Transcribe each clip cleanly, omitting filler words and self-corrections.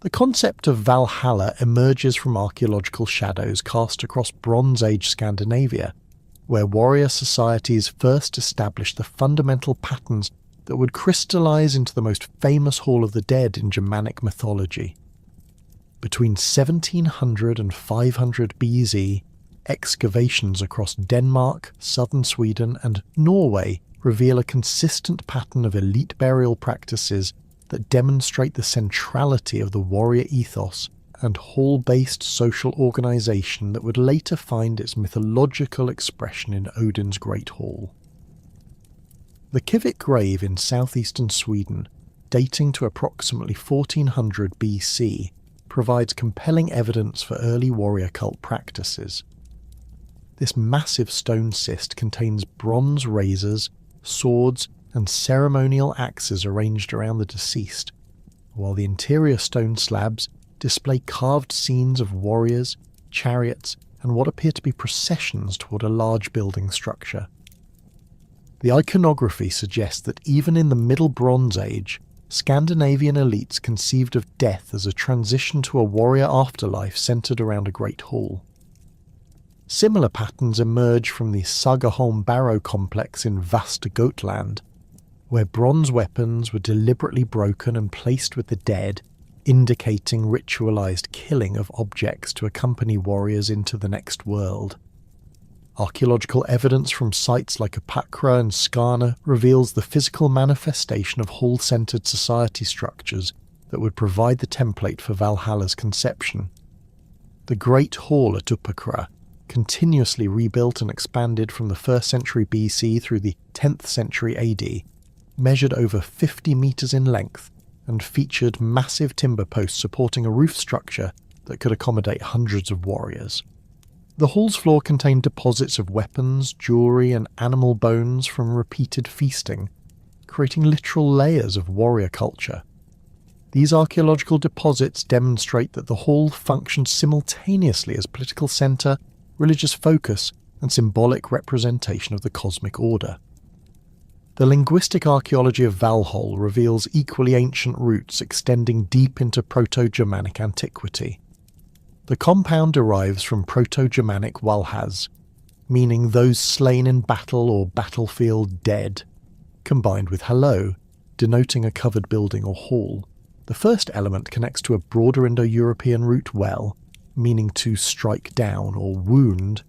The concept of Valhalla emerges from archaeological shadows cast across Bronze Age Scandinavia, where warrior societies first established the fundamental patterns that would crystallize into the most famous Hall of the Dead in Germanic mythology. Between 1700 and 500 BZ, excavations across Denmark, southern Sweden, and Norway reveal a consistent pattern of elite burial practices that demonstrate the centrality of the warrior ethos and hall-based social organisation that would later find its mythological expression in Odin's Great Hall. The Kivik grave in southeastern Sweden, dating to approximately 1400 BC, provides compelling evidence for early warrior cult practices. This massive stone cyst contains bronze razors, swords, and ceremonial axes arranged around the deceased, while the interior stone slabs display carved scenes of warriors, chariots, and what appear to be processions toward a large building structure. The iconography suggests that even in the Middle Bronze Age, Scandinavian elites conceived of death as a transition to a warrior afterlife centered around a great hall. Similar patterns emerge from the Sagaholm Barrow complex in Västergötland, where bronze weapons were deliberately broken and placed with the dead, indicating ritualized killing of objects to accompany warriors into the next world. Archaeological evidence from sites like Apakra and Skana reveals the physical manifestation of hall-centered society structures that would provide the template for Valhalla's conception. The Great Hall at Apakra, continuously rebuilt and expanded from the 1st century BC through the 10th century AD, measured over 50 metres in length and featured massive timber posts supporting a roof structure that could accommodate hundreds of warriors. The hall's floor contained deposits of weapons, jewellery and animal bones from repeated feasting, creating literal layers of warrior culture. These archaeological deposits demonstrate that the hall functioned simultaneously as political centre, religious focus and symbolic representation of the cosmic order. The linguistic archaeology of Valhalla reveals equally ancient roots extending deep into Proto-Germanic antiquity. The compound derives from Proto-Germanic Valhaz, meaning those slain in battle or battlefield dead, combined with hallo, denoting a covered building or hall. The first element connects to a broader Indo-European root well, meaning to strike down or wound,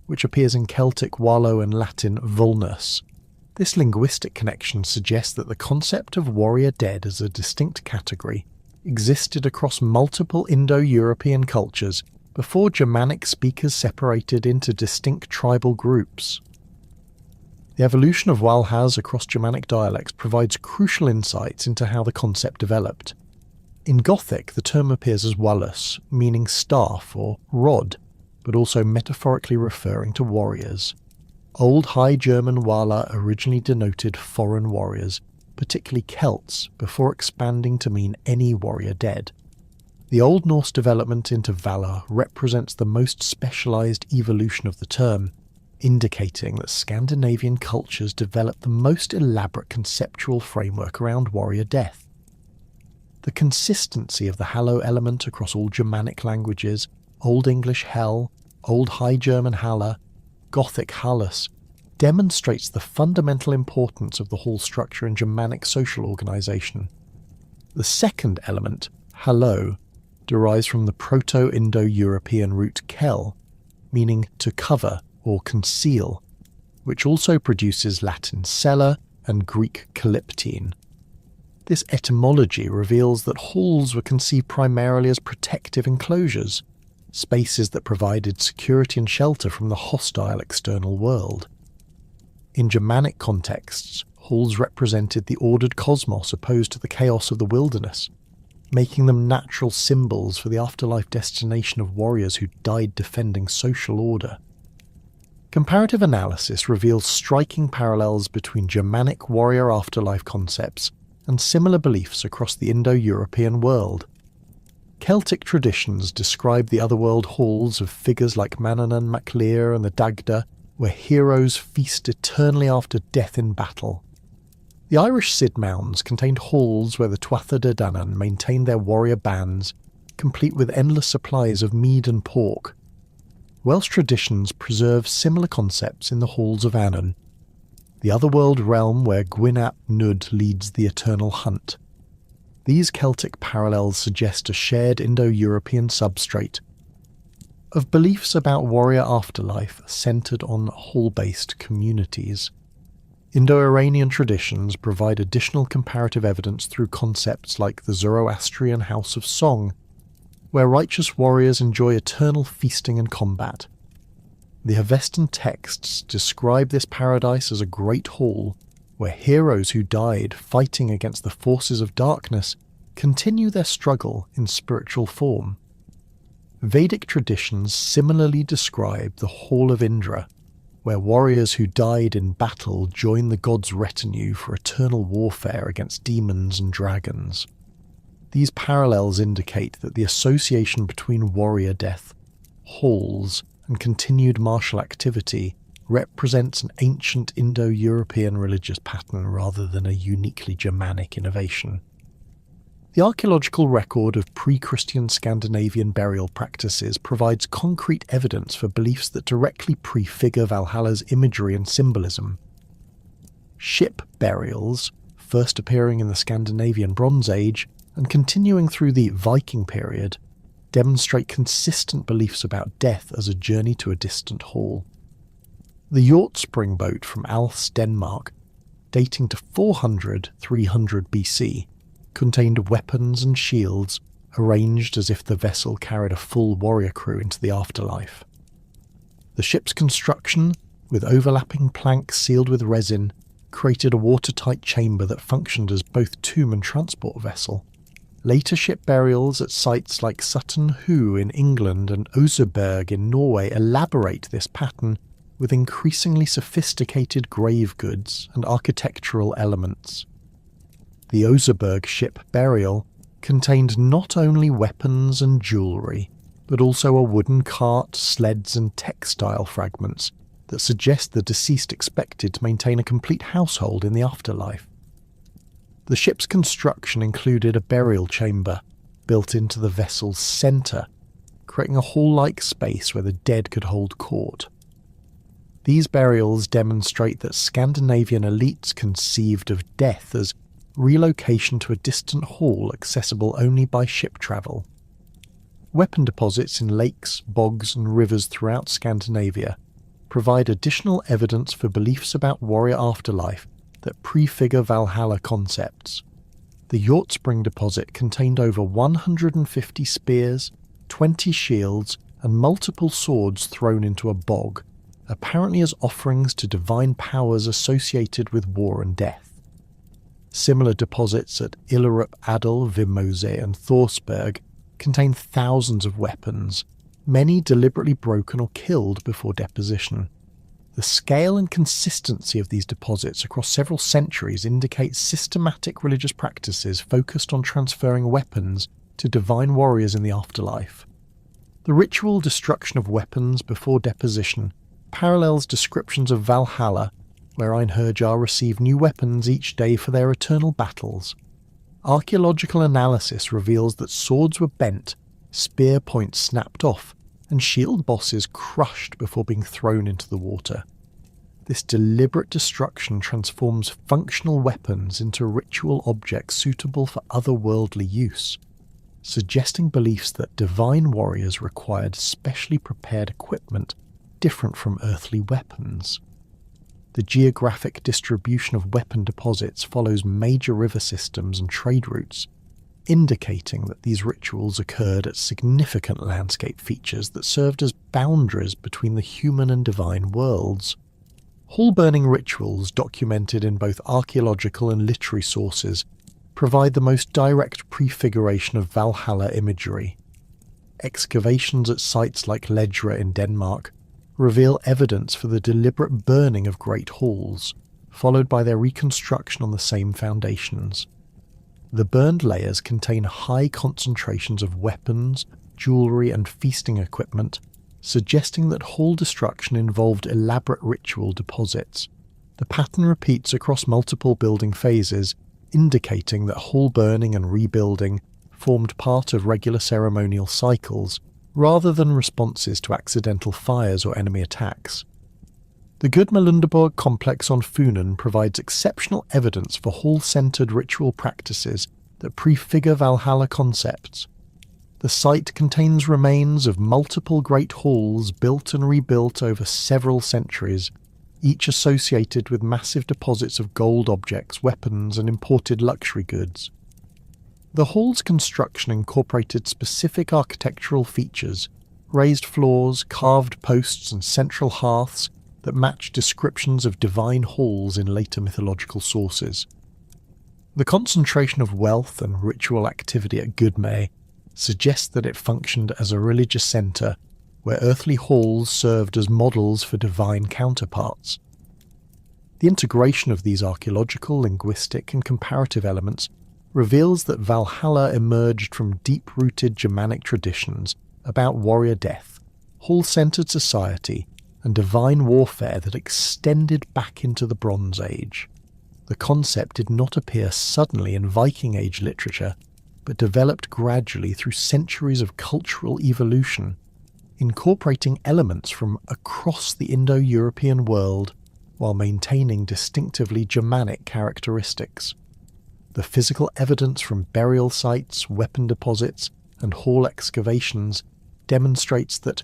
which appears in Celtic wallow and Latin vulnus. This linguistic connection suggests that the concept of warrior dead as a distinct category existed across multiple Indo-European cultures before Germanic speakers separated into distinct tribal groups. The evolution of Valhaz across Germanic dialects provides crucial insights into how the concept developed. In Gothic, the term appears as wallus, meaning staff or rod, but also metaphorically referring to warriors. Old High German Wala originally denoted foreign warriors, particularly Celts, before expanding to mean any warrior dead. The Old Norse development into Valor represents the most specialised evolution of the term, indicating that Scandinavian cultures developed the most elaborate conceptual framework around warrior death. The consistency of the hallo element across all Germanic languages, Old English Hel, Old High German Halla, Gothic Hallus, demonstrates the fundamental importance of the hall structure in Germanic social organisation. The second element, hallo, derives from the Proto-Indo-European root kel, meaning to cover or conceal, which also produces Latin cella and Greek kalyptine. This etymology reveals that halls were conceived primarily as protective enclosures, spaces that provided security and shelter from the hostile external world. In Germanic contexts, halls represented the ordered cosmos opposed to the chaos of the wilderness, making them natural symbols for the afterlife destination of warriors who died defending social order. Comparative analysis reveals striking parallels between Germanic warrior afterlife concepts and similar beliefs across the Indo-European world. Celtic traditions describe the otherworld halls of figures like Manannán mac Lir and the Dagda, where heroes feast eternally after death in battle. The Irish Cid Mounds contained halls where the Tuatha De Danann maintained their warrior bands, complete with endless supplies of mead and pork. Welsh traditions preserve similar concepts in the halls of Annan, the otherworld realm where Gwyn ap Nudd leads the eternal hunt. These Celtic parallels suggest a shared Indo-European substrate of beliefs about warrior afterlife centred on hall-based communities. Indo-Iranian traditions provide additional comparative evidence through concepts like the Zoroastrian House of Song, where righteous warriors enjoy eternal feasting and combat. The Avestan texts describe this paradise as a great hall, where heroes who died fighting against the forces of darkness continue their struggle in spiritual form. Vedic traditions similarly describe the Hall of Indra, where warriors who died in battle join the god's retinue for eternal warfare against demons and dragons. These parallels indicate that the association between warrior death, halls, and continued martial activity represents an ancient Indo-European religious pattern rather than a uniquely Germanic innovation. The archaeological record of pre-Christian Scandinavian burial practices provides concrete evidence for beliefs that directly prefigure Valhalla's imagery and symbolism. Ship burials, first appearing in the Scandinavian Bronze Age and continuing through the Viking period, demonstrate consistent beliefs about death as a journey to a distant hall. The Hjortspring boat from Als, Denmark, dating to 400-300 BC, contained weapons and shields arranged as if the vessel carried a full warrior crew into the afterlife. The ship's construction, with overlapping planks sealed with resin, created a watertight chamber that functioned as both tomb and transport vessel. Later ship burials at sites like Sutton Hoo in England and Oseberg in Norway elaborate this pattern with increasingly sophisticated grave goods and architectural elements. The Oseberg ship burial contained not only weapons and jewellery, but also a wooden cart, sleds and textile fragments that suggest the deceased expected to maintain a complete household in the afterlife. The ship's construction included a burial chamber built into the vessel's centre, creating a hall-like space where the dead could hold court. These burials demonstrate that Scandinavian elites conceived of death as relocation to a distant hall accessible only by ship travel. Weapon deposits in lakes, bogs and rivers throughout Scandinavia provide additional evidence for beliefs about warrior afterlife that prefigure Valhalla concepts. The Hjortspring deposit contained over 150 spears, 20 shields and multiple swords thrown into a bog, apparently as offerings to divine powers associated with war and death. Similar deposits at Illerup Adel, Vimose and Thorsberg contain thousands of weapons, many deliberately broken or killed before deposition. The scale and consistency of these deposits across several centuries indicate systematic religious practices focused on transferring weapons to divine warriors in the afterlife. The ritual destruction of weapons before deposition parallels descriptions of Valhalla, where Einherjar receive new weapons each day for their eternal battles. Archaeological analysis reveals that swords were bent, spear points snapped off, and shield bosses crushed before being thrown into the water. This deliberate destruction transforms functional weapons into ritual objects suitable for otherworldly use, suggesting beliefs that divine warriors required specially prepared equipment different from earthly weapons. The geographic distribution of weapon deposits follows major river systems and trade routes, indicating that these rituals occurred at significant landscape features that served as boundaries between the human and divine worlds. Hall-burning rituals documented in both archaeological and literary sources provide the most direct prefiguration of Valhalla imagery. Excavations at sites like Ledra in Denmark reveal evidence for the deliberate burning of great halls, followed by their reconstruction on the same foundations. The burned layers contain high concentrations of weapons, jewellery and feasting equipment, suggesting that hall destruction involved elaborate ritual deposits. The pattern repeats across multiple building phases, indicating that hall burning and rebuilding formed part of regular ceremonial cycles, rather than responses to accidental fires or enemy attacks. The Gudmundarborg complex on Funen provides exceptional evidence for hall-centered ritual practices that prefigure Valhalla concepts. The site contains remains of multiple great halls built and rebuilt over several centuries, each associated with massive deposits of gold objects, weapons, and imported luxury goods. The hall's construction incorporated specific architectural features, raised floors, carved posts, and central hearths that match descriptions of divine halls in later mythological sources. The concentration of wealth and ritual activity at Gudme suggests that it functioned as a religious centre where earthly halls served as models for divine counterparts. The integration of these archaeological, linguistic, and comparative elements reveals that Valhalla emerged from deep-rooted Germanic traditions about warrior death, hall-centered society, and divine warfare that extended back into the Bronze Age. The concept did not appear suddenly in Viking Age literature, but developed gradually through centuries of cultural evolution, incorporating elements from across the Indo-European world while maintaining distinctively Germanic characteristics. The physical evidence from burial sites, weapon deposits, and hall excavations demonstrates that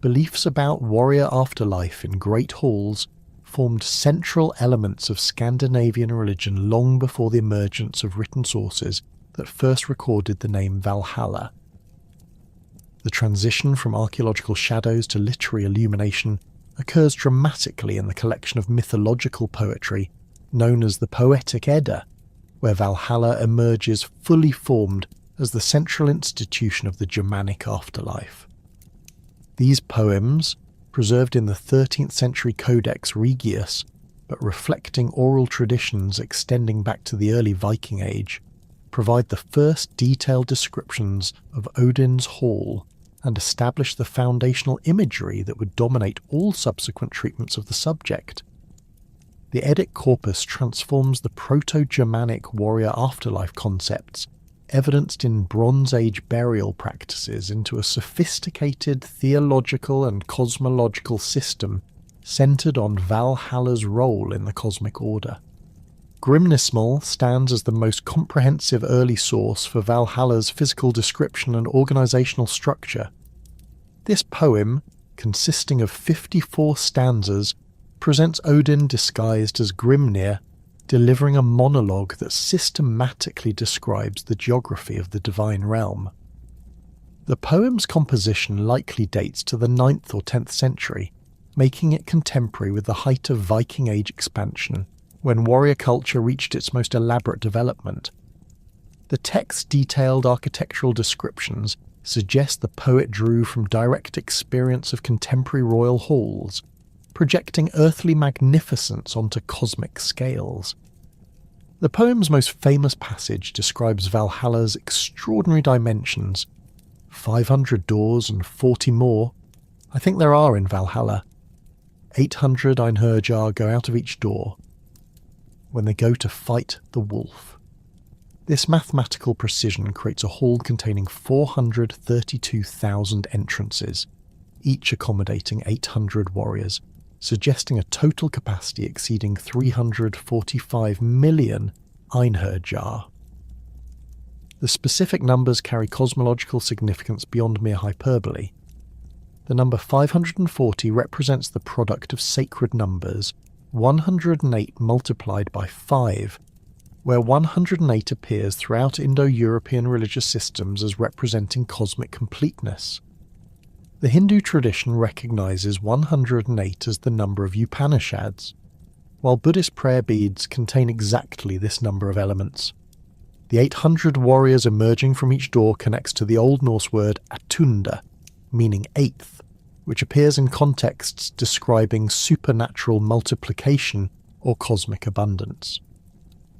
beliefs about warrior afterlife in great halls formed central elements of Scandinavian religion long before the emergence of written sources that first recorded the name Valhalla. The transition from archaeological shadows to literary illumination occurs dramatically in the collection of mythological poetry known as the Poetic Edda, where Valhalla emerges fully formed as the central institution of the Germanic afterlife. These poems, preserved in the 13th century Codex Regius, but reflecting oral traditions extending back to the early Viking Age, provide the first detailed descriptions of Odin's hall and establish the foundational imagery that would dominate all subsequent treatments of the subject. The Edic corpus transforms the Proto-Germanic warrior afterlife concepts evidenced in Bronze Age burial practices into a sophisticated theological and cosmological system centered on Valhalla's role in the cosmic order. Grimnismal stands as the most comprehensive early source for Valhalla's physical description and organizational structure. This poem, consisting of 54 stanzas, presents Odin disguised as Grimnir, delivering a monologue that systematically describes the geography of the divine realm. The poem's composition likely dates to the 9th or 10th century, making it contemporary with the height of Viking Age expansion, when warrior culture reached its most elaborate development. The text's detailed architectural descriptions suggest the poet drew from direct experience of contemporary royal halls, projecting earthly magnificence onto cosmic scales. The poem's most famous passage describes Valhalla's extraordinary dimensions: 500 doors and 40 more. I think there are in Valhalla. 800 Einherjar go out of each door when they go to fight the wolf. This mathematical precision creates a hall containing 432,000 entrances, each accommodating 800 warriors, suggesting a total capacity exceeding 345 million Einherjar. The specific numbers carry cosmological significance beyond mere hyperbole. The number 540 represents the product of sacred numbers, 108 multiplied by 5, where 108 appears throughout Indo-European religious systems as representing cosmic completeness. The Hindu tradition recognizes 108 as the number of Upanishads, while Buddhist prayer beads contain exactly this number of elements. The 800 warriors emerging from each door connects to the Old Norse word atunda, meaning eighth, which appears in contexts describing supernatural multiplication or cosmic abundance.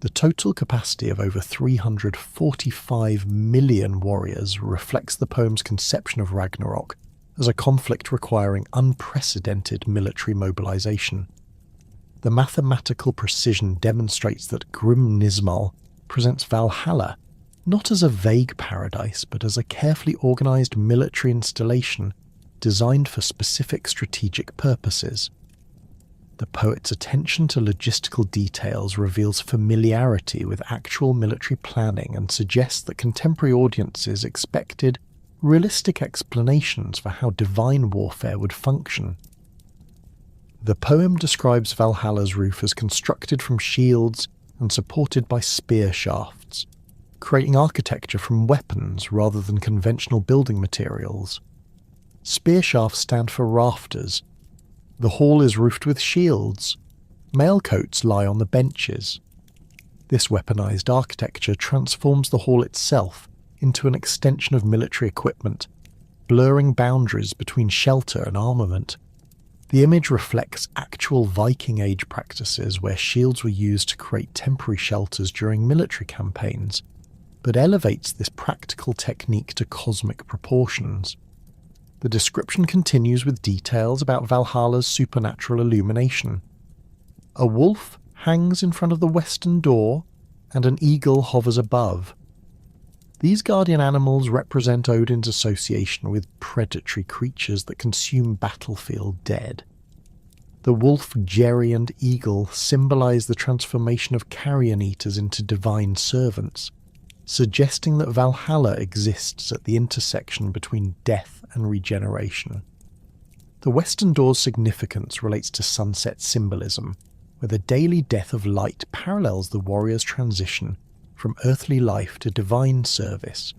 The total capacity of over 345 million warriors reflects the poem's conception of Ragnarok as a conflict requiring unprecedented military mobilization. The mathematical precision demonstrates that Grimnismal presents Valhalla not as a vague paradise, but as a carefully organised military installation designed for specific strategic purposes. The poet's attention to logistical details reveals familiarity with actual military planning and suggests that contemporary audiences expected realistic explanations for how divine warfare would function. The poem describes Valhalla's roof as constructed from shields and supported by spear shafts, creating architecture from weapons rather than conventional building materials. Spear shafts stand for rafters. The hall is roofed with shields. Mailcoats lie on the benches. This weaponized architecture transforms the hall itself into an extension of military equipment, blurring boundaries between shelter and armament. The image reflects actual Viking Age practices where shields were used to create temporary shelters during military campaigns, but elevates this practical technique to cosmic proportions. The description continues with details about Valhalla's supernatural illumination. A wolf hangs in front of the western door, and an eagle hovers above. These guardian animals represent Odin's association with predatory creatures that consume battlefield dead. The wolf, Jerry, and eagle symbolize the transformation of carrion eaters into divine servants, suggesting that Valhalla exists at the intersection between death and regeneration. The western door's significance relates to sunset symbolism, where the daily death of light parallels the warrior's transition from earthly life to divine service.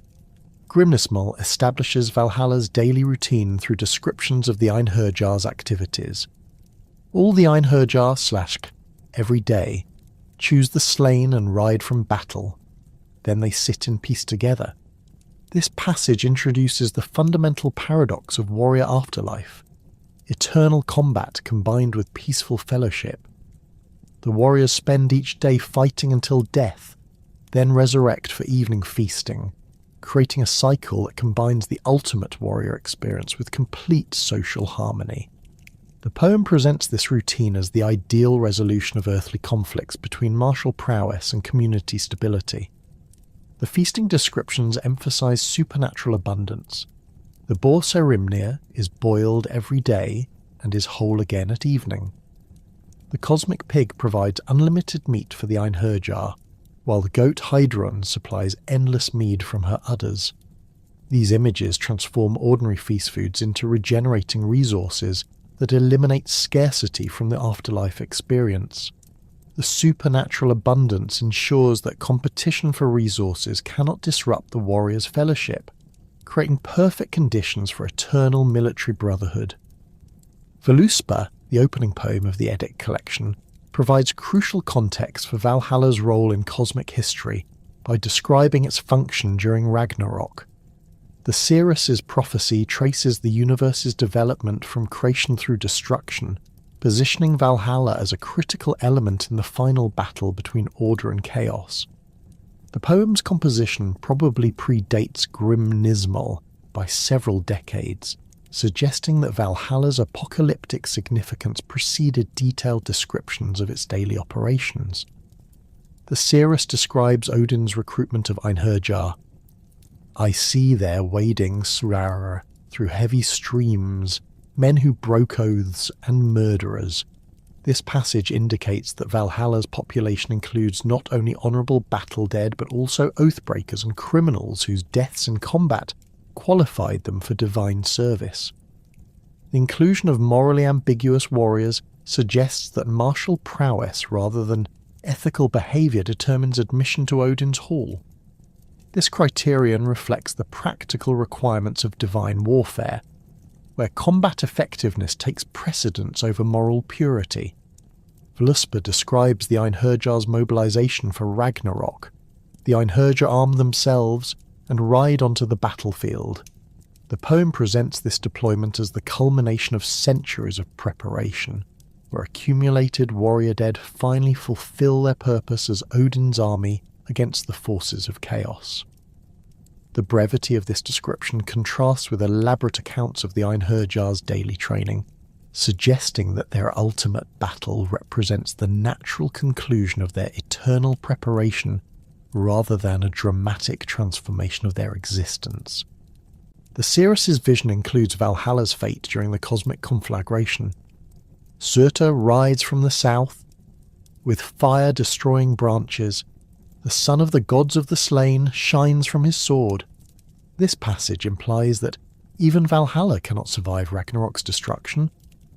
Grimnismal establishes Valhalla's daily routine through descriptions of the Einherjar's activities. All the Einherjar / every day choose the slain and ride from battle. Then they sit in peace together. This passage introduces the fundamental paradox of warrior afterlife, eternal combat combined with peaceful fellowship. The warriors spend each day fighting until death, then resurrect for evening feasting, creating a cycle that combines the ultimate warrior experience with complete social harmony. The poem presents this routine as the ideal resolution of earthly conflicts between martial prowess and community stability. The feasting descriptions emphasize supernatural abundance. The boar Sarimnir is boiled every day and is whole again at evening. The cosmic pig provides unlimited meat for the Einherjar, while the goat Heidrun supplies endless mead from her udders. These images transform ordinary feast foods into regenerating resources that eliminate scarcity from the afterlife experience. The supernatural abundance ensures that competition for resources cannot disrupt the warrior's fellowship, creating perfect conditions for eternal military brotherhood. Völuspá, the opening poem of the Eddic collection, provides crucial context for Valhalla's role in cosmic history by describing its function during Ragnarok. The seeress's prophecy traces the universe's development from creation through destruction, positioning Valhalla as a critical element in the final battle between order and chaos. The poem's composition probably predates Grimnismal by several decades, suggesting that Valhalla's apocalyptic significance preceded detailed descriptions of its daily operations. The seeress describes Odin's recruitment of Einherjar. I see there wading Srar through heavy streams, men who broke oaths and murderers. This passage indicates that Valhalla's population includes not only honourable battle dead but also oathbreakers and criminals whose deaths in combat qualified them for divine service. The inclusion of morally ambiguous warriors suggests that martial prowess rather than ethical behaviour determines admission to Odin's hall. This criterion reflects the practical requirements of divine warfare, where combat effectiveness takes precedence over moral purity. Völuspá describes the Einherjar's mobilization for Ragnarok. The Einherjar arm themselves and ride onto the battlefield. The poem presents this deployment as the culmination of centuries of preparation, where accumulated warrior dead finally fulfill their purpose as Odin's army against the forces of chaos. The brevity of this description contrasts with elaborate accounts of the Einherjar's daily training, suggesting that their ultimate battle represents the natural conclusion of their eternal preparation rather than a dramatic transformation of their existence. The seeress' vision includes Valhalla's fate during the cosmic conflagration. Surtur rides from the south, with fire-destroying branches. The son of the gods of the slain shines from his sword. This passage implies that even Valhalla cannot survive Ragnarok's destruction,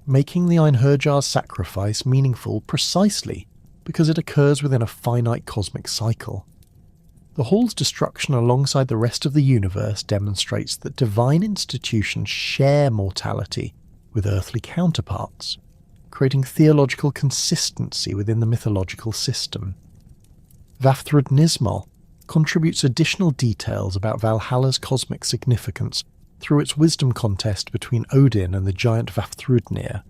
making the Einherjar's sacrifice meaningful precisely because it occurs within a finite cosmic cycle. The Hall's destruction alongside the rest of the universe demonstrates that divine institutions share mortality with earthly counterparts, creating theological consistency within the mythological system. Vafthrudnismal contributes additional details about Valhalla's cosmic significance through its wisdom contest between Odin and the giant Vafthrudnir.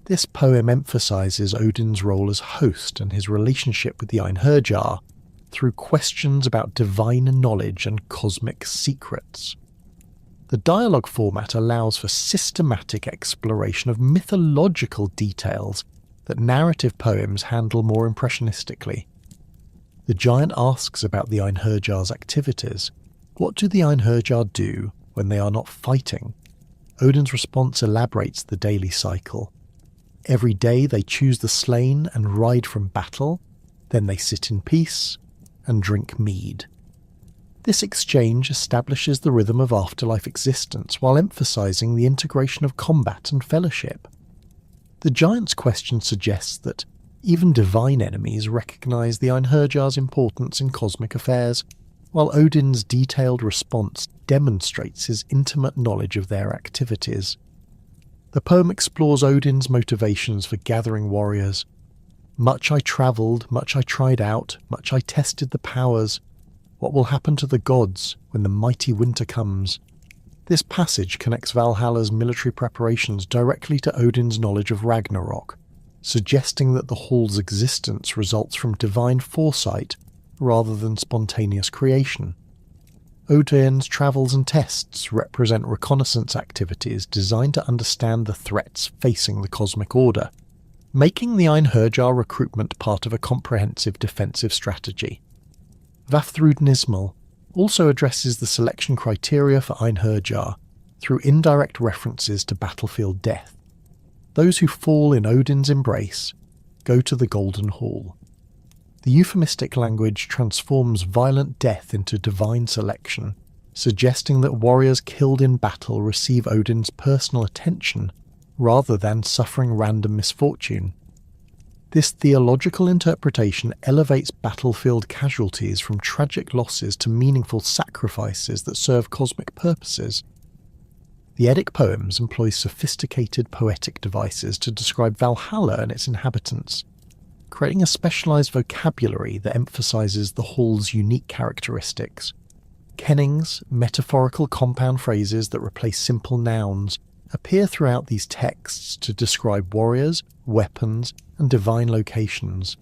This poem emphasizes Odin's role as host and his relationship with the Einherjar through questions about divine knowledge and cosmic secrets. The dialogue format allows for systematic exploration of mythological details that narrative poems handle more impressionistically. The giant asks about the Einherjar's activities. What do the Einherjar do when they are not fighting? Odin's response elaborates the daily cycle. Every day they choose the slain and ride from battle, then they sit in peace and drink mead. This exchange establishes the rhythm of afterlife existence while emphasizing the integration of combat and fellowship. The giant's question suggests that even divine enemies recognize the Einherjar's importance in cosmic affairs, while Odin's detailed response demonstrates his intimate knowledge of their activities. The poem explores Odin's motivations for gathering warriors. Much I travelled, much I tried out, much I tested the powers. What will happen to the gods when the mighty winter comes? This passage connects Valhalla's military preparations directly to Odin's knowledge of Ragnarok, suggesting that the Hall's existence results from divine foresight rather than spontaneous creation. Odin's travels and tests represent reconnaissance activities designed to understand the threats facing the cosmic order, making the Einherjar recruitment part of a comprehensive defensive strategy. Vafthrudnismal also addresses the selection criteria for Einherjar through indirect references to battlefield death. Those who fall in Odin's embrace go to the Golden Hall. The euphemistic language transforms violent death into divine selection, suggesting that warriors killed in battle receive Odin's personal attention rather than suffering random misfortune. This theological interpretation elevates battlefield casualties from tragic losses to meaningful sacrifices that serve cosmic purposes. The Eddic poems employ sophisticated poetic devices to describe Valhalla and its inhabitants, creating a specialized vocabulary that emphasizes the Hall's unique characteristics. Kennings, metaphorical compound phrases that replace simple nouns, appear throughout these texts to describe warriors, weapons, and divine locations.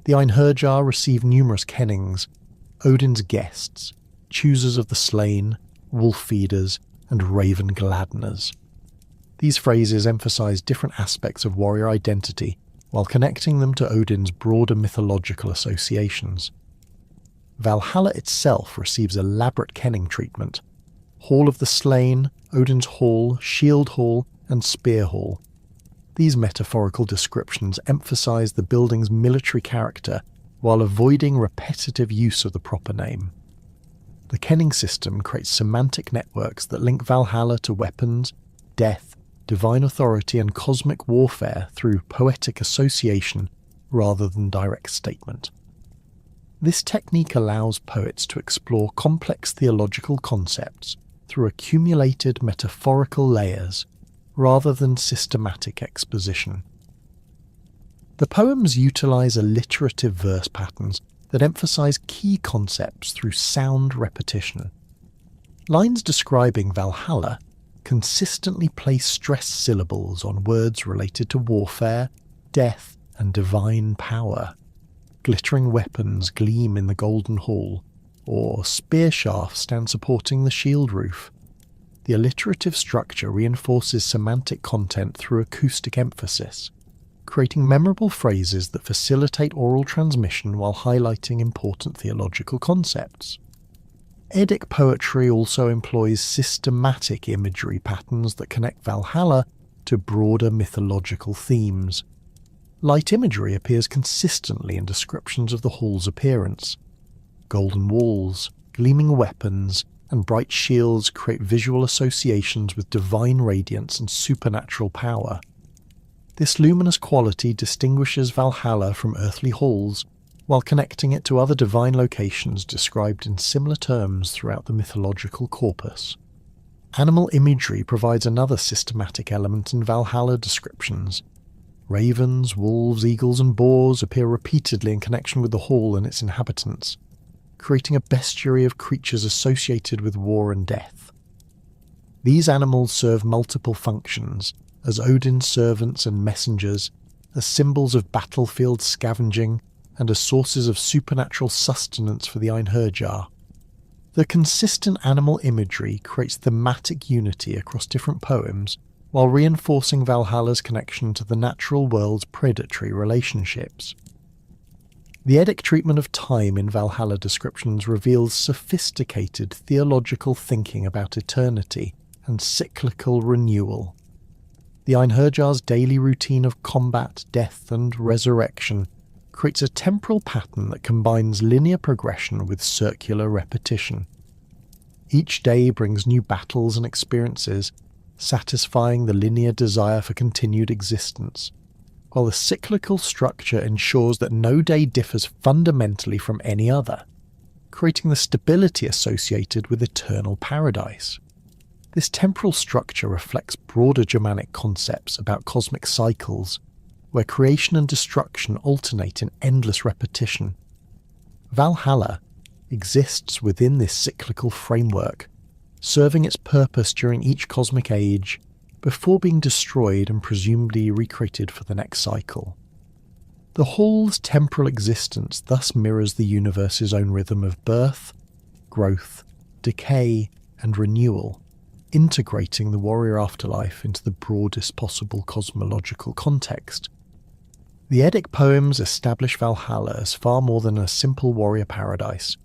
The Einherjar receive numerous kennings: Odin's guests, choosers of the slain, wolf feeders, and raven gladdeners. These phrases emphasize different aspects of warrior identity while connecting them to Odin's broader mythological associations. Valhalla itself receives elaborate kenning treatment: Hall of the Slain, Odin's Hall, Shield Hall, and Spear Hall. These metaphorical descriptions emphasize the building's military character while avoiding repetitive use of the proper name. The kenning system creates semantic networks that link Valhalla to weapons, death, divine authority, and cosmic warfare through poetic association rather than direct statement. This technique allows poets to explore complex theological concepts through accumulated metaphorical layers rather than systematic exposition. The poems utilize alliterative verse patterns that emphasize key concepts through sound repetition. Lines describing Valhalla consistently place stressed syllables on words related to warfare, death, and divine power. Glittering weapons gleam in the Golden Hall, or spear shafts stand supporting the shield roof. The alliterative structure reinforces semantic content through acoustic emphasis. creating memorable phrases that facilitate oral transmission while highlighting important theological concepts. Eddic poetry also employs systematic imagery patterns that connect Valhalla to broader mythological themes. Light imagery appears consistently in descriptions of the hall's appearance. Golden walls, gleaming weapons, and bright shields create visual associations with divine radiance and supernatural power. This luminous quality distinguishes Valhalla from earthly halls, while connecting it to other divine locations described in similar terms throughout the mythological corpus. Animal imagery provides another systematic element in Valhalla descriptions. Ravens, wolves, eagles, and boars appear repeatedly in connection with the hall and its inhabitants, creating a bestiary of creatures associated with war and death. These animals serve multiple functions, as Odin's servants and messengers, as symbols of battlefield scavenging, and as sources of supernatural sustenance for the Einherjar. The consistent animal imagery creates thematic unity across different poems, while reinforcing Valhalla's connection to the natural world's predatory relationships. The Eddic treatment of time in Valhalla descriptions reveals sophisticated theological thinking about eternity and cyclical renewal. The Einherjar's daily routine of combat, death, and resurrection creates a temporal pattern that combines linear progression with circular repetition. Each day brings new battles and experiences, satisfying the linear desire for continued existence, while the cyclical structure ensures that no day differs fundamentally from any other, creating the stability associated with eternal paradise. This temporal structure reflects broader Germanic concepts about cosmic cycles, where creation and destruction alternate in endless repetition. Valhalla exists within this cyclical framework, serving its purpose during each cosmic age, before being destroyed and presumably recreated for the next cycle. The hall's temporal existence thus mirrors the universe's own rhythm of birth, growth, decay, and renewal, integrating the warrior afterlife into the broadest possible cosmological context. The Eddic poems establish Valhalla as far more than a simple warrior paradise,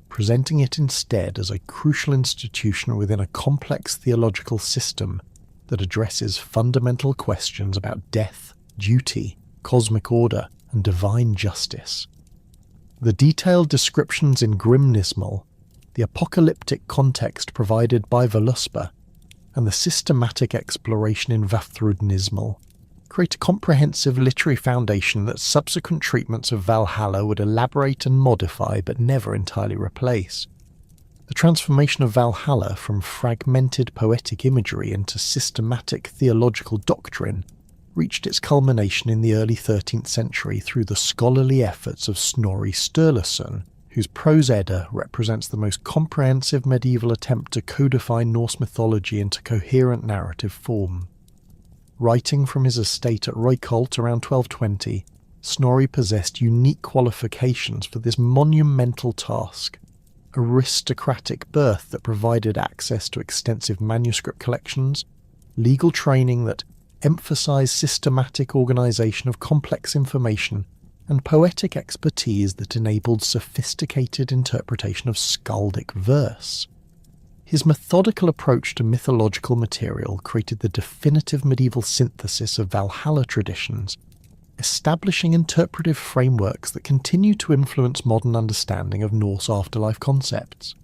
presenting it instead as a crucial institution within a complex theological system that addresses fundamental questions about death, duty, cosmic order, and divine justice. The detailed descriptions in Grimnismal, the apocalyptic context provided by Völuspá, and the systematic exploration in Vafthrudnismal create a comprehensive literary foundation that subsequent treatments of Valhalla would elaborate and modify but never entirely replace. The transformation of Valhalla from fragmented poetic imagery into systematic theological doctrine reached its culmination in the early 13th century through the scholarly efforts of Snorri Sturluson, whose prose Edda represents the most comprehensive medieval attempt to codify Norse mythology into coherent narrative form. Writing from his estate at Reykholt around 1220, Snorri possessed unique qualifications for this monumental task: aristocratic birth that provided access to extensive manuscript collections, legal training that emphasized systematic organization of complex information, and poetic expertise that enabled sophisticated interpretation of skaldic verse. His methodical approach to mythological material created the definitive medieval synthesis of Valhalla traditions, establishing interpretive frameworks that continue to influence modern understanding of Norse afterlife concepts.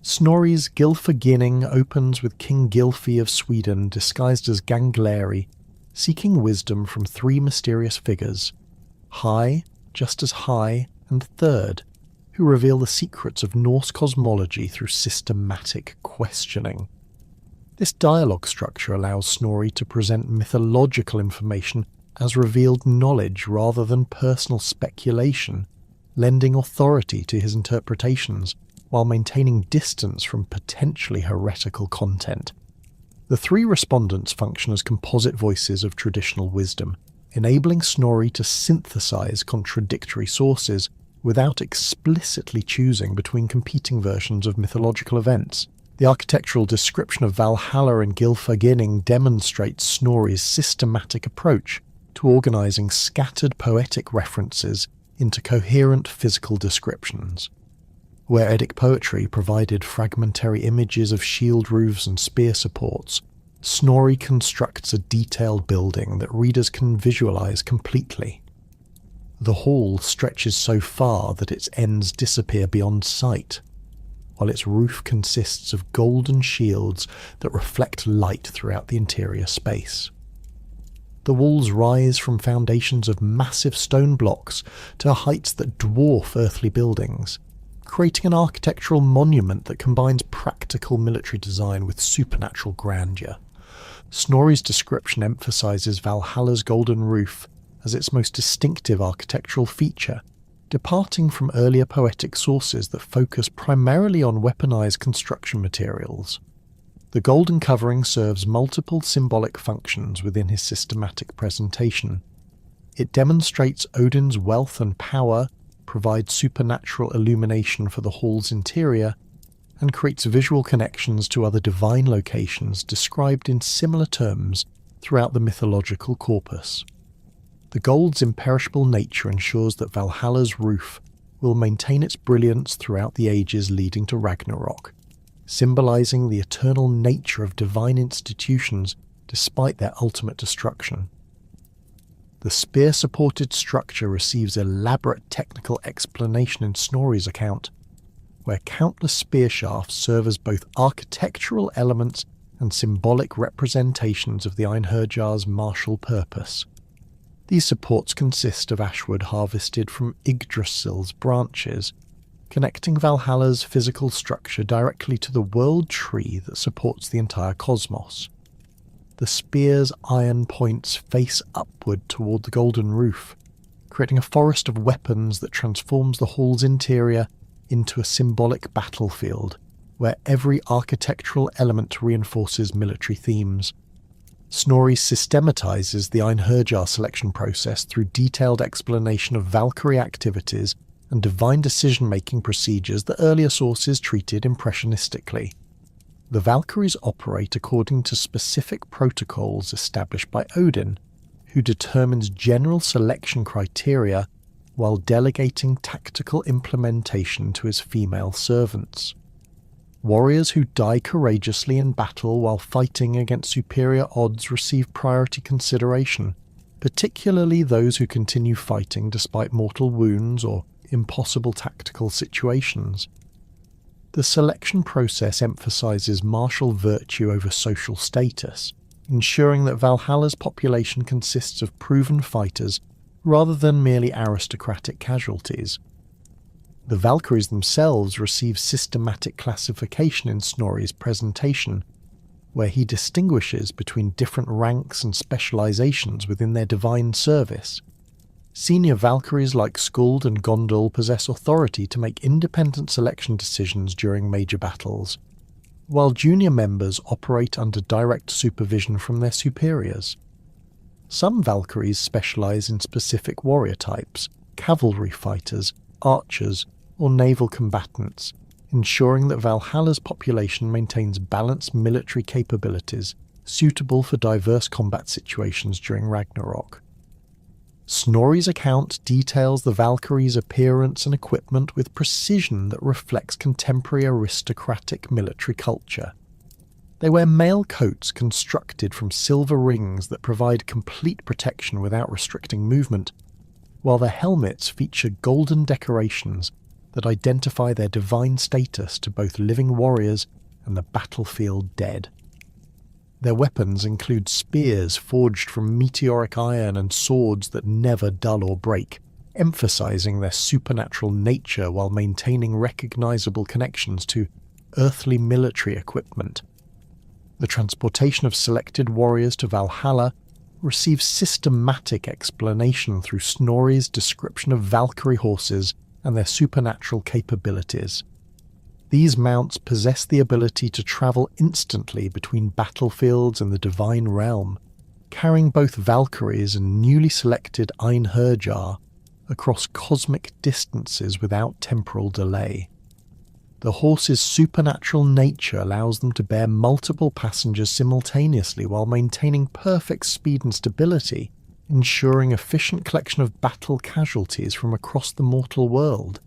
Snorri's Gylfaginning opens with King Gylfi of Sweden disguised as Gangleri, seeking wisdom from three mysterious figures, High, just as High, and Third, who reveal the secrets of Norse cosmology through systematic questioning. This dialogue structure allows Snorri to present mythological information as revealed knowledge rather than personal speculation, lending authority to his interpretations while maintaining distance from potentially heretical content. The three respondents function as composite voices of traditional wisdom, enabling Snorri to synthesize contradictory sources without explicitly choosing between competing versions of mythological events. The architectural description of Valhalla and Gylfaginning demonstrates Snorri's systematic approach, to organising scattered poetic references into coherent physical descriptions. Where Eddic poetry provided fragmentary images of shield roofs and spear supports, Snorri constructs a detailed building that readers can visualise completely. The hall stretches so far that its ends disappear beyond sight, while its roof consists of golden shields that reflect light throughout the interior space. The walls rise from foundations of massive stone blocks to heights that dwarf earthly buildings, creating an architectural monument that combines practical military design with supernatural grandeur. Snorri's description emphasises Valhalla's golden roof as its most distinctive architectural feature, departing from earlier poetic sources that focus primarily on weaponized construction materials. The golden covering serves multiple symbolic functions within his systematic presentation. It demonstrates Odin's wealth and power, provides supernatural illumination for the hall's interior, and creates visual connections to other divine locations described in similar terms throughout the mythological corpus. The gold's imperishable nature ensures that Valhalla's roof will maintain its brilliance throughout the ages leading to Ragnarok, symbolising the eternal nature of divine institutions despite their ultimate destruction. The spear-supported structure receives elaborate technical explanation in Snorri's account, where countless spear shafts serve as both architectural elements and symbolic representations of the Einherjar's martial purpose. These supports consist of ashwood harvested from Yggdrasil's branches, connecting Valhalla's physical structure directly to the world tree that supports the entire cosmos. The spear's iron points face upward toward the golden roof, creating a forest of weapons that transforms the hall's interior into a symbolic battlefield, where every architectural element reinforces military themes. Snorri systematizes the Einherjar selection process through detailed explanation of Valkyrie activities and divine decision-making procedures that earlier sources treated impressionistically. The Valkyries operate according to specific protocols established by Odin, who determines general selection criteria while delegating tactical implementation to his female servants. Warriors who die courageously in battle while fighting against superior odds receive priority consideration, particularly those who continue fighting despite mortal wounds or impossible tactical situations. The selection process emphasizes martial virtue over social status, ensuring that Valhalla's population consists of proven fighters rather than merely aristocratic casualties. The Valkyries themselves receive systematic classification in Snorri's presentation, where he distinguishes between different ranks and specializations within their divine service. Senior Valkyries like Skuld and Gondul possess authority to make independent selection decisions during major battles, while junior members operate under direct supervision from their superiors. Some Valkyries specialize in specific warrior types, cavalry fighters, archers, or naval combatants, ensuring that Valhalla's population maintains balanced military capabilities suitable for diverse combat situations during Ragnarok. Snorri's account details the Valkyries' appearance and equipment with precision that reflects contemporary aristocratic military culture. They wear mail coats constructed from silver rings that provide complete protection without restricting movement, while their helmets feature golden decorations that identify their divine status to both living warriors and the battlefield dead. Their weapons include spears forged from meteoric iron and swords that never dull or break, emphasizing their supernatural nature while maintaining recognizable connections to earthly military equipment. The transportation of selected warriors to Valhalla receives systematic explanation through Snorri's description of Valkyrie horses and their supernatural capabilities. These mounts possess the ability to travel instantly between battlefields and the divine realm, carrying both Valkyries and newly selected Einherjar across cosmic distances without temporal delay. The horse's supernatural nature allows them to bear multiple passengers simultaneously while maintaining perfect speed and stability, ensuring efficient collection of battle casualties from across the mortal world.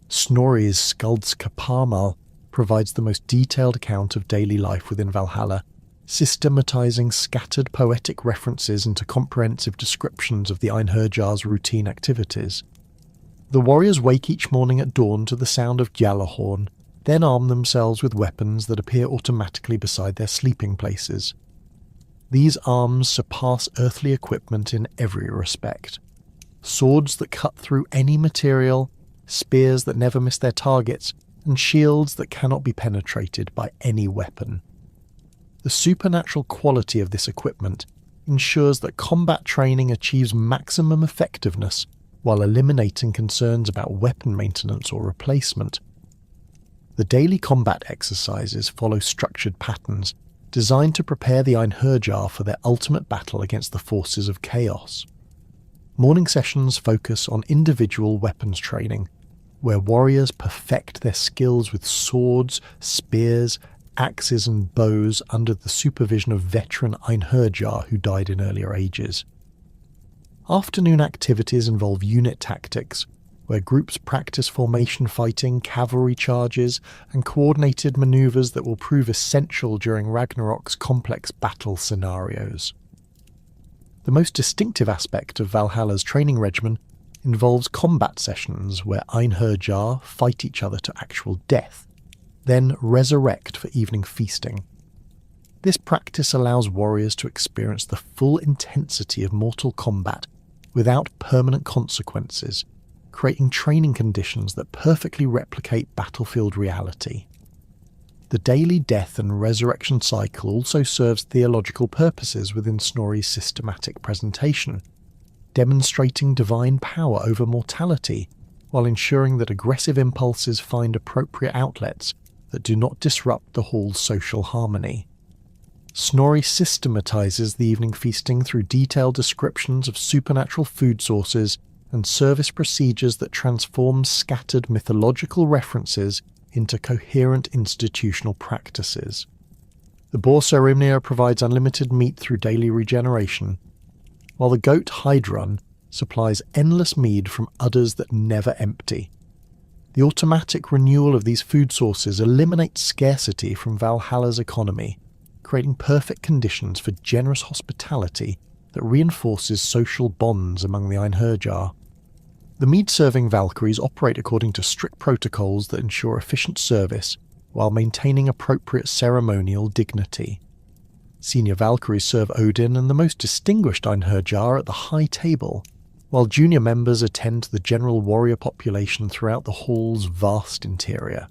Snorri's Skaldskaparmal provides the most detailed account of daily life within Valhalla, systematizing scattered poetic references into comprehensive descriptions of the Einherjar's routine activities. The warriors wake each morning at dawn to the sound of Gjallarhorn, then arm themselves with weapons that appear automatically beside their sleeping places. These arms surpass earthly equipment in every respect. Swords that cut through any material, spears that never miss their targets, and shields that cannot be penetrated by any weapon. The supernatural quality of this equipment ensures that combat training achieves maximum effectiveness while eliminating concerns about weapon maintenance or replacement. The daily combat exercises follow structured patterns designed to prepare the Einherjar for their ultimate battle against the forces of chaos. Morning sessions focus on individual weapons training, where warriors perfect their skills with swords, spears, axes and bows under the supervision of veteran Einherjar who died in earlier ages. Afternoon activities involve unit tactics, where groups practice formation fighting, cavalry charges, and coordinated maneuvers that will prove essential during Ragnarok's complex battle scenarios. The most distinctive aspect of Valhalla's training regimen involves combat sessions where Einherjar fight each other to actual death, then resurrect for evening feasting. This practice allows warriors to experience the full intensity of mortal combat without permanent consequences, creating training conditions that perfectly replicate battlefield reality. The daily death and resurrection cycle also serves theological purposes within Snorri's systematic presentation, demonstrating divine power over mortality while ensuring that aggressive impulses find appropriate outlets that do not disrupt the hall's social harmony. Snorri systematizes the evening feasting through detailed descriptions of supernatural food sources and service procedures that transform scattered mythological references into coherent institutional practices. The boar Sarimnir provides unlimited meat through daily regeneration, while the goat Hydrun supplies endless mead from udders that never empty. The automatic renewal of these food sources eliminates scarcity from Valhalla's economy, creating perfect conditions for generous hospitality that reinforces social bonds among the Einherjar. The mead-serving Valkyries operate according to strict protocols that ensure efficient service while maintaining appropriate ceremonial dignity. Senior Valkyries serve Odin and the most distinguished Einherjar at the high table, while junior members attend to the general warrior population throughout the hall's vast interior.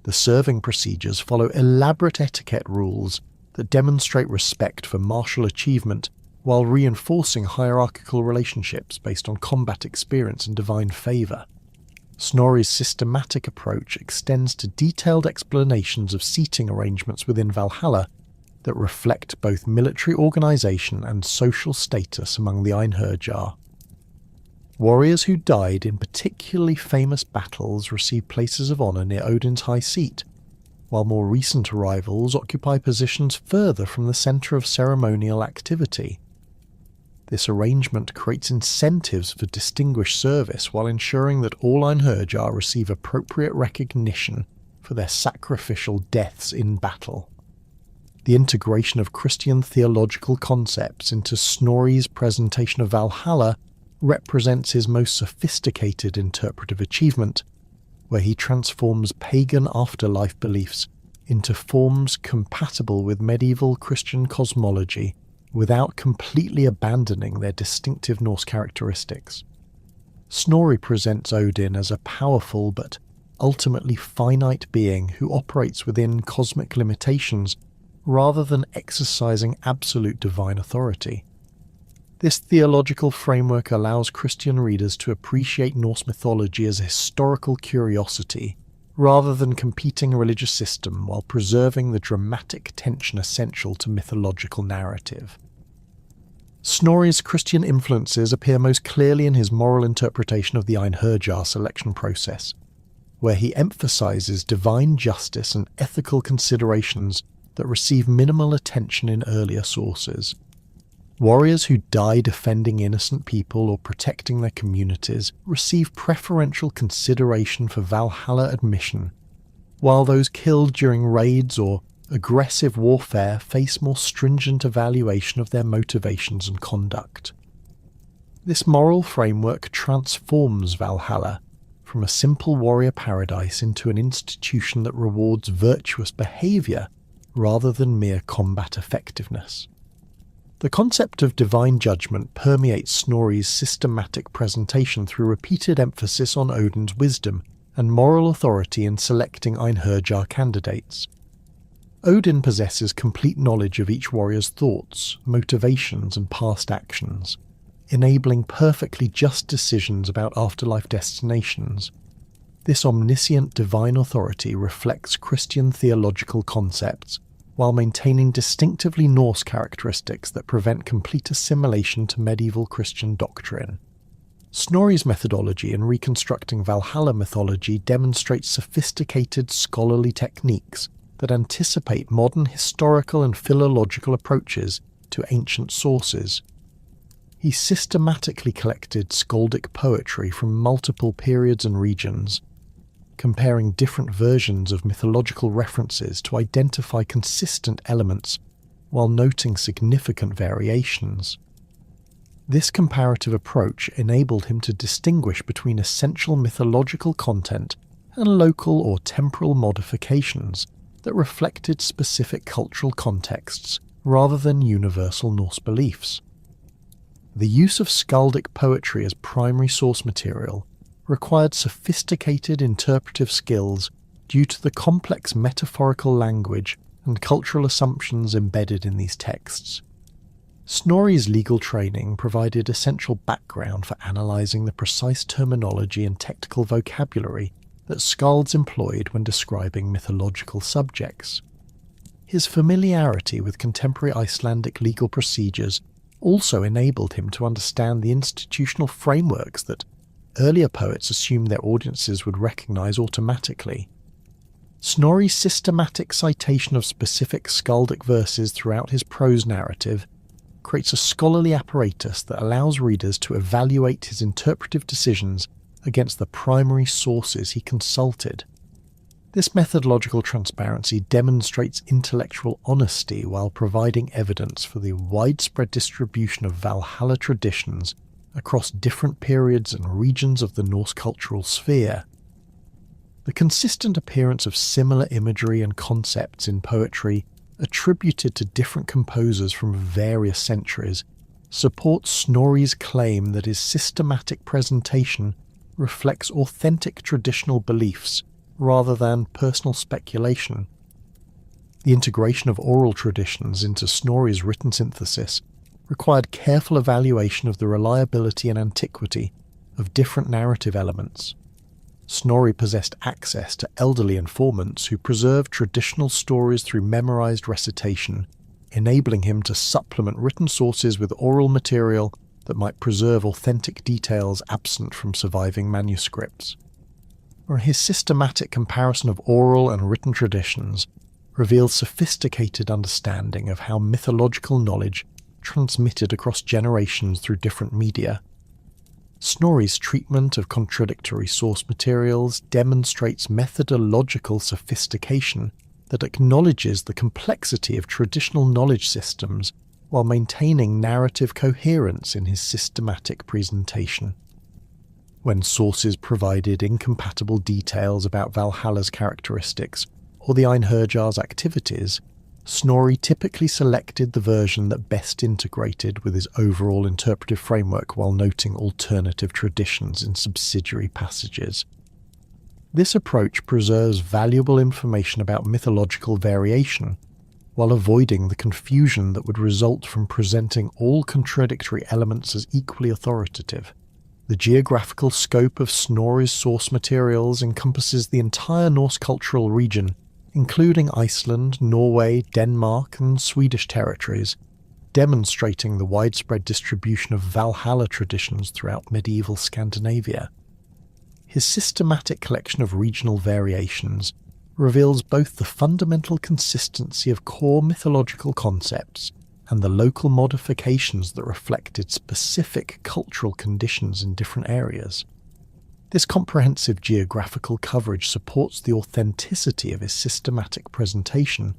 The serving procedures follow elaborate etiquette rules that demonstrate respect for martial achievement while reinforcing hierarchical relationships based on combat experience and divine favour. Snorri's systematic approach extends to detailed explanations of seating arrangements within Valhalla that reflect both military organisation and social status among the Einherjar. Warriors who died in particularly famous battles receive places of honour near Odin's high seat, while more recent arrivals occupy positions further from the centre of ceremonial activity. This arrangement creates incentives for distinguished service while ensuring that all Einherjar receive appropriate recognition for their sacrificial deaths in battle. The integration of Christian theological concepts into Snorri's presentation of Valhalla represents his most sophisticated interpretive achievement, where he transforms pagan afterlife beliefs into forms compatible with medieval Christian cosmology without completely abandoning their distinctive Norse characteristics. Snorri presents Odin as a powerful but ultimately finite being who operates within cosmic limitations rather than exercising absolute divine authority. This theological framework allows Christian readers to appreciate Norse mythology as a historical curiosity, rather than competing religious system, while preserving the dramatic tension essential to mythological narrative. Snorri's Christian influences appear most clearly in his moral interpretation of the Einherjar selection process, where he emphasizes divine justice and ethical considerations that receive minimal attention in earlier sources. Warriors who die defending innocent people or protecting their communities receive preferential consideration for Valhalla admission, while those killed during raids or aggressive warfare face more stringent evaluation of their motivations and conduct. This moral framework transforms Valhalla from a simple warrior paradise into an institution that rewards virtuous behaviour rather than mere combat effectiveness. The concept of divine judgment permeates Snorri's systematic presentation through repeated emphasis on Odin's wisdom and moral authority in selecting Einherjar candidates. Odin possesses complete knowledge of each warrior's thoughts, motivations, and past actions, enabling perfectly just decisions about afterlife destinations. This omniscient divine authority reflects Christian theological concepts, while maintaining distinctively Norse characteristics that prevent complete assimilation to medieval Christian doctrine. Snorri's methodology in reconstructing Valhalla mythology demonstrates sophisticated scholarly techniques that anticipate modern historical and philological approaches to ancient sources. He systematically collected skaldic poetry from multiple periods and regions, comparing different versions of mythological references to identify consistent elements while noting significant variations. This comparative approach enabled him to distinguish between essential mythological content and local or temporal modifications that reflected specific cultural contexts rather than universal Norse beliefs. The use of skaldic poetry as primary source material required sophisticated interpretive skills due to the complex metaphorical language and cultural assumptions embedded in these texts. Snorri's legal training provided essential background for analysing the precise terminology and technical vocabulary that skalds employed when describing mythological subjects. His familiarity with contemporary Icelandic legal procedures also enabled him to understand the institutional frameworks that earlier poets assumed their audiences would recognise automatically. Snorri's systematic citation of specific skaldic verses throughout his prose narrative creates a scholarly apparatus that allows readers to evaluate his interpretive decisions against the primary sources he consulted. This methodological transparency demonstrates intellectual honesty while providing evidence for the widespread distribution of Valhalla traditions across different periods and regions of the Norse cultural sphere. The consistent appearance of similar imagery and concepts in poetry attributed to different composers from various centuries supports Snorri's claim that his systematic presentation reflects authentic traditional beliefs rather than personal speculation. The integration of oral traditions into Snorri's written synthesis required careful evaluation of the reliability and antiquity of different narrative elements. Snorri possessed access to elderly informants who preserved traditional stories through memorized recitation, enabling him to supplement written sources with oral material that might preserve authentic details absent from surviving manuscripts. His systematic comparison of oral and written traditions reveals sophisticated understanding of how mythological knowledge transmitted across generations through different media. Snorri's treatment of contradictory source materials demonstrates methodological sophistication that acknowledges the complexity of traditional knowledge systems while maintaining narrative coherence in his systematic presentation. When sources provided incompatible details about Valhalla's characteristics or the Einherjar's activities, Snorri typically selected the version that best integrated with his overall interpretive framework while noting alternative traditions in subsidiary passages. This approach preserves valuable information about mythological variation, while avoiding the confusion that would result from presenting all contradictory elements as equally authoritative. The geographical scope of Snorri's source materials encompasses the entire Norse cultural region, including Iceland, Norway, Denmark, and Swedish territories, demonstrating the widespread distribution of Valhalla traditions throughout medieval Scandinavia. His systematic collection of regional variations reveals both the fundamental consistency of core mythological concepts and the local modifications that reflected specific cultural conditions in different areas. This comprehensive geographical coverage supports the authenticity of his systematic presentation,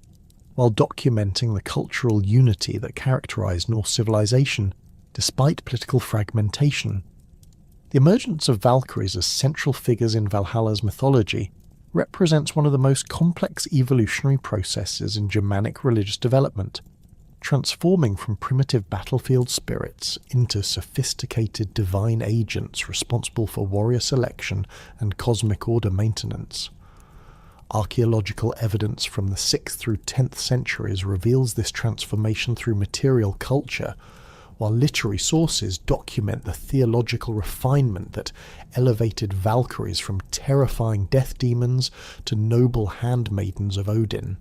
while documenting the cultural unity that characterized Norse civilization despite political fragmentation. The emergence of Valkyries as central figures in Valhalla's mythology represents one of the most complex evolutionary processes in Germanic religious development, transforming from primitive battlefield spirits into sophisticated divine agents responsible for warrior selection and cosmic order maintenance. Archaeological evidence from the 6th through 10th centuries reveals this transformation through material culture, while literary sources document the theological refinement that elevated Valkyries from terrifying death demons to noble handmaidens of Odin.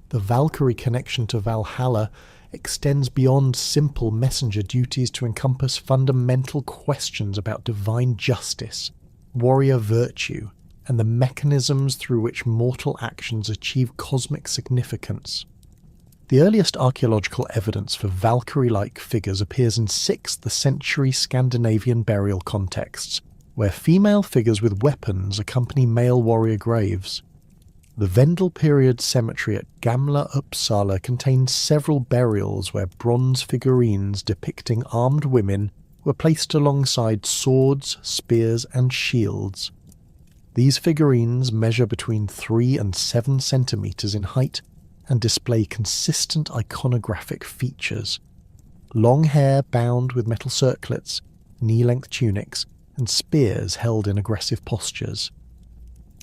The Valkyrie connection to Valhalla extends beyond simple messenger duties to encompass fundamental questions about divine justice, warrior virtue, and the mechanisms through which mortal actions achieve cosmic significance. The earliest archaeological evidence for Valkyrie-like figures appears in 6th century Scandinavian burial contexts, where female figures with weapons accompany male warrior graves. The Vendel period cemetery at Gamla Uppsala contains several burials where bronze figurines depicting armed women were placed alongside swords, spears, and shields. These figurines measure between 3 and 7 centimeters in height and display consistent iconographic features. Long hair bound with metal circlets, knee-length tunics, and spears held in aggressive postures.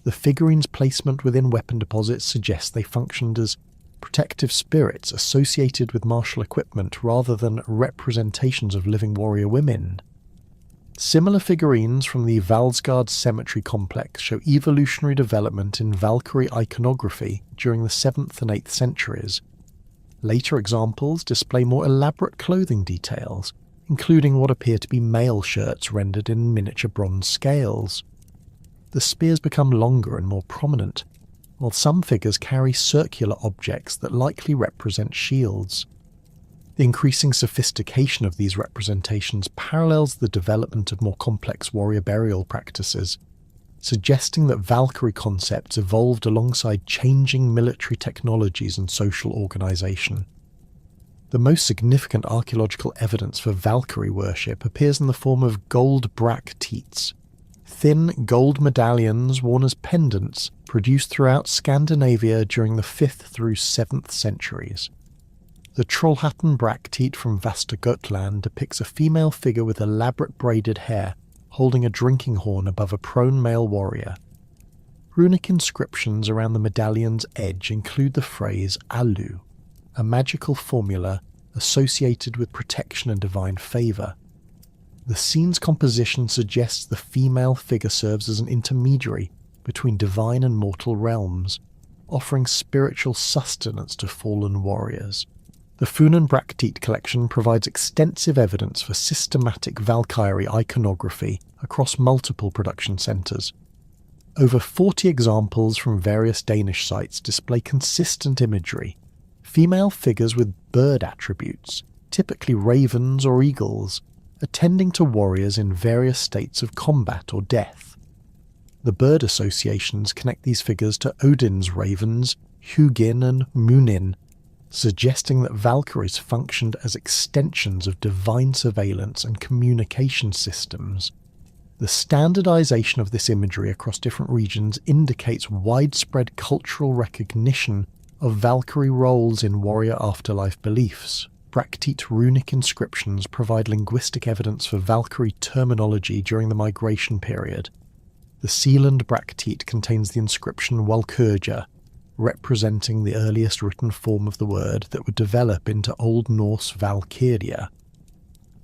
The figurines' placement within weapon deposits suggests they functioned as protective spirits associated with martial equipment rather than representations of living warrior women. Similar figurines from the Valsgard cemetery complex show evolutionary development in Valkyrie iconography during the 7th and 8th centuries. Later examples display more elaborate clothing details, including what appear to be mail shirts rendered in miniature bronze scales. The spears become longer and more prominent, while some figures carry circular objects that likely represent shields. The increasing sophistication of these representations parallels the development of more complex warrior burial practices, suggesting that Valkyrie concepts evolved alongside changing military technologies and social organization. The most significant archaeological evidence for Valkyrie worship appears in the form of gold bracteates, thin gold medallions worn as pendants produced throughout Scandinavia during the 5th through 7th centuries. The Trollhättan bracteate from Västergötland depicts a female figure with elaborate braided hair holding a drinking horn above a prone male warrior. Runic inscriptions around the medallion's edge include the phrase Alu, a magical formula associated with protection and divine favour. The scene's composition suggests the female figure serves as an intermediary between divine and mortal realms, offering spiritual sustenance to fallen warriors. The Funen bracteate collection provides extensive evidence for systematic Valkyrie iconography across multiple production centres. Over 40 examples from various Danish sites display consistent imagery. Female figures with bird attributes, typically ravens or eagles, attending to warriors in various states of combat or death. The bird associations connect these figures to Odin's ravens, Hugin and Munin, suggesting that Valkyries functioned as extensions of divine surveillance and communication systems. The standardization of this imagery across different regions indicates widespread cultural recognition of Valkyrie roles in warrior afterlife beliefs. Bracteate runic inscriptions provide linguistic evidence for Valkyrie terminology during the migration period. The Sealand bracteate contains the inscription Walkyrja, representing the earliest written form of the word that would develop into Old Norse Valkyria.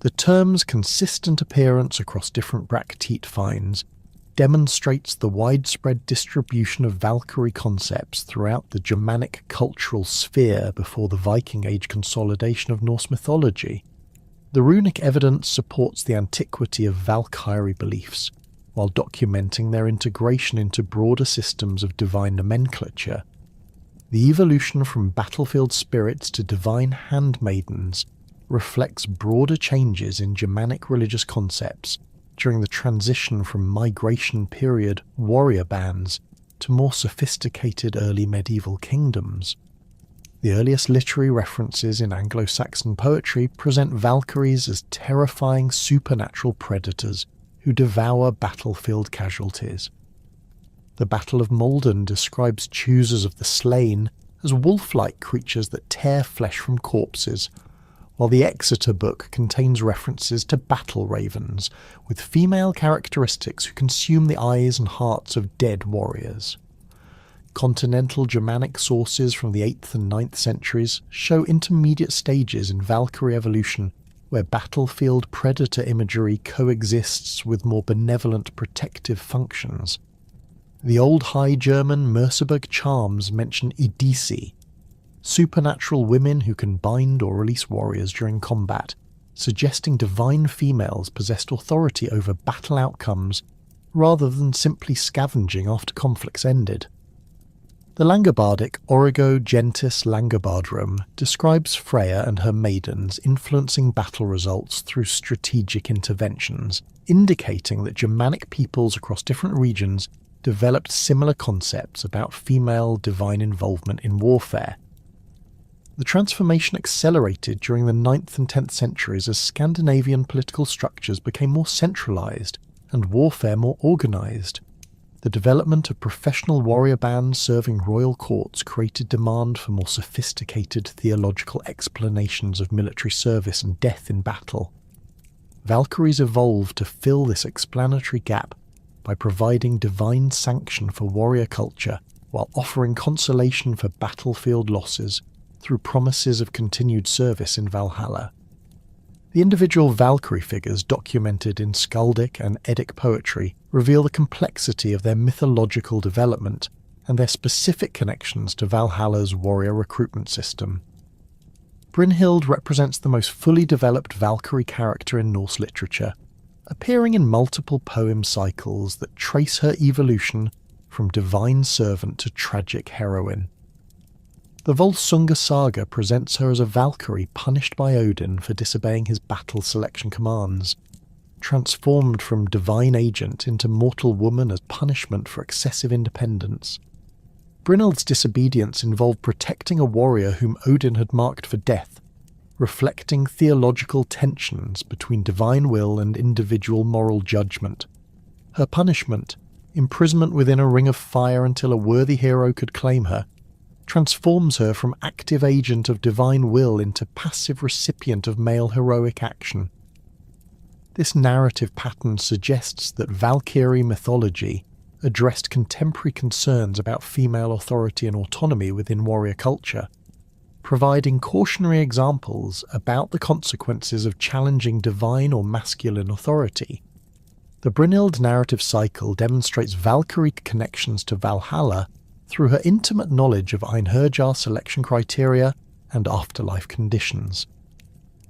The term's consistent appearance across different bracteate finds demonstrates the widespread distribution of Valkyrie concepts throughout the Germanic cultural sphere before the Viking Age consolidation of Norse mythology. The runic evidence supports the antiquity of Valkyrie beliefs, while documenting their integration into broader systems of divine nomenclature. The evolution from battlefield spirits to divine handmaidens reflects broader changes in Germanic religious concepts during the transition from migration period warrior bands to more sophisticated early medieval kingdoms. The earliest literary references in Anglo-Saxon poetry present Valkyries as terrifying supernatural predators who devour battlefield casualties. The Battle of Maldon describes choosers of the slain as wolf-like creatures that tear flesh from corpses, while the Exeter book contains references to battle ravens, with female characteristics who consume the eyes and hearts of dead warriors. Continental Germanic sources from the 8th and 9th centuries show intermediate stages in Valkyrie evolution where battlefield predator imagery coexists with more benevolent protective functions. The Old High German Merseburg charms mention Idisi, supernatural women who can bind or release warriors during combat, suggesting divine females possessed authority over battle outcomes rather than simply scavenging after conflicts ended. The Langobardic Origo Gentis Langobardrum describes Freya and her maidens influencing battle results through strategic interventions, indicating that Germanic peoples across different regions developed similar concepts about female divine involvement in warfare. The transformation accelerated during the 9th and 10th centuries as Scandinavian political structures became more centralised and warfare more organised. The development of professional warrior bands serving royal courts created demand for more sophisticated theological explanations of military service and death in battle. Valkyries evolved to fill this explanatory gap by providing divine sanction for warrior culture while offering consolation for battlefield losses through promises of continued service in Valhalla. The individual Valkyrie figures documented in skaldic and Eddic poetry reveal the complexity of their mythological development and their specific connections to Valhalla's warrior recruitment system. Brynhild represents the most fully developed Valkyrie character in Norse literature, appearing in multiple poem cycles that trace her evolution from divine servant to tragic heroine. The Volsunga saga presents her as a Valkyrie punished by Odin for disobeying his battle selection commands, transformed from divine agent into mortal woman as punishment for excessive independence. Brynhild's disobedience involved protecting a warrior whom Odin had marked for death, reflecting theological tensions between divine will and individual moral judgment. Her punishment, imprisonment within a ring of fire until a worthy hero could claim her, transforms her from active agent of divine will into passive recipient of male heroic action. This narrative pattern suggests that Valkyrie mythology addressed contemporary concerns about female authority and autonomy within warrior culture, providing cautionary examples about the consequences of challenging divine or masculine authority. The Brynhild narrative cycle demonstrates Valkyrie connections to Valhalla through her intimate knowledge of Einherjar selection criteria and afterlife conditions.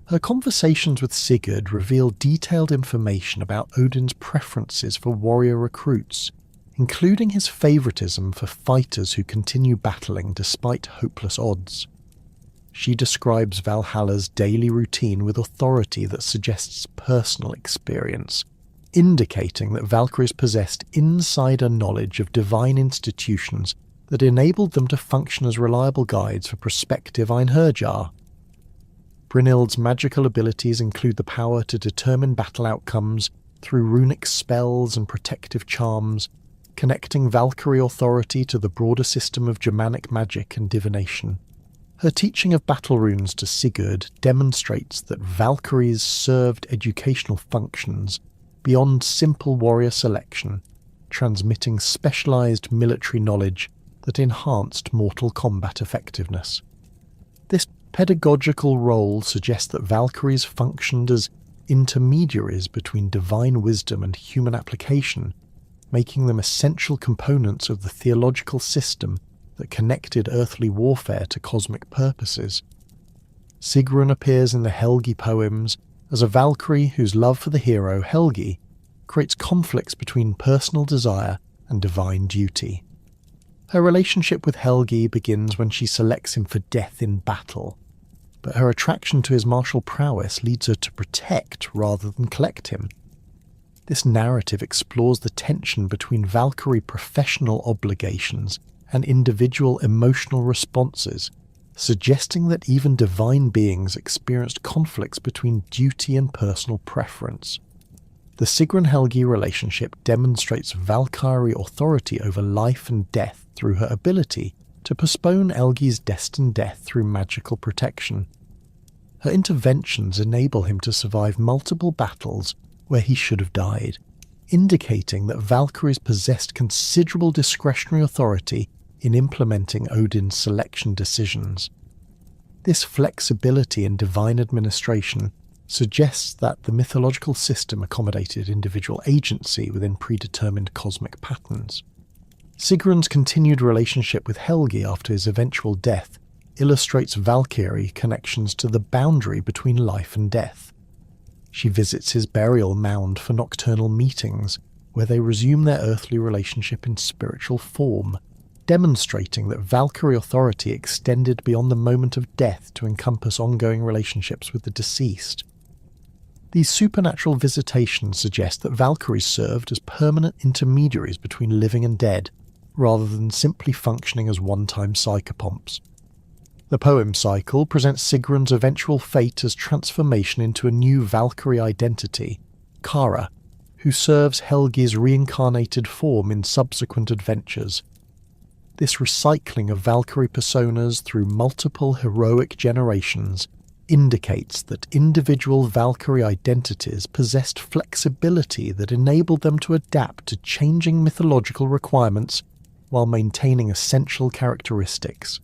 Her conversations with Sigurd reveal detailed information about Odin's preferences for warrior recruits, including his favoritism for fighters who continue battling despite hopeless odds. She describes Valhalla's daily routine with authority that suggests personal experience, indicating that Valkyries possessed insider knowledge of divine institutions that enabled them to function as reliable guides for prospective Einherjar. Brynhild's magical abilities include the power to determine battle outcomes through runic spells and protective charms, connecting Valkyrie authority to the broader system of Germanic magic and divination. Her teaching of battle runes to Sigurd demonstrates that Valkyries served educational functions beyond simple warrior selection, transmitting specialized military knowledge that enhanced mortal combat effectiveness. This pedagogical role suggests that Valkyries functioned as intermediaries between divine wisdom and human application, making them essential components of the theological system that connected earthly warfare to cosmic purposes. Sigrun appears in the Helgi poems as a Valkyrie whose love for the hero Helgi creates conflicts between personal desire and divine duty. Her relationship with Helgi begins when she selects him for death in battle, but her attraction to his martial prowess leads her to protect rather than collect him. This narrative explores the tension between Valkyrie professional obligations and individual emotional responses, suggesting that even divine beings experienced conflicts between duty and personal preference. The Sigrun-Helgi relationship demonstrates Valkyrie authority over life and death through her ability to postpone Helgi's destined death through magical protection. Her interventions enable him to survive multiple battles where he should have died, indicating that Valkyries possessed considerable discretionary authority in implementing Odin's selection decisions. This flexibility in divine administration suggests that the mythological system accommodated individual agency within predetermined cosmic patterns. Sigrun's continued relationship with Helgi after his eventual death illustrates Valkyrie connections to the boundary between life and death. She visits his burial mound for nocturnal meetings, where they resume their earthly relationship in spiritual form, demonstrating that Valkyrie authority extended beyond the moment of death to encompass ongoing relationships with the deceased. These supernatural visitations suggest that Valkyries served as permanent intermediaries between living and dead, rather than simply functioning as one-time psychopomps. The poem cycle presents Sigrun's eventual fate as transformation into a new Valkyrie identity, Kara, who serves Helgi's reincarnated form in subsequent adventures. This recycling of Valkyrie personas through multiple heroic generations indicates that individual Valkyrie identities possessed flexibility that enabled them to adapt to changing mythological requirements while maintaining essential characteristics.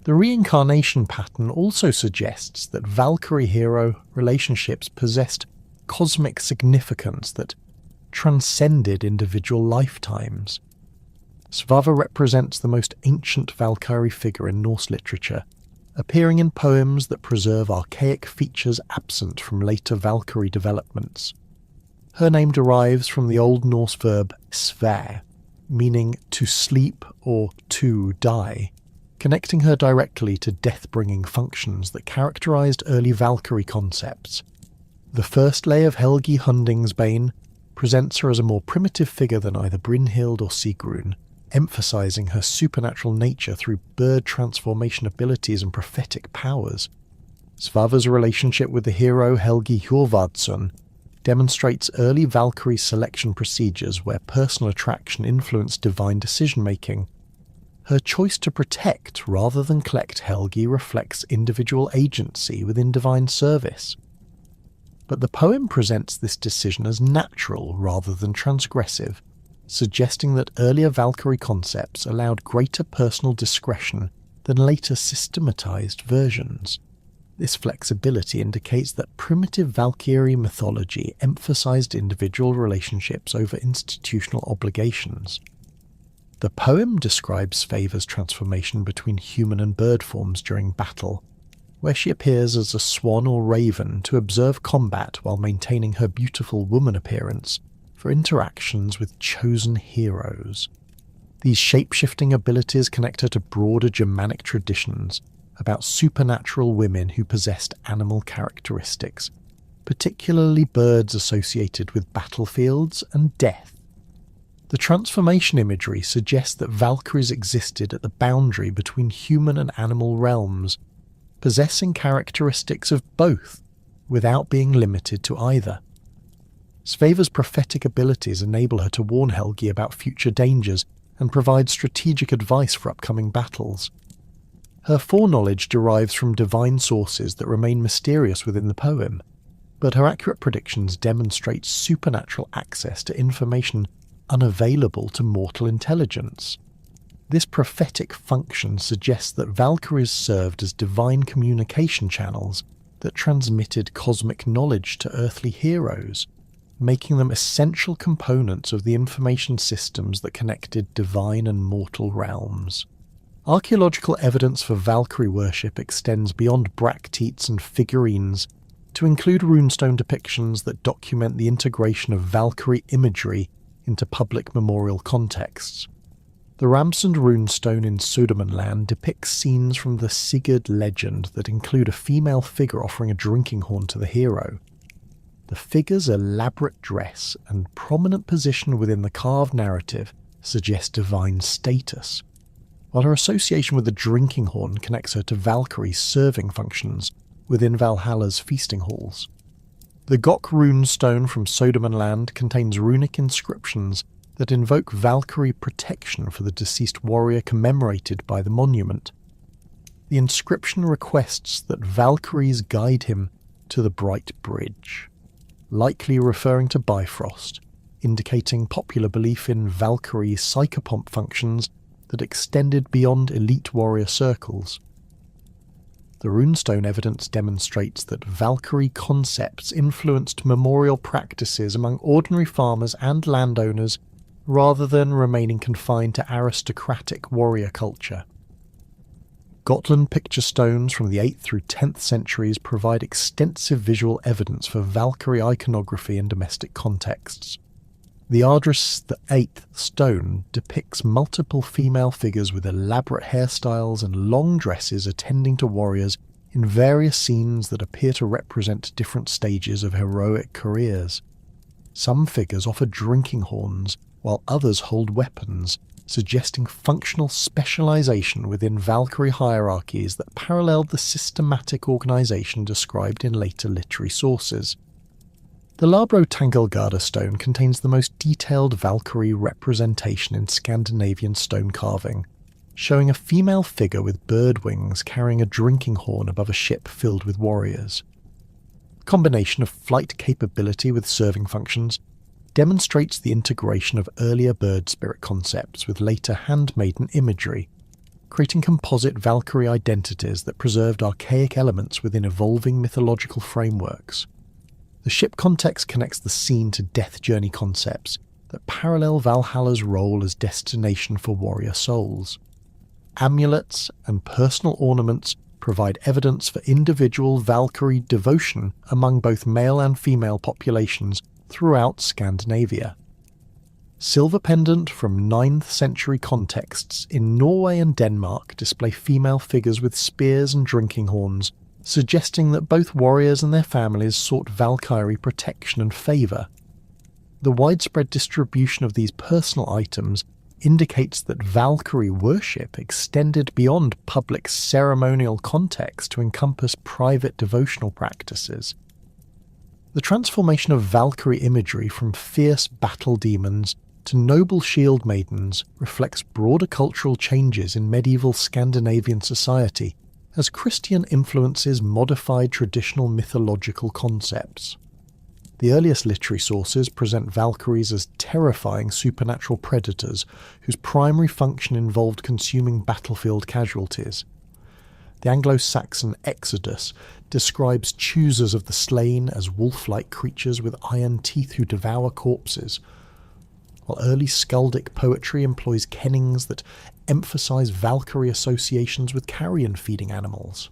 The reincarnation pattern also suggests that Valkyrie hero relationships possessed cosmic significance that transcended individual lifetimes. Svava represents the most ancient Valkyrie figure in Norse literature, appearing in poems that preserve archaic features absent from later Valkyrie developments. Her name derives from the Old Norse verb svær, meaning to sleep or to die, connecting her directly to death-bringing functions that characterized early Valkyrie concepts. The first lay of Helgi Hundingsbane presents her as a more primitive figure than either Brynhild or Sigrun, emphasizing her supernatural nature through bird transformation abilities and prophetic powers. Svava's relationship with the hero Helgi Hjorvardsson demonstrates early Valkyrie selection procedures where personal attraction influenced divine decision-making. Her choice to protect rather than collect Helgi reflects individual agency within divine service. But the poem presents this decision as natural rather than transgressive, suggesting that earlier Valkyrie concepts allowed greater personal discretion than later systematized versions. This flexibility indicates that primitive Valkyrie mythology emphasized individual relationships over institutional obligations. The poem describes Svava's transformation between human and bird forms during battle, where she appears as a swan or raven to observe combat while maintaining her beautiful woman appearance for interactions with chosen heroes. These shape-shifting abilities connect her to broader Germanic traditions about supernatural women who possessed animal characteristics, particularly birds associated with battlefields and death. The transformation imagery suggests that Valkyries existed at the boundary between human and animal realms, possessing characteristics of both without being limited to either. Svava's prophetic abilities enable her to warn Helgi about future dangers and provide strategic advice for upcoming battles. Her foreknowledge derives from divine sources that remain mysterious within the poem, but her accurate predictions demonstrate supernatural access to information unavailable to mortal intelligence. This prophetic function suggests that Valkyries served as divine communication channels that transmitted cosmic knowledge to earthly heroes, making them essential components of the information systems that connected divine and mortal realms. Archaeological evidence for Valkyrie worship extends beyond bracteates and figurines to include runestone depictions that document the integration of Valkyrie imagery into public memorial contexts. The Ramsund runestone in Södermanland depicts scenes from the Sigurd legend that include a female figure offering a drinking horn to the hero. The figure's elaborate dress and prominent position within the carved narrative suggest divine status, while her association with the drinking horn connects her to Valkyrie's serving functions within Valhalla's feasting halls. The Gok runestone from Södermanland contains runic inscriptions that invoke Valkyrie protection for the deceased warrior commemorated by the monument. The inscription requests that Valkyries guide him to the Bright Bridge, likely referring to Bifrost, indicating popular belief in Valkyrie psychopomp functions that extended beyond elite warrior circles. The runestone evidence demonstrates that Valkyrie concepts influenced memorial practices among ordinary farmers and landowners rather than remaining confined to aristocratic warrior culture. Gotland picture stones from the 8th through 10th centuries provide extensive visual evidence for Valkyrie iconography in domestic contexts. The Ardris VIII stone depicts multiple female figures with elaborate hairstyles and long dresses attending to warriors in various scenes that appear to represent different stages of heroic careers. Some figures offer drinking horns, while others hold weapons, suggesting functional specialization within Valkyrie hierarchies that paralleled the systematic organization described in later literary sources. The Labro Tangelgada stone contains the most detailed Valkyrie representation in Scandinavian stone carving, showing a female figure with bird wings carrying a drinking horn above a ship filled with warriors. The combination of flight capability with serving functions demonstrates the integration of earlier bird spirit concepts with later handmaiden imagery, creating composite Valkyrie identities that preserved archaic elements within evolving mythological frameworks. The ship context connects the scene to death journey concepts that parallel Valhalla's role as destination for warrior souls. Amulets and personal ornaments provide evidence for individual Valkyrie devotion among both male and female populations throughout Scandinavia. Silver pendant from 9th century contexts in Norway and Denmark display female figures with spears and drinking horns, suggesting that both warriors and their families sought Valkyrie protection and favour. The widespread distribution of these personal items indicates that Valkyrie worship extended beyond public ceremonial context to encompass private devotional practices. The transformation of Valkyrie imagery from fierce battle demons to noble shield maidens reflects broader cultural changes in medieval Scandinavian society as Christian influences modified traditional mythological concepts. The earliest literary sources present Valkyries as terrifying supernatural predators whose primary function involved consuming battlefield casualties. The Anglo-Saxon Exodus describes choosers of the slain as wolf-like creatures with iron teeth who devour corpses, while early skaldic poetry employs kennings that emphasize Valkyrie associations with carrion-feeding animals.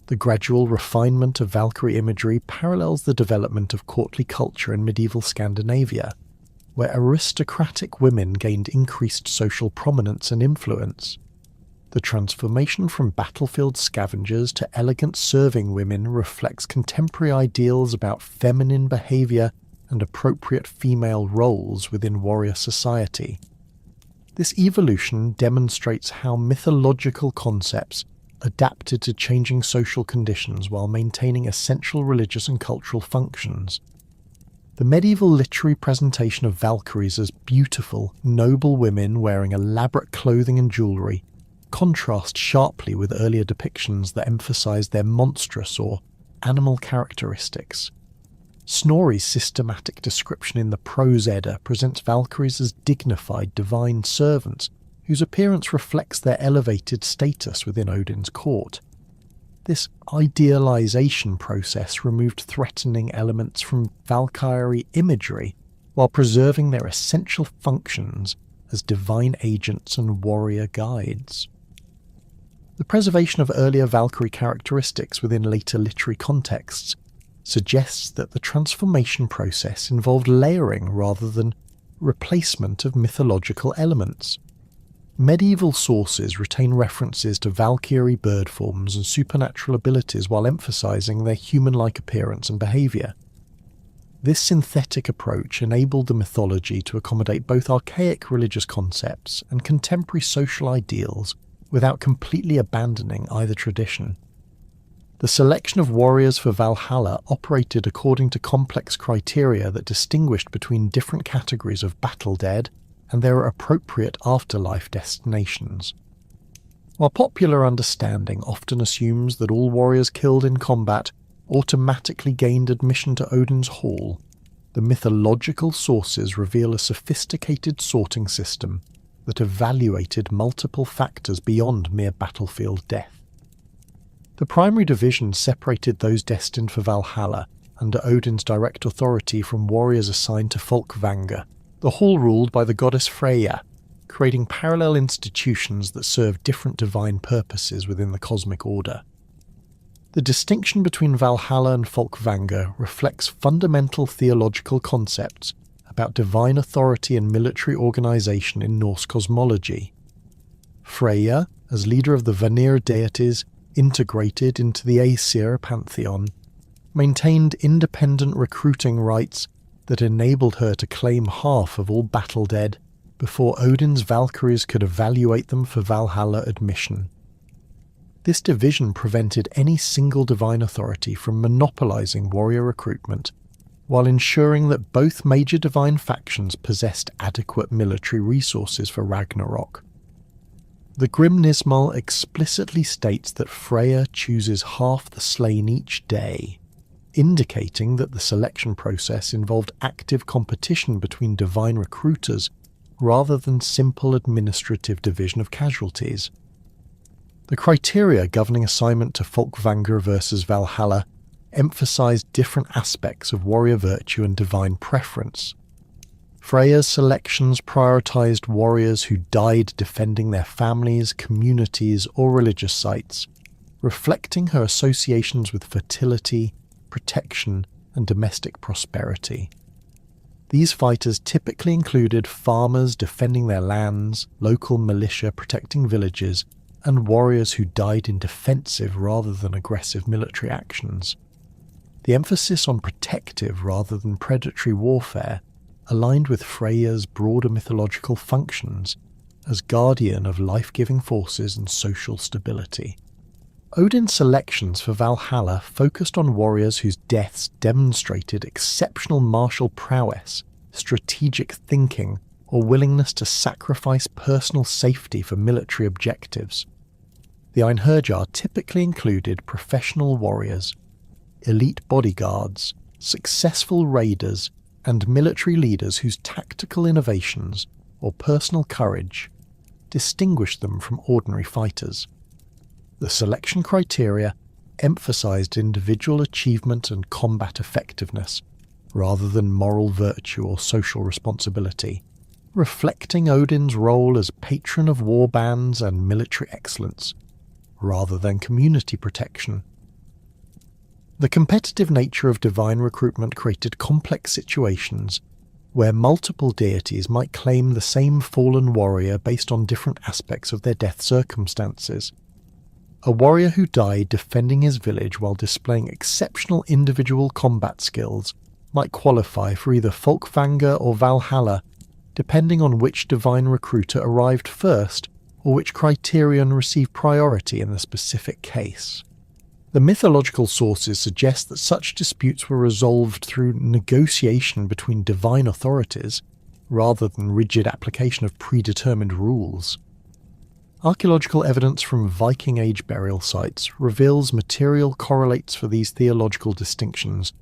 The gradual refinement of Valkyrie imagery parallels the development of courtly culture in medieval Scandinavia, where aristocratic women gained increased social prominence and influence. The transformation from battlefield scavengers to elegant serving women reflects contemporary ideals about feminine behaviour and appropriate female roles within warrior society. This evolution demonstrates how mythological concepts adapted to changing social conditions while maintaining essential religious and cultural functions. The medieval literary presentation of Valkyries as beautiful, noble women wearing elaborate clothing and jewellery contrast sharply with earlier depictions that emphasized their monstrous or animal characteristics. Snorri's systematic description in the Prose Edda presents Valkyries as dignified divine servants whose appearance reflects their elevated status within Odin's court. This idealization process removed threatening elements from Valkyrie imagery while preserving their essential functions as divine agents and warrior guides. The preservation of earlier Valkyrie characteristics within later literary contexts suggests that the transformation process involved layering rather than replacement of mythological elements. Medieval sources retain references to Valkyrie bird forms and supernatural abilities while emphasizing their human-like appearance and behavior. This synthetic approach enabled the mythology to accommodate both archaic religious concepts and contemporary social ideals without completely abandoning either tradition. The selection of warriors for Valhalla operated according to complex criteria that distinguished between different categories of battle dead and their appropriate afterlife destinations. While popular understanding often assumes that all warriors killed in combat automatically gained admission to Odin's Hall, the mythological sources reveal a sophisticated sorting system that evaluated multiple factors beyond mere battlefield death. The primary division separated those destined for Valhalla under Odin's direct authority from warriors assigned to Folkvanga, the hall ruled by the goddess Freyja, creating parallel institutions that serve different divine purposes within the cosmic order. The distinction between Valhalla and Folkvanga reflects fundamental theological concepts about divine authority and military organization in Norse cosmology. Freyja, as leader of the Vanir deities integrated into the Aesir pantheon, maintained independent recruiting rights that enabled her to claim half of all battle dead before Odin's Valkyries could evaluate them for Valhalla admission. This division prevented any single divine authority from monopolizing warrior recruitment, while ensuring that both major divine factions possessed adequate military resources for Ragnarok. The Grimnismal explicitly states that Freyja chooses half the slain each day, indicating that the selection process involved active competition between divine recruiters rather than simple administrative division of casualties. The criteria governing assignment to Folkvanga versus Valhalla emphasized different aspects of warrior virtue and divine preference. Freyja's selections prioritized warriors who died defending their families, communities, or religious sites, reflecting her associations with fertility, protection, and domestic prosperity. These fighters typically included farmers defending their lands, local militia protecting villages, and warriors who died in defensive rather than aggressive military actions. The emphasis on protective rather than predatory warfare aligned with Freyja's broader mythological functions as guardian of life-giving forces and social stability. Odin's selections for Valhalla focused on warriors whose deaths demonstrated exceptional martial prowess, strategic thinking, or willingness to sacrifice personal safety for military objectives. The Einherjar typically included professional warriors, elite bodyguards, successful raiders, and military leaders whose tactical innovations or personal courage distinguished them from ordinary fighters. The selection criteria emphasized individual achievement and combat effectiveness rather than moral virtue or social responsibility, reflecting Odin's role as patron of war bands and military excellence, rather than community protection. The competitive nature of divine recruitment created complex situations where multiple deities might claim the same fallen warrior based on different aspects of their death circumstances. A warrior who died defending his village while displaying exceptional individual combat skills might qualify for either Folkvanga or Valhalla, depending on which divine recruiter arrived first or which criterion received priority in the specific case. The mythological sources suggest that such disputes were resolved through negotiation between divine authorities, rather than rigid application of predetermined rules. Archaeological evidence from Viking Age burial sites reveals material correlates for these theological distinctions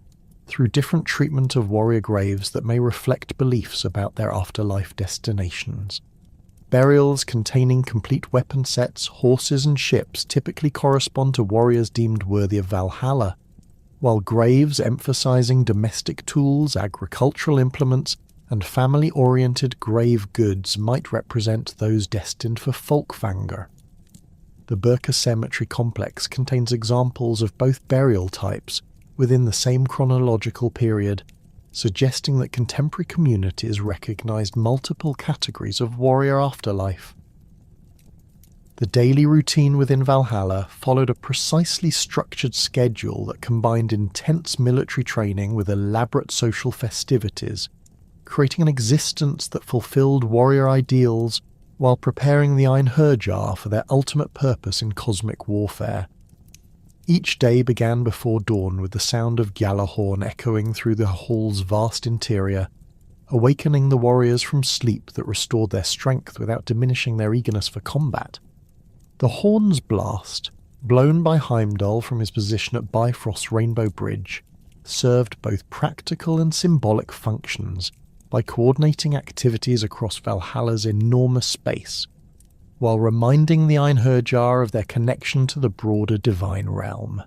through different treatment of warrior graves that may reflect beliefs about their afterlife destinations. Burials containing complete weapon sets, horses and ships typically correspond to warriors deemed worthy of Valhalla, while graves emphasizing domestic tools, agricultural implements, and family-oriented grave goods might represent those destined for Folkvanga. The Birka Cemetery complex contains examples of both burial types within the same chronological period, suggesting that contemporary communities recognized multiple categories of warrior afterlife. The daily routine within Valhalla followed a precisely structured schedule that combined intense military training with elaborate social festivities, creating an existence that fulfilled warrior ideals while preparing the Einherjar for their ultimate purpose in cosmic warfare. Each day began before dawn with the sound of Gjallarhorn echoing through the hall's vast interior, awakening the warriors from sleep that restored their strength without diminishing their eagerness for combat. The horn's blast, blown by Heimdall from his position at Bifrost's Rainbow Bridge, served both practical and symbolic functions by coordinating activities across Valhalla's enormous space, while reminding the Einherjar of their connection to the broader divine realm.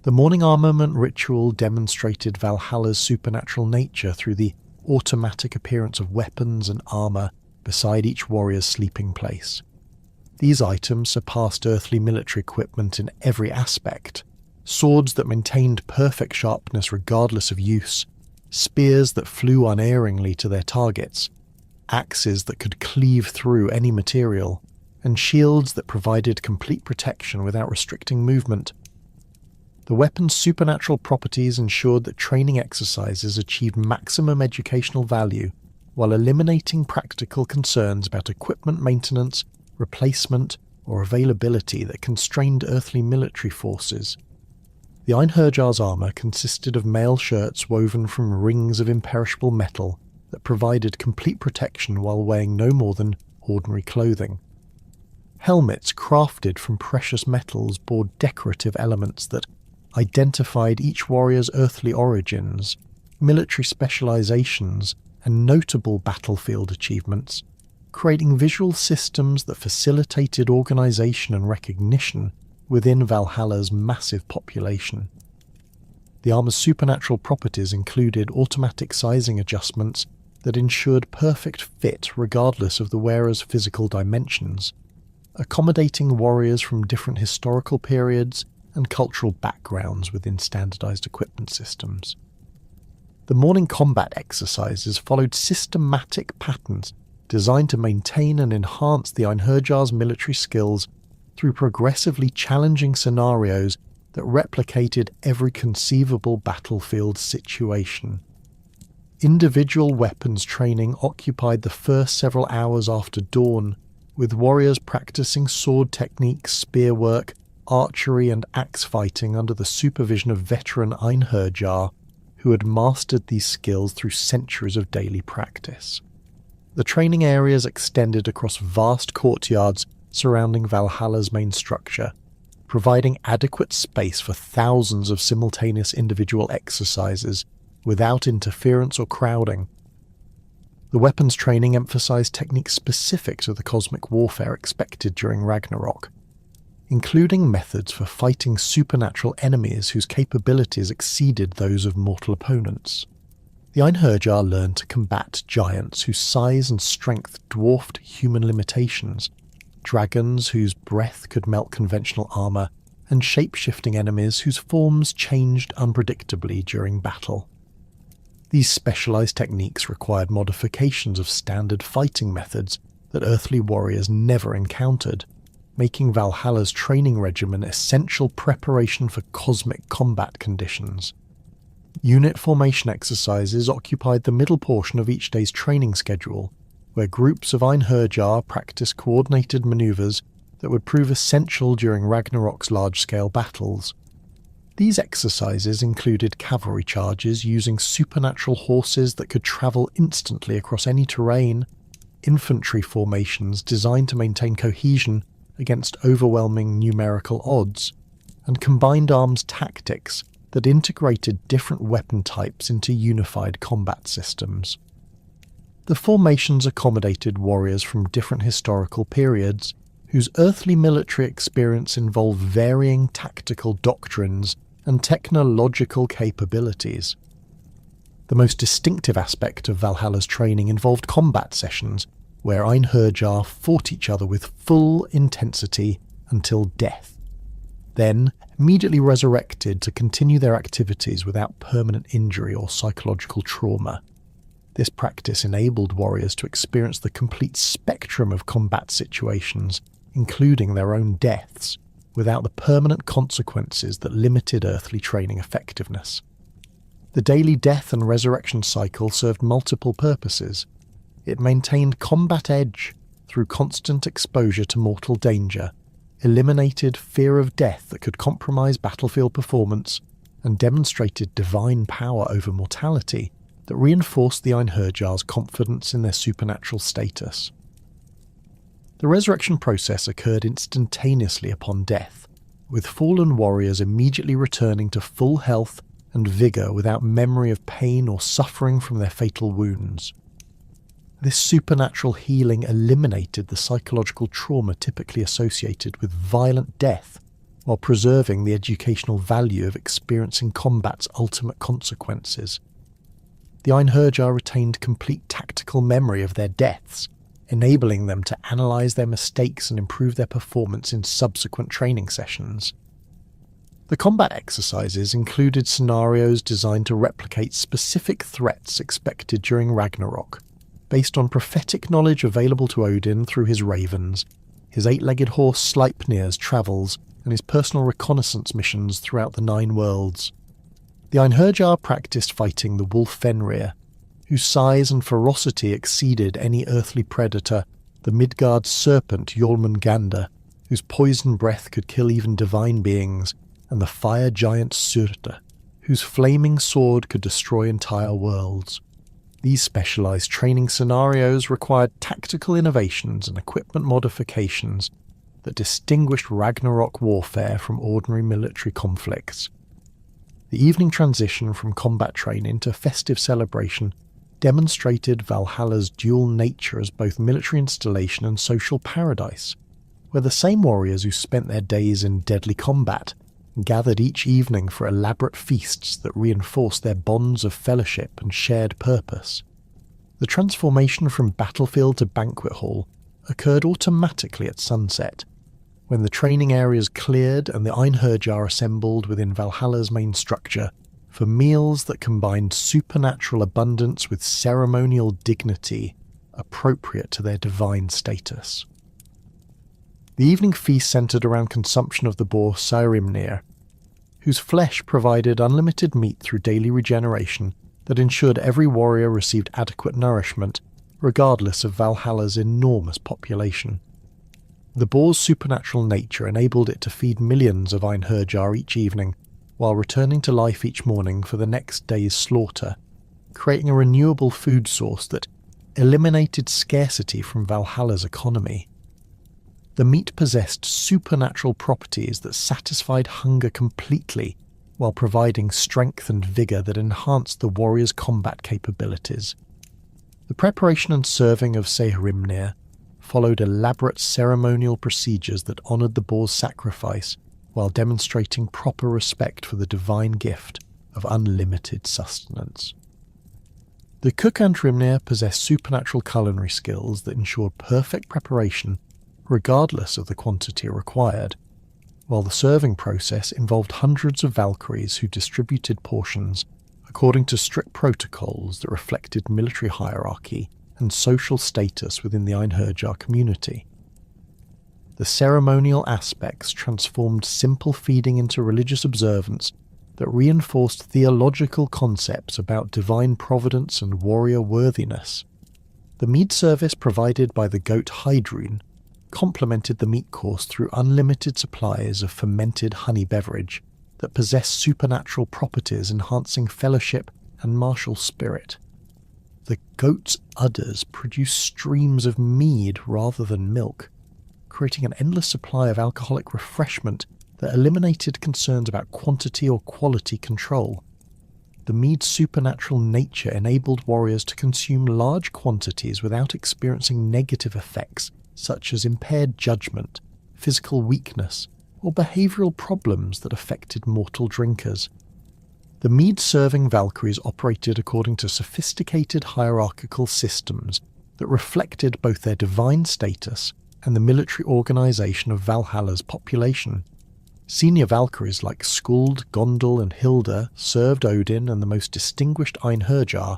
The morning armament ritual demonstrated Valhalla's supernatural nature through the automatic appearance of weapons and armour beside each warrior's sleeping place. These items surpassed earthly military equipment in every aspect: swords that maintained perfect sharpness regardless of use, spears that flew unerringly to their targets, axes that could cleave through any material, and shields that provided complete protection without restricting movement. The weapon's supernatural properties ensured that training exercises achieved maximum educational value while eliminating practical concerns about equipment maintenance, replacement, or availability that constrained earthly military forces. The Einherjar's armour consisted of mail shirts woven from rings of imperishable metal that provided complete protection while weighing no more than ordinary clothing. Helmets crafted from precious metals bore decorative elements that identified each warrior's earthly origins, military specializations, and notable battlefield achievements, creating visual systems that facilitated organization and recognition within Valhalla's massive population. The armor's supernatural properties included automatic sizing adjustments that ensured perfect fit regardless of the wearer's physical dimensions, accommodating warriors from different historical periods and cultural backgrounds within standardized equipment systems. The morning combat exercises followed systematic patterns designed to maintain and enhance the Einherjar's military skills through progressively challenging scenarios that replicated every conceivable battlefield situation. Individual weapons training occupied the first several hours after dawn, with warriors practicing sword techniques, spear work, archery and axe fighting under the supervision of veteran Einherjar, who had mastered these skills through centuries of daily practice. The training areas extended across vast courtyards surrounding Valhalla's main structure, providing adequate space for thousands of simultaneous individual exercises without interference or crowding. The weapons training emphasized techniques specific to the cosmic warfare expected during Ragnarok, including methods for fighting supernatural enemies whose capabilities exceeded those of mortal opponents. The Einherjar learned to combat giants whose size and strength dwarfed human limitations, dragons whose breath could melt conventional armor, and shape-shifting enemies whose forms changed unpredictably during battle. These specialized techniques required modifications of standard fighting methods that earthly warriors never encountered, making Valhalla's training regimen essential preparation for cosmic combat conditions. Unit formation exercises occupied the middle portion of each day's training schedule, where groups of Einherjar practiced coordinated maneuvers that would prove essential during Ragnarok's large-scale battles. These exercises included cavalry charges using supernatural horses that could travel instantly across any terrain, infantry formations designed to maintain cohesion against overwhelming numerical odds, and combined arms tactics that integrated different weapon types into unified combat systems. The formations accommodated warriors from different historical periods, whose earthly military experience involved varying tactical doctrines and technological capabilities. The most distinctive aspect of Valhalla's training involved combat sessions, where Einherjar fought each other with full intensity until death, then immediately resurrected to continue their activities without permanent injury or psychological trauma. This practice enabled warriors to experience the complete spectrum of combat situations, including their own deaths, without the permanent consequences that limited earthly training effectiveness. The daily death and resurrection cycle served multiple purposes. It maintained combat edge through constant exposure to mortal danger, eliminated fear of death that could compromise battlefield performance, and demonstrated divine power over mortality that reinforced the Einherjar's confidence in their supernatural status. The resurrection process occurred instantaneously upon death, with fallen warriors immediately returning to full health and vigour without memory of pain or suffering from their fatal wounds. This supernatural healing eliminated the psychological trauma typically associated with violent death, while preserving the educational value of experiencing combat's ultimate consequences. The Einherjar retained complete tactical memory of their deaths, enabling them to analyse their mistakes and improve their performance in subsequent training sessions. The combat exercises included scenarios designed to replicate specific threats expected during Ragnarok, based on prophetic knowledge available to Odin through his ravens, his eight-legged horse Sleipnir's travels, and his personal reconnaissance missions throughout the Nine Worlds. The Einherjar practiced fighting the wolf Fenrir, whose size and ferocity exceeded any earthly predator, the Midgard serpent Jormungandr, whose poison breath could kill even divine beings, and the fire giant Surta, whose flaming sword could destroy entire worlds. These specialized training scenarios required tactical innovations and equipment modifications that distinguished Ragnarok warfare from ordinary military conflicts. The evening transition from combat training to festive celebration demonstrated Valhalla's dual nature as both military installation and social paradise, where the same warriors who spent their days in deadly combat gathered each evening for elaborate feasts that reinforced their bonds of fellowship and shared purpose. The transformation from battlefield to banquet hall occurred automatically at sunset, when the training areas cleared and the Einherjar assembled within Valhalla's main structure for meals that combined supernatural abundance with ceremonial dignity appropriate to their divine status. The evening feast centred around consumption of the boar Saehrimnir, whose flesh provided unlimited meat through daily regeneration that ensured every warrior received adequate nourishment, regardless of Valhalla's enormous population. The boar's supernatural nature enabled it to feed millions of Einherjar each evening, while returning to life each morning for the next day's slaughter, creating a renewable food source that eliminated scarcity from Valhalla's economy. The meat possessed supernatural properties that satisfied hunger completely, while providing strength and vigour that enhanced the warrior's combat capabilities. The preparation and serving of Saehrimnir followed elaborate ceremonial procedures that honoured the boar's sacrifice, while demonstrating proper respect for the divine gift of unlimited sustenance. The cook Andrimnir possessed supernatural culinary skills that ensured perfect preparation regardless of the quantity required, while the serving process involved hundreds of Valkyries who distributed portions according to strict protocols that reflected military hierarchy and social status within the Einherjar community. The ceremonial aspects transformed simple feeding into religious observance that reinforced theological concepts about divine providence and warrior worthiness. The mead service provided by the goat Heidrun complemented the meat course through unlimited supplies of fermented honey beverage that possessed supernatural properties enhancing fellowship and martial spirit. The goat's udders produced streams of mead rather than milk, creating an endless supply of alcoholic refreshment that eliminated concerns about quantity or quality control. The mead's supernatural nature enabled warriors to consume large quantities without experiencing negative effects such as impaired judgment, physical weakness, or behavioural problems that affected mortal drinkers. The mead-serving Valkyries operated according to sophisticated hierarchical systems that reflected both their divine status and the military organisation of Valhalla's population. Senior Valkyries like Skuld, Gondal and Hilda served Odin and the most distinguished Einherjar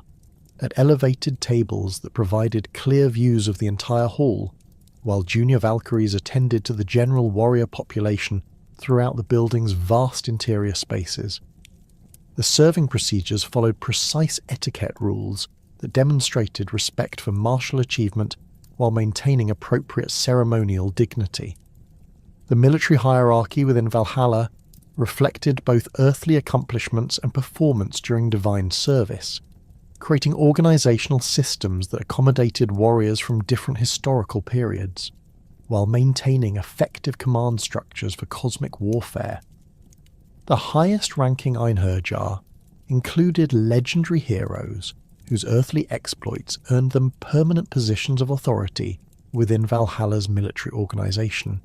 at elevated tables that provided clear views of the entire hall, while junior Valkyries attended to the general warrior population throughout the building's vast interior spaces. The serving procedures followed precise etiquette rules that demonstrated respect for martial achievement while maintaining appropriate ceremonial dignity. The military hierarchy within Valhalla reflected both earthly accomplishments and performance during divine service, creating organizational systems that accommodated warriors from different historical periods, while maintaining effective command structures for cosmic warfare. The highest-ranking Einherjar included legendary heroes whose earthly exploits earned them permanent positions of authority within Valhalla's military organization.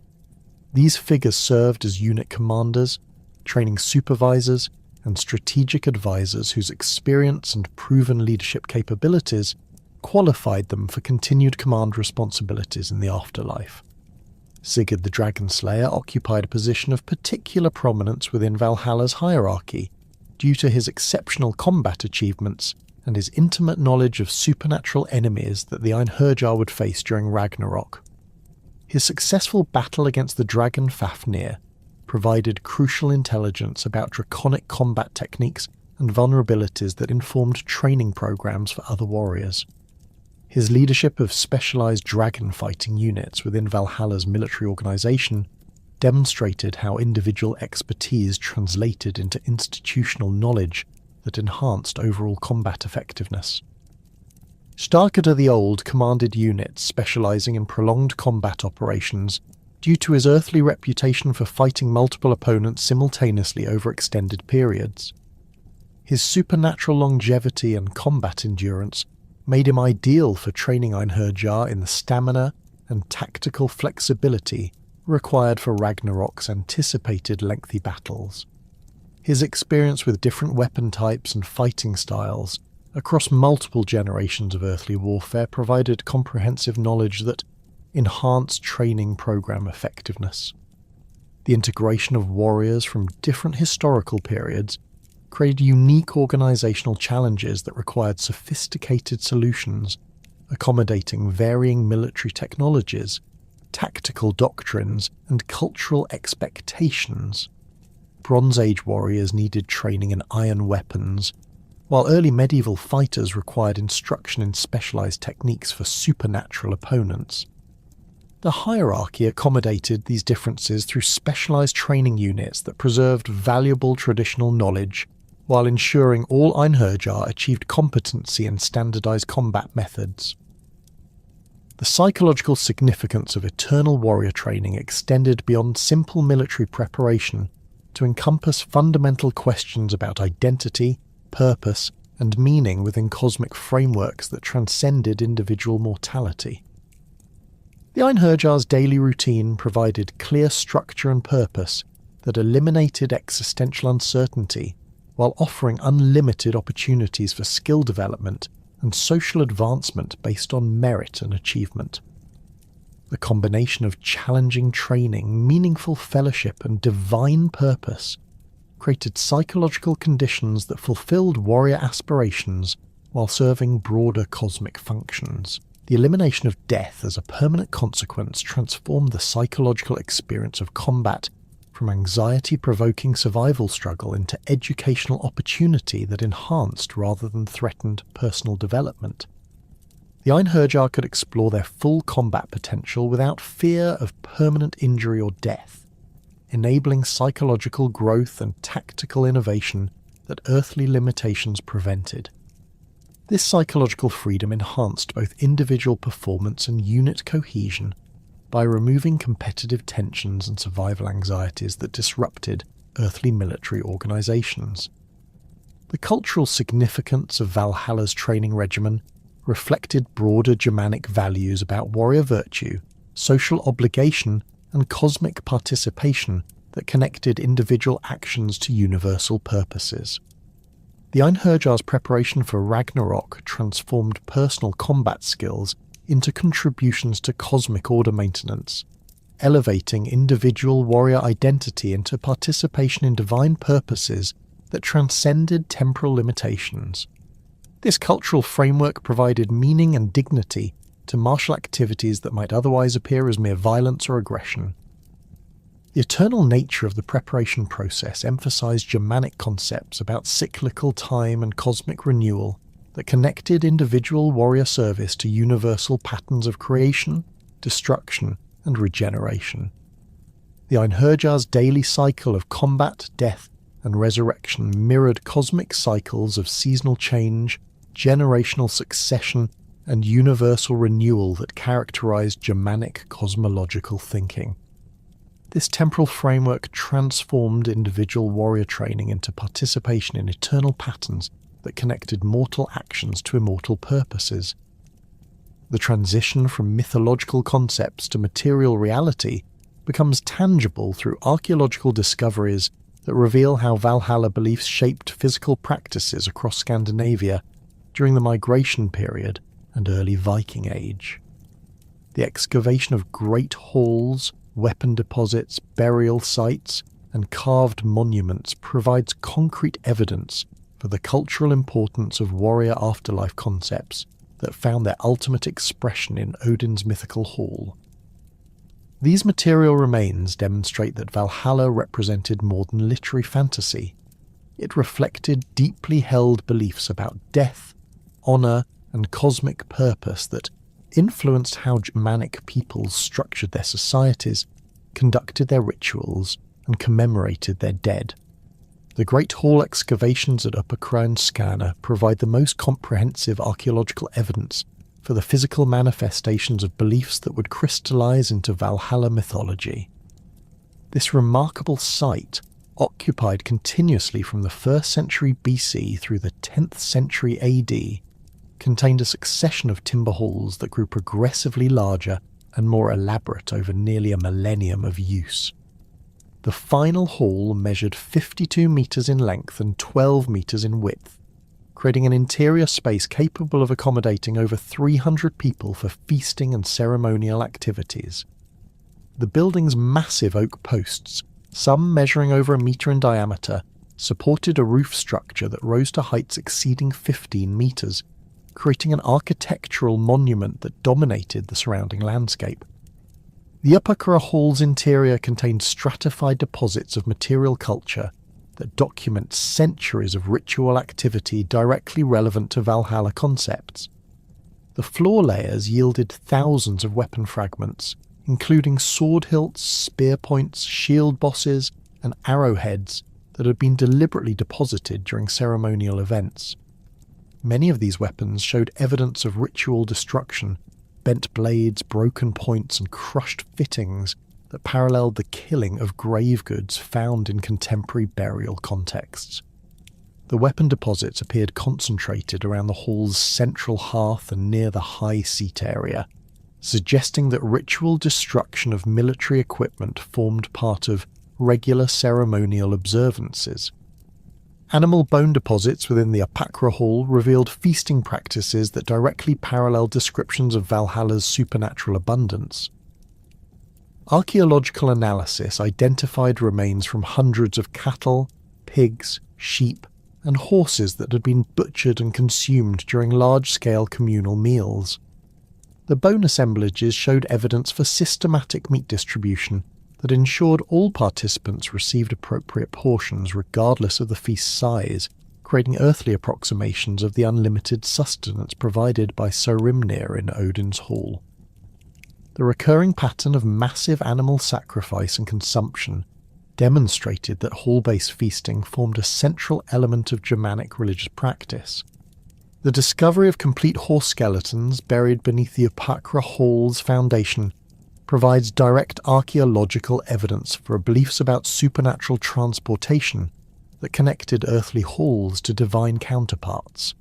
These figures served as unit commanders, training supervisors, and strategic advisors whose experience and proven leadership capabilities qualified them for continued command responsibilities in the afterlife. Sigurd the Dragon Slayer occupied a position of particular prominence within Valhalla's hierarchy due to his exceptional combat achievements and his intimate knowledge of supernatural enemies that the Einherjar would face during Ragnarok. His successful battle against the dragon Fafnir provided crucial intelligence about draconic combat techniques and vulnerabilities that informed training programs for other warriors. His leadership of specialized dragon fighting units within Valhalla's military organization demonstrated how individual expertise translated into institutional knowledge that enhanced overall combat effectiveness. Starkadr the Old commanded units specializing in prolonged combat operations due to his earthly reputation for fighting multiple opponents simultaneously over extended periods. His supernatural longevity and combat endurance made him ideal for training Einherjar in the stamina and tactical flexibility required for Ragnarok's anticipated lengthy battles. His experience with different weapon types and fighting styles across multiple generations of earthly warfare provided comprehensive knowledge that enhanced training program effectiveness. The integration of warriors from different historical periods created unique organizational challenges that required sophisticated solutions, accommodating varying military technologies, tactical doctrines, and cultural expectations. Bronze Age warriors needed training in iron weapons, while early medieval fighters required instruction in specialized techniques for supernatural opponents. The hierarchy accommodated these differences through specialized training units that preserved valuable traditional knowledge while ensuring all Einherjar achieved competency in standardized combat methods. The psychological significance of eternal warrior training extended beyond simple military preparation to encompass fundamental questions about identity, purpose, and meaning within cosmic frameworks that transcended individual mortality. The Einherjar's daily routine provided clear structure and purpose that eliminated existential uncertainty while offering unlimited opportunities for skill development and social advancement based on merit and achievement. The combination of challenging training, meaningful fellowship, and divine purpose created psychological conditions that fulfilled warrior aspirations while serving broader cosmic functions. The elimination of death as a permanent consequence transformed the psychological experience of combat from anxiety-provoking survival struggle into educational opportunity that enhanced rather than threatened personal development. The Einherjar could explore their full combat potential without fear of permanent injury or death, enabling psychological growth and tactical innovation that earthly limitations prevented. This psychological freedom enhanced both individual performance and unit cohesion by removing competitive tensions and survival anxieties that disrupted earthly military organizations. The cultural significance of Valhalla's training regimen reflected broader Germanic values about warrior virtue, social obligation, and cosmic participation that connected individual actions to universal purposes. The Einherjar's preparation for Ragnarok transformed personal combat skills into contributions to cosmic order maintenance, elevating individual warrior identity into participation in divine purposes that transcended temporal limitations. This cultural framework provided meaning and dignity to martial activities that might otherwise appear as mere violence or aggression. The eternal nature of the preparation process emphasized Germanic concepts about cyclical time and cosmic renewal that connected individual warrior service to universal patterns of creation, destruction, and regeneration. The Einherjar's daily cycle of combat, death, and resurrection mirrored cosmic cycles of seasonal change, generational succession, and universal renewal that characterized Germanic cosmological thinking. This temporal framework transformed individual warrior training into participation in eternal patterns that connected mortal actions to immortal purposes. The transition from mythological concepts to material reality becomes tangible through archaeological discoveries that reveal how Valhalla beliefs shaped physical practices across Scandinavia during the migration period and early Viking Age. The excavation of great halls, weapon deposits, burial sites, and carved monuments provides concrete evidence for the cultural importance of warrior afterlife concepts that found their ultimate expression in Odin's mythical hall. These material remains demonstrate that Valhalla represented more than literary fantasy. It reflected deeply held beliefs about death, honour, and cosmic purpose that influenced how Germanic peoples structured their societies, conducted their rituals, and commemorated their dead. The Great Hall excavations at Upper Skåne provide the most comprehensive archaeological evidence for the physical manifestations of beliefs that would crystallize into Valhalla mythology. This remarkable site, occupied continuously from the 1st century BC through the 10th century AD, contained a succession of timber halls that grew progressively larger and more elaborate over nearly a millennium of use. The final hall measured 52 metres in length and 12 metres in width, creating an interior space capable of accommodating over 300 people for feasting and ceremonial activities. The building's massive oak posts, some measuring over a metre in diameter, supported a roof structure that rose to heights exceeding 15 metres, creating an architectural monument that dominated the surrounding landscape. The Upper Hall's interior contained stratified deposits of material culture that document centuries of ritual activity directly relevant to Valhalla concepts. The floor layers yielded thousands of weapon fragments, including sword hilts, spear points, shield bosses, and arrowheads that had been deliberately deposited during ceremonial events. Many of these weapons showed evidence of ritual destruction, bent blades, broken points, and crushed fittings that paralleled the killing of grave goods found in contemporary burial contexts. The weapon deposits appeared concentrated around the hall's central hearth and near the high seat area, suggesting that ritual destruction of military equipment formed part of regular ceremonial observances. Animal bone deposits within the Apakra Hall revealed feasting practices that directly paralleled descriptions of Valhalla's supernatural abundance. Archaeological analysis identified remains from hundreds of cattle, pigs, sheep, and horses that had been butchered and consumed during large-scale communal meals. The bone assemblages showed evidence for systematic meat distribution that ensured all participants received appropriate portions regardless of the feast's size, creating earthly approximations of the unlimited sustenance provided by Sarimnir in Odin's hall. The recurring pattern of massive animal sacrifice and consumption demonstrated that hall-based feasting formed a central element of Germanic religious practice. The discovery of complete horse skeletons buried beneath the Apakra Hall's foundation provides direct archaeological evidence for beliefs about supernatural transportation that connected earthly halls to divine counterparts.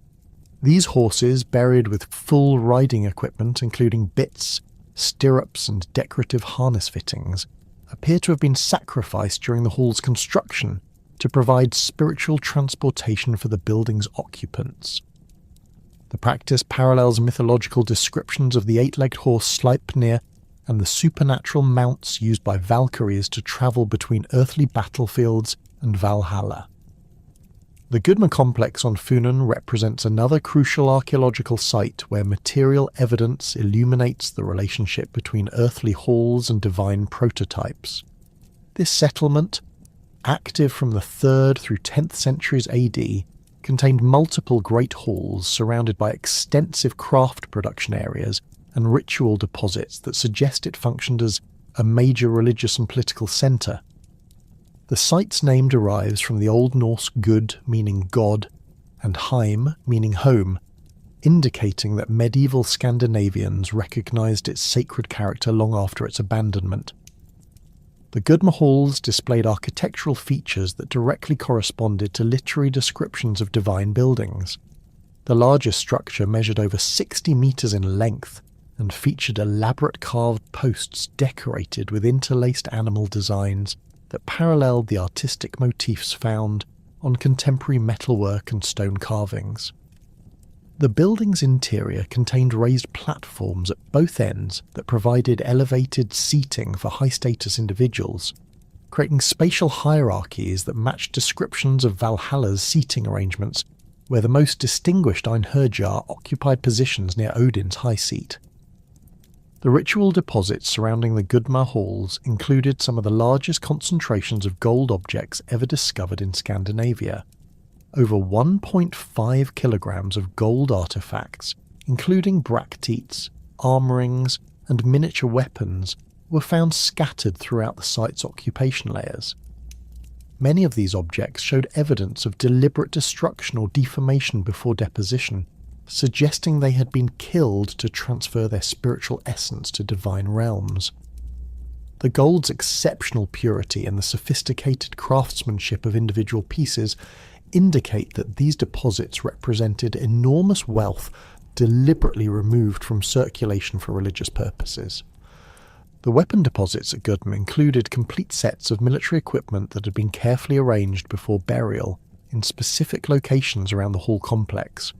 These horses, buried with full riding equipment including bits, stirrups and decorative harness fittings, appear to have been sacrificed during the hall's construction to provide spiritual transportation for the building's occupants. The practice parallels mythological descriptions of the eight-legged horse Sleipnir and the supernatural mounts used by Valkyries to travel between earthly battlefields and Valhalla. The Gudma complex on Funen represents another crucial archaeological site where material evidence illuminates the relationship between earthly halls and divine prototypes. This settlement, active from the 3rd through 10th centuries AD, contained multiple great halls surrounded by extensive craft production areas and ritual deposits that suggest it functioned as a major religious and political centre. The site's name derives from the Old Norse Gud, meaning god, and Heim, meaning home, indicating that medieval Scandinavians recognised its sacred character long after its abandonment. The Gudma halls displayed architectural features that directly corresponded to literary descriptions of divine buildings. The largest structure measured over 60 metres in length and featured elaborate carved posts decorated with interlaced animal designs that paralleled the artistic motifs found on contemporary metalwork and stone carvings. The building's interior contained raised platforms at both ends that provided elevated seating for high-status individuals, creating spatial hierarchies that matched descriptions of Valhalla's seating arrangements, where the most distinguished Einherjar occupied positions near Odin's high seat. The ritual deposits surrounding the Gudma halls included some of the largest concentrations of gold objects ever discovered in Scandinavia. Over 1.5 kilograms of gold artifacts, including bracteates, arm rings, and miniature weapons, were found scattered throughout the site's occupation layers. Many of these objects showed evidence of deliberate destruction or deformation before deposition, suggesting they had been killed to transfer their spiritual essence to divine realms. The gold's exceptional purity and the sophisticated craftsmanship of individual pieces indicate that these deposits represented enormous wealth deliberately removed from circulation for religious purposes. The weapon deposits at Gudma included complete sets of military equipment that had been carefully arranged before burial in specific locations around the hall complex.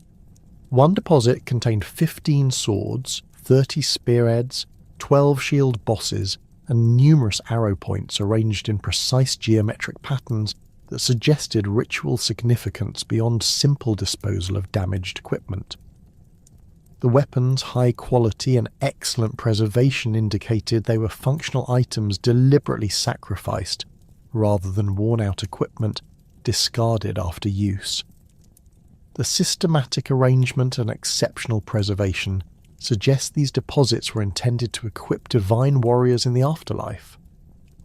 One deposit contained 15 swords, 30 spearheads, 12 shield bosses, and numerous arrow points arranged in precise geometric patterns that suggested ritual significance beyond simple disposal of damaged equipment. The weapons' high quality and excellent preservation indicated they were functional items deliberately sacrificed, rather than worn-out equipment discarded after use. The systematic arrangement and exceptional preservation suggest these deposits were intended to equip divine warriors in the afterlife.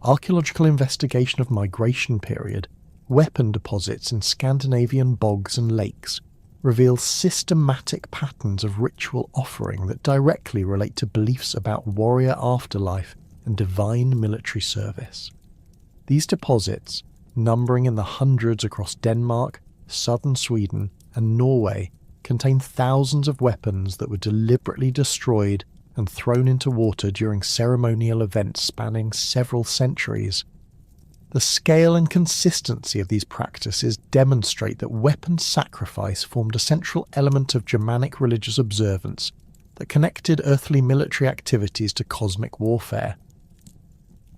Archaeological investigation of migration period, weapon deposits in Scandinavian bogs and lakes reveal systematic patterns of ritual offering that directly relate to beliefs about warrior afterlife and divine military service. These deposits, numbering in the hundreds across Denmark, southern Sweden, and Norway, contain thousands of weapons that were deliberately destroyed and thrown into water during ceremonial events spanning several centuries. The scale and consistency of these practices demonstrate that weapon sacrifice formed a central element of Germanic religious observance that connected earthly military activities to cosmic warfare.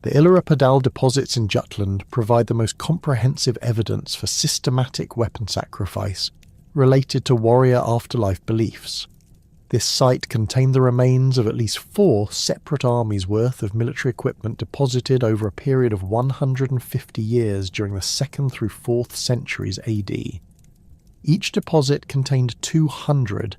The Illerøpadal deposits in Jutland provide the most comprehensive evidence for systematic weapon sacrifice related to warrior afterlife beliefs. This site contained the remains of at least 4 separate armies' worth of military equipment deposited over a period of 150 years during the 2nd through 4th centuries AD. Each deposit contained 300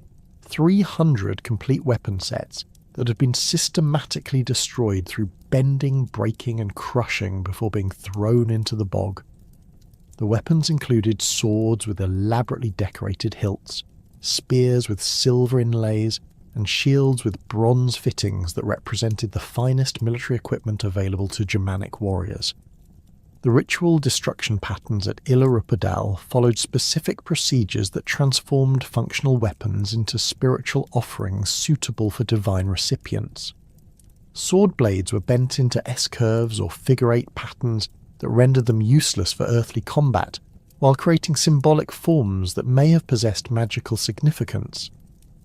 complete weapon sets that had been systematically destroyed through bending, breaking, and crushing before being thrown into the bog. The weapons included swords with elaborately decorated hilts, spears with silver inlays, and shields with bronze fittings that represented the finest military equipment available to Germanic warriors. The ritual destruction patterns at Illerøpadal followed specific procedures that transformed functional weapons into spiritual offerings suitable for divine recipients. Sword blades were bent into S-curves or figure-8 patterns that rendered them useless for earthly combat, while creating symbolic forms that may have possessed magical significance.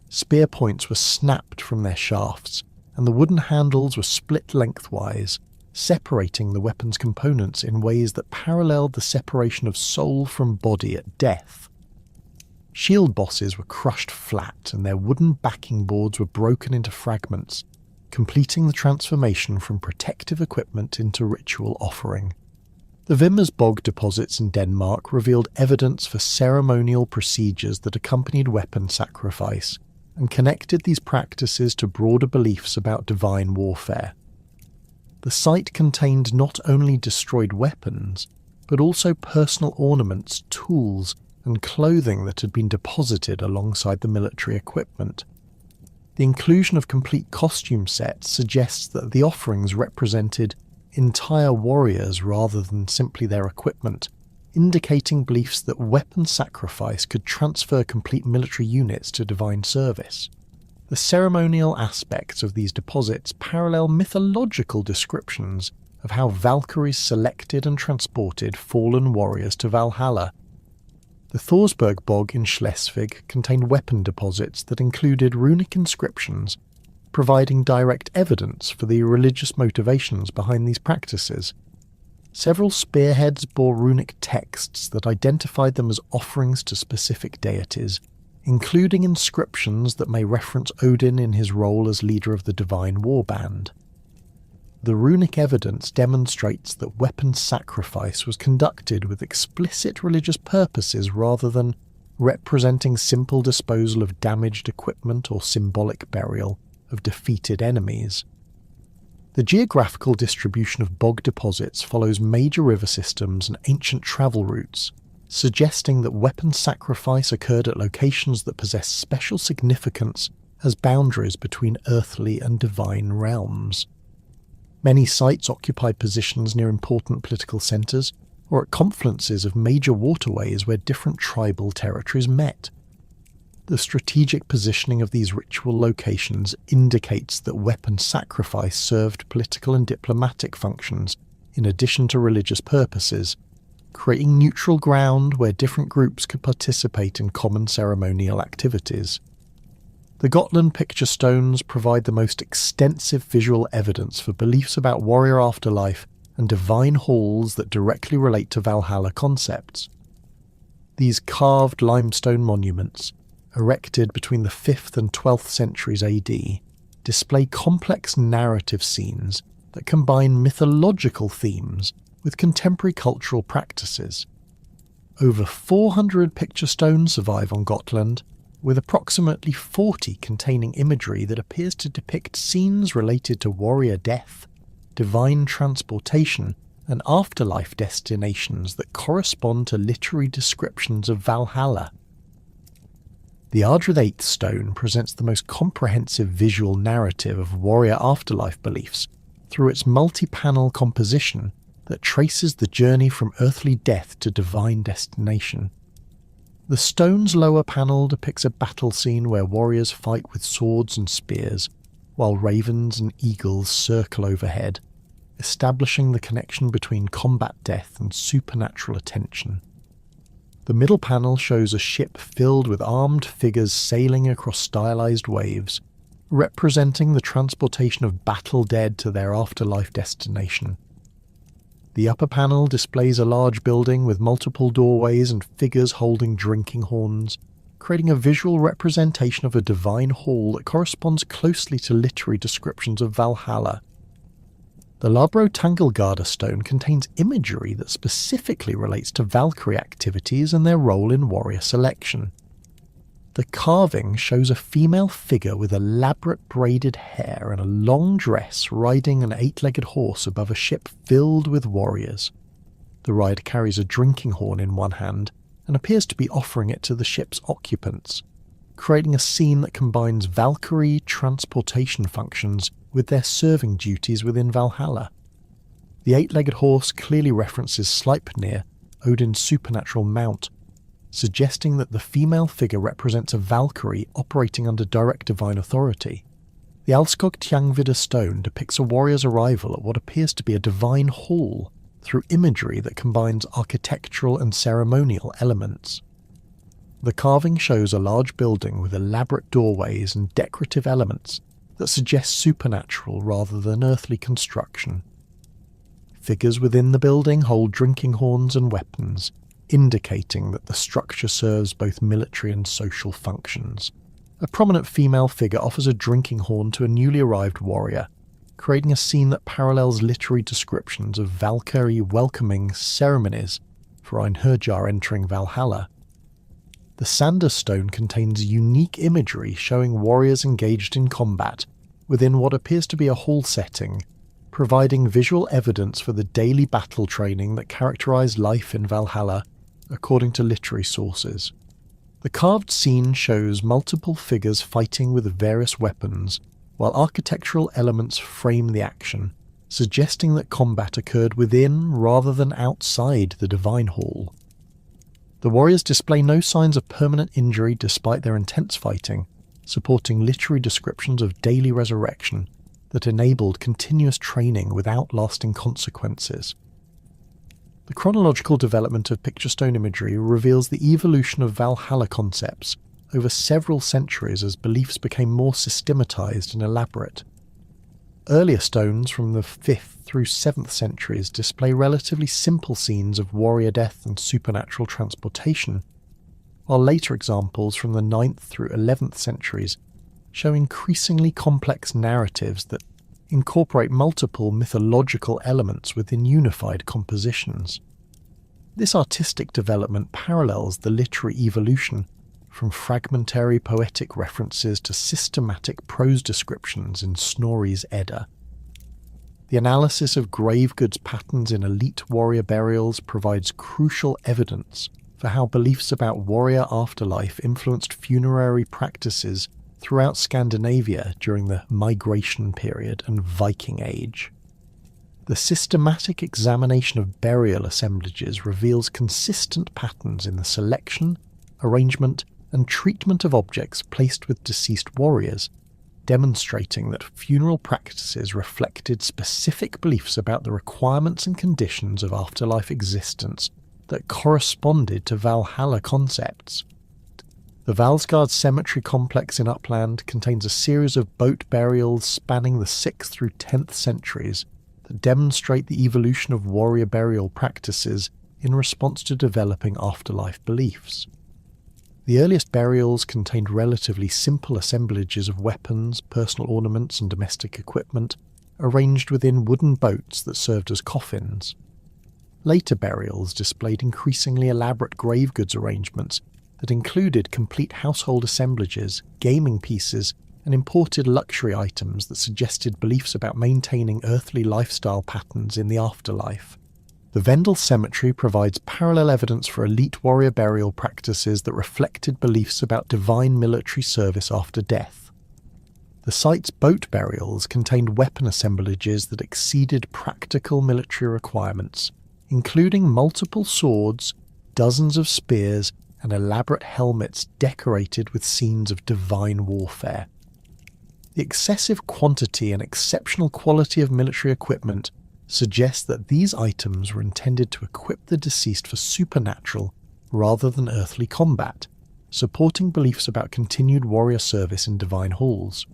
Spear points were snapped from their shafts, and the wooden handles were split lengthwise, separating the weapon's components in ways that paralleled the separation of soul from body at death. Shield bosses were crushed flat and their wooden backing boards were broken into fragments, completing the transformation from protective equipment into ritual offering. The Vimmersborg deposits in Denmark revealed evidence for ceremonial procedures that accompanied weapon sacrifice and connected these practices to broader beliefs about divine warfare. The site contained not only destroyed weapons, but also personal ornaments, tools, and clothing that had been deposited alongside the military equipment. The inclusion of complete costume sets suggests that the offerings represented entire warriors rather than simply their equipment, indicating beliefs that weapon sacrifice could transfer complete military units to divine service. The ceremonial aspects of these deposits parallel mythological descriptions of how Valkyries selected and transported fallen warriors to Valhalla. The Thorsberg Bog in Schleswig contained weapon deposits that included runic inscriptions, providing direct evidence for the religious motivations behind these practices. Several spearheads bore runic texts that identified them as offerings to specific deities, including inscriptions that may reference Odin in his role as leader of the divine warband. The runic evidence demonstrates that weapon sacrifice was conducted with explicit religious purposes rather than representing simple disposal of damaged equipment or symbolic burial of defeated enemies. The geographical distribution of bog deposits follows major river systems and ancient travel routes, suggesting that weapon sacrifice occurred at locations that possess special significance as boundaries between earthly and divine realms. Many sites occupy positions near important political centres or at confluences of major waterways where different tribal territories met. The strategic positioning of these ritual locations indicates that weapon sacrifice served political and diplomatic functions in addition to religious purposes, creating neutral ground where different groups could participate in common ceremonial activities. The Gotland picture stones provide the most extensive visual evidence for beliefs about warrior afterlife and divine halls that directly relate to Valhalla concepts. These carved limestone monuments, erected between the 5th and 12th centuries AD, display complex narrative scenes that combine mythological themes with contemporary cultural practices. Over 400 picture stones survive on Gotland, with approximately 40 containing imagery that appears to depict scenes related to warrior death, divine transportation, and afterlife destinations that correspond to literary descriptions of Valhalla. The Ardred stone presents the most comprehensive visual narrative of warrior afterlife beliefs through its multi-panel composition that traces the journey from earthly death to divine destination. The stone's lower panel depicts a battle scene where warriors fight with swords and spears, while ravens and eagles circle overhead, establishing the connection between combat death and supernatural attention. The middle panel shows a ship filled with armed figures sailing across stylized waves, representing the transportation of battle dead to their afterlife destination. The upper panel displays a large building with multiple doorways and figures holding drinking horns, creating a visual representation of a divine hall that corresponds closely to literary descriptions of Valhalla. The Labro Tangelgarda stone contains imagery that specifically relates to Valkyrie activities and their role in warrior selection. The carving shows a female figure with elaborate braided hair and a long dress riding an 8-legged horse above a ship filled with warriors. The rider carries a drinking horn in one hand and appears to be offering it to the ship's occupants, creating a scene that combines Valkyrie transportation functions with their serving duties within Valhalla. The 8-legged horse clearly references Sleipnir, Odin's supernatural mount, suggesting that the female figure represents a Valkyrie operating under direct divine authority. The Alskog Tjangvidda stone depicts a warrior's arrival at what appears to be a divine hall through imagery that combines architectural and ceremonial elements. The carving shows a large building with elaborate doorways and decorative elements that suggest supernatural rather than earthly construction. Figures within the building hold drinking horns and weapons, indicating that the structure serves both military and social functions. A prominent female figure offers a drinking horn to a newly arrived warrior, creating a scene that parallels literary descriptions of Valkyrie welcoming ceremonies for Einherjar entering Valhalla. The Sander Stone contains unique imagery showing warriors engaged in combat within what appears to be a hall setting, providing visual evidence for the daily battle training that characterized life in Valhalla, according to literary sources. The carved scene shows multiple figures fighting with various weapons, while architectural elements frame the action, suggesting that combat occurred within rather than outside the Divine Hall. The warriors display no signs of permanent injury despite their intense fighting, supporting literary descriptions of daily resurrection that enabled continuous training without lasting consequences. The chronological development of picture stone imagery reveals the evolution of Valhalla concepts over several centuries as beliefs became more systematized and elaborate. Earlier stones from the 5th through 7th centuries display relatively simple scenes of warrior death and supernatural transportation, while later examples from the 9th through 11th centuries show increasingly complex narratives that incorporate multiple mythological elements within unified compositions. This artistic development parallels the literary evolution from fragmentary poetic references to systematic prose descriptions in Snorri's Edda. The analysis of grave goods patterns in elite warrior burials provides crucial evidence for how beliefs about warrior afterlife influenced funerary practices throughout Scandinavia during the Migration period and Viking Age. The systematic examination of burial assemblages reveals consistent patterns in the selection, arrangement, and treatment of objects placed with deceased warriors, demonstrating that funeral practices reflected specific beliefs about the requirements and conditions of afterlife existence that corresponded to Valhalla concepts. The Valsgard Cemetery complex in Uppland contains a series of boat burials spanning the 6th through 10th centuries that demonstrate the evolution of warrior burial practices in response to developing afterlife beliefs. The earliest burials contained relatively simple assemblages of weapons, personal ornaments, and domestic equipment arranged within wooden boats that served as coffins. Later burials displayed increasingly elaborate grave goods arrangements that included complete household assemblages, gaming pieces, and imported luxury items that suggested beliefs about maintaining earthly lifestyle patterns in the afterlife. The Vendel Cemetery provides parallel evidence for elite warrior burial practices that reflected beliefs about divine military service after death. The site's boat burials contained weapon assemblages that exceeded practical military requirements, including multiple swords, dozens of spears, and elaborate helmets decorated with scenes of divine warfare. The excessive quantity and exceptional quality of military equipment suggests that these items were intended to equip the deceased for supernatural rather than earthly combat, supporting beliefs about continued warrior service in divine halls.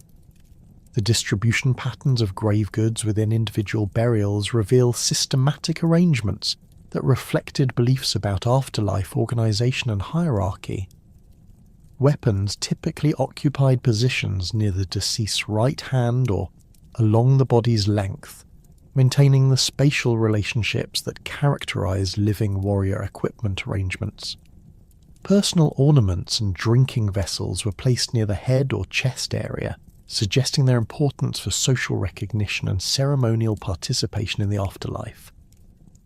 The distribution patterns of grave goods within individual burials reveal systematic arrangements that reflected beliefs about afterlife organization and hierarchy. Weapons typically occupied positions near the deceased's right hand or along the body's length, maintaining the spatial relationships that characterize living warrior equipment arrangements. Personal ornaments and drinking vessels were placed near the head or chest area, suggesting their importance for social recognition and ceremonial participation in the afterlife.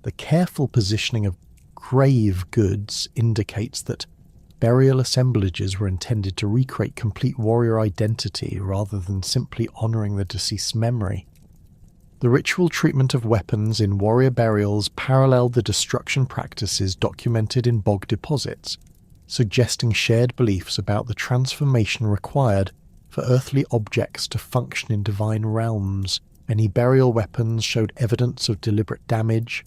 The careful positioning of grave goods indicates that burial assemblages were intended to recreate complete warrior identity rather than simply honoring the deceased's memory. The ritual treatment of weapons in warrior burials paralleled the destruction practices documented in bog deposits, suggesting shared beliefs about the transformation required for earthly objects to function in divine realms. Many burial weapons showed evidence of deliberate damage,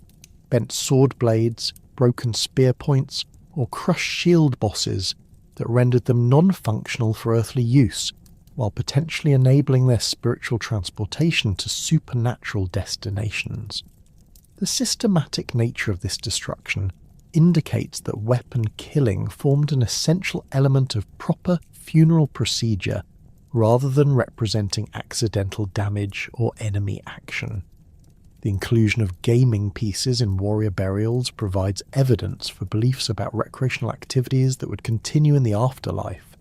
bent sword blades, broken spear points, or crushed shield bosses that rendered them non-functional for earthly use, while potentially enabling their spiritual transportation to supernatural destinations. The systematic nature of this destruction indicates that weapon killing formed an essential element of proper funeral procedure rather than representing accidental damage or enemy action. The inclusion of gaming pieces in warrior burials provides evidence for beliefs about recreational activities that would continue in the afterlife,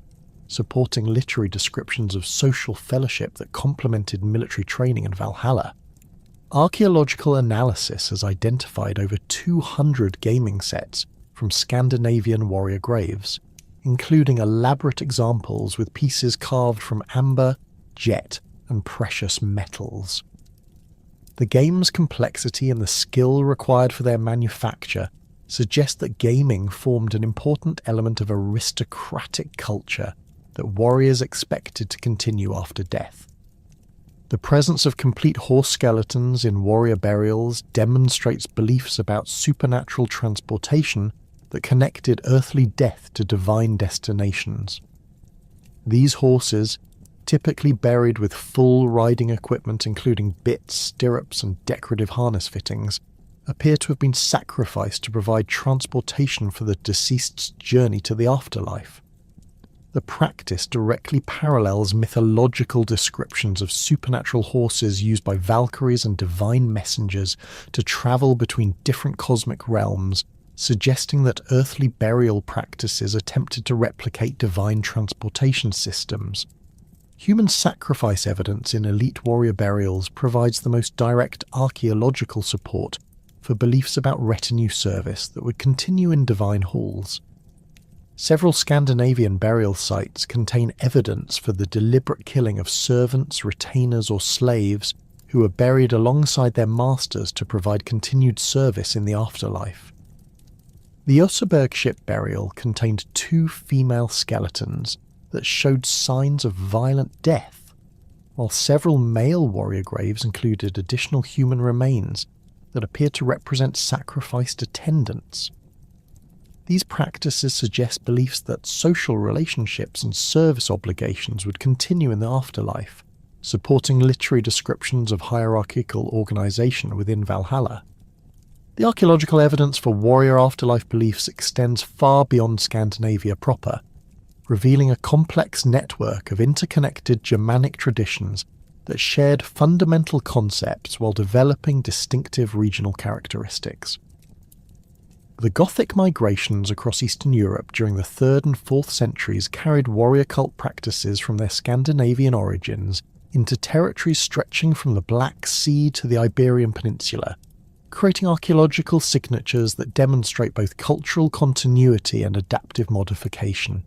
supporting literary descriptions of social fellowship that complemented military training in Valhalla. Archaeological analysis has identified over 200 gaming sets from Scandinavian warrior graves, including elaborate examples with pieces carved from amber, jet, and precious metals. The game's complexity and the skill required for their manufacture suggest that gaming formed an important element of aristocratic culture that warriors expected to continue after death. The presence of complete horse skeletons in warrior burials demonstrates beliefs about supernatural transportation that connected earthly death to divine destinations. These horses, typically buried with full riding equipment including bits, stirrups and decorative harness fittings, appear to have been sacrificed to provide transportation for the deceased's journey to the afterlife. The practice directly parallels mythological descriptions of supernatural horses used by Valkyries and divine messengers to travel between different cosmic realms, suggesting that earthly burial practices attempted to replicate divine transportation systems. Human sacrifice evidence in elite warrior burials provides the most direct archaeological support for beliefs about retinue service that would continue in divine halls. Several Scandinavian burial sites contain evidence for the deliberate killing of servants, retainers or slaves who were buried alongside their masters to provide continued service in the afterlife. The Oseberg ship burial contained 2 female skeletons that showed signs of violent death, while several male warrior graves included additional human remains that appeared to represent sacrificed attendants. These practices suggest beliefs that social relationships and service obligations would continue in the afterlife, supporting literary descriptions of hierarchical organization within Valhalla. The archaeological evidence for warrior afterlife beliefs extends far beyond Scandinavia proper, revealing a complex network of interconnected Germanic traditions that shared fundamental concepts while developing distinctive regional characteristics. The Gothic migrations across Eastern Europe during the 3rd and 4th centuries carried warrior cult practices from their Scandinavian origins into territories stretching from the Black Sea to the Iberian Peninsula, creating archaeological signatures that demonstrate both cultural continuity and adaptive modification.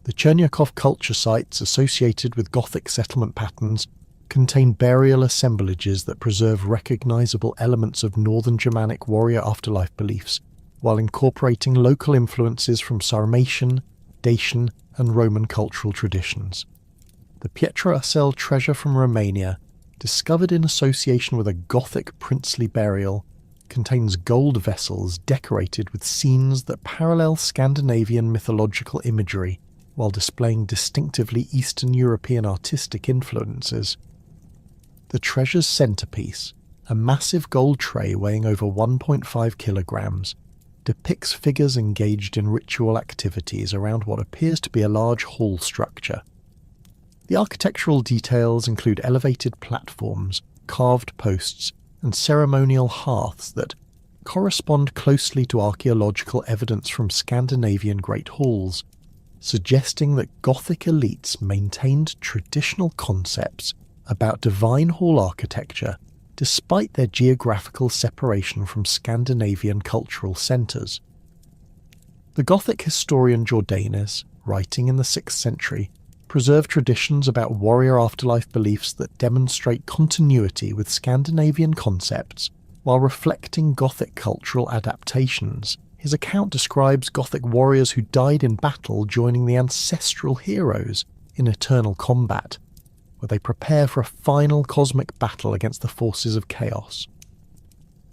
The Cherniakov culture sites associated with Gothic settlement patterns contain burial assemblages that preserve recognizable elements of Northern Germanic warrior afterlife beliefs, while incorporating local influences from Sarmatian, Dacian, and Roman cultural traditions. The Pietra Asel treasure from Romania, discovered in association with a Gothic princely burial, contains gold vessels decorated with scenes that parallel Scandinavian mythological imagery, while displaying distinctively Eastern European artistic influences. The treasure's centerpiece, a massive gold tray weighing over 1.5 kilograms, depicts figures engaged in ritual activities around what appears to be a large hall structure. The architectural details include elevated platforms, carved posts, and ceremonial hearths that correspond closely to archaeological evidence from Scandinavian great halls, suggesting that Gothic elites maintained traditional concepts about divine hall architecture despite their geographical separation from Scandinavian cultural centres. The Gothic historian Jordanes, writing in the 6th century, preserved traditions about warrior afterlife beliefs that demonstrate continuity with Scandinavian concepts while reflecting Gothic cultural adaptations. His account describes Gothic warriors who died in battle joining the ancestral heroes in eternal combat, where they prepare for a final cosmic battle against the forces of chaos.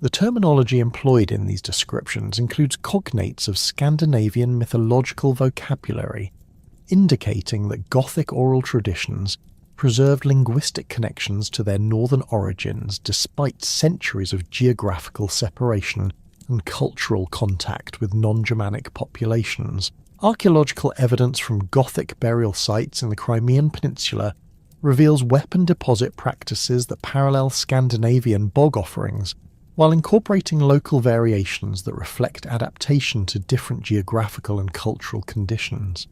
The terminology employed in these descriptions includes cognates of Scandinavian mythological vocabulary, indicating that Gothic oral traditions preserved linguistic connections to their northern origins despite centuries of geographical separation and cultural contact with non-Germanic populations. Archaeological evidence from Gothic burial sites in the Crimean Peninsula reveals weapon deposit practices that parallel Scandinavian bog offerings, while incorporating local variations that reflect adaptation to different geographical and cultural conditions.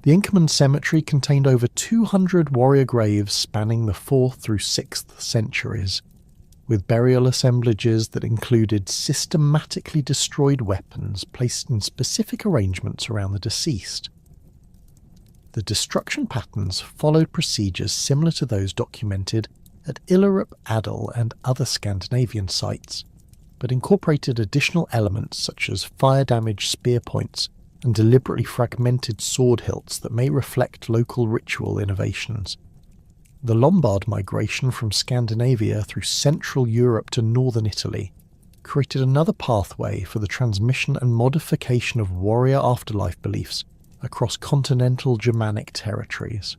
The Inkerman cemetery contained over 200 warrior graves spanning the 4th through 6th centuries, with burial assemblages that included systematically destroyed weapons placed in specific arrangements around the deceased. The destruction patterns followed procedures similar to those documented at Illerup, Adel and other Scandinavian sites, but incorporated additional elements such as fire-damaged spear points and deliberately fragmented sword hilts that may reflect local ritual innovations. The Lombard migration from Scandinavia through Central Europe to northern Italy created another pathway for the transmission and modification of warrior afterlife beliefs across continental Germanic territories.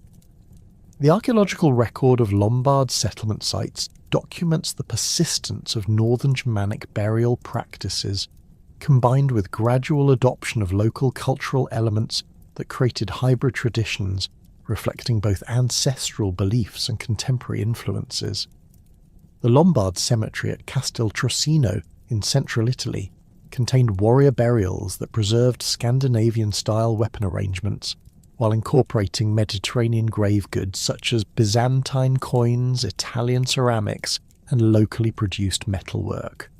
The archaeological record of Lombard settlement sites documents the persistence of northern Germanic burial practices, combined with gradual adoption of local cultural elements that created hybrid traditions reflecting both ancestral beliefs and contemporary influences. The Lombard cemetery at Casteltrocino in central Italy contained warrior burials that preserved Scandinavian-style weapon arrangements while incorporating Mediterranean grave goods such as Byzantine coins, Italian ceramics, and locally produced metalwork.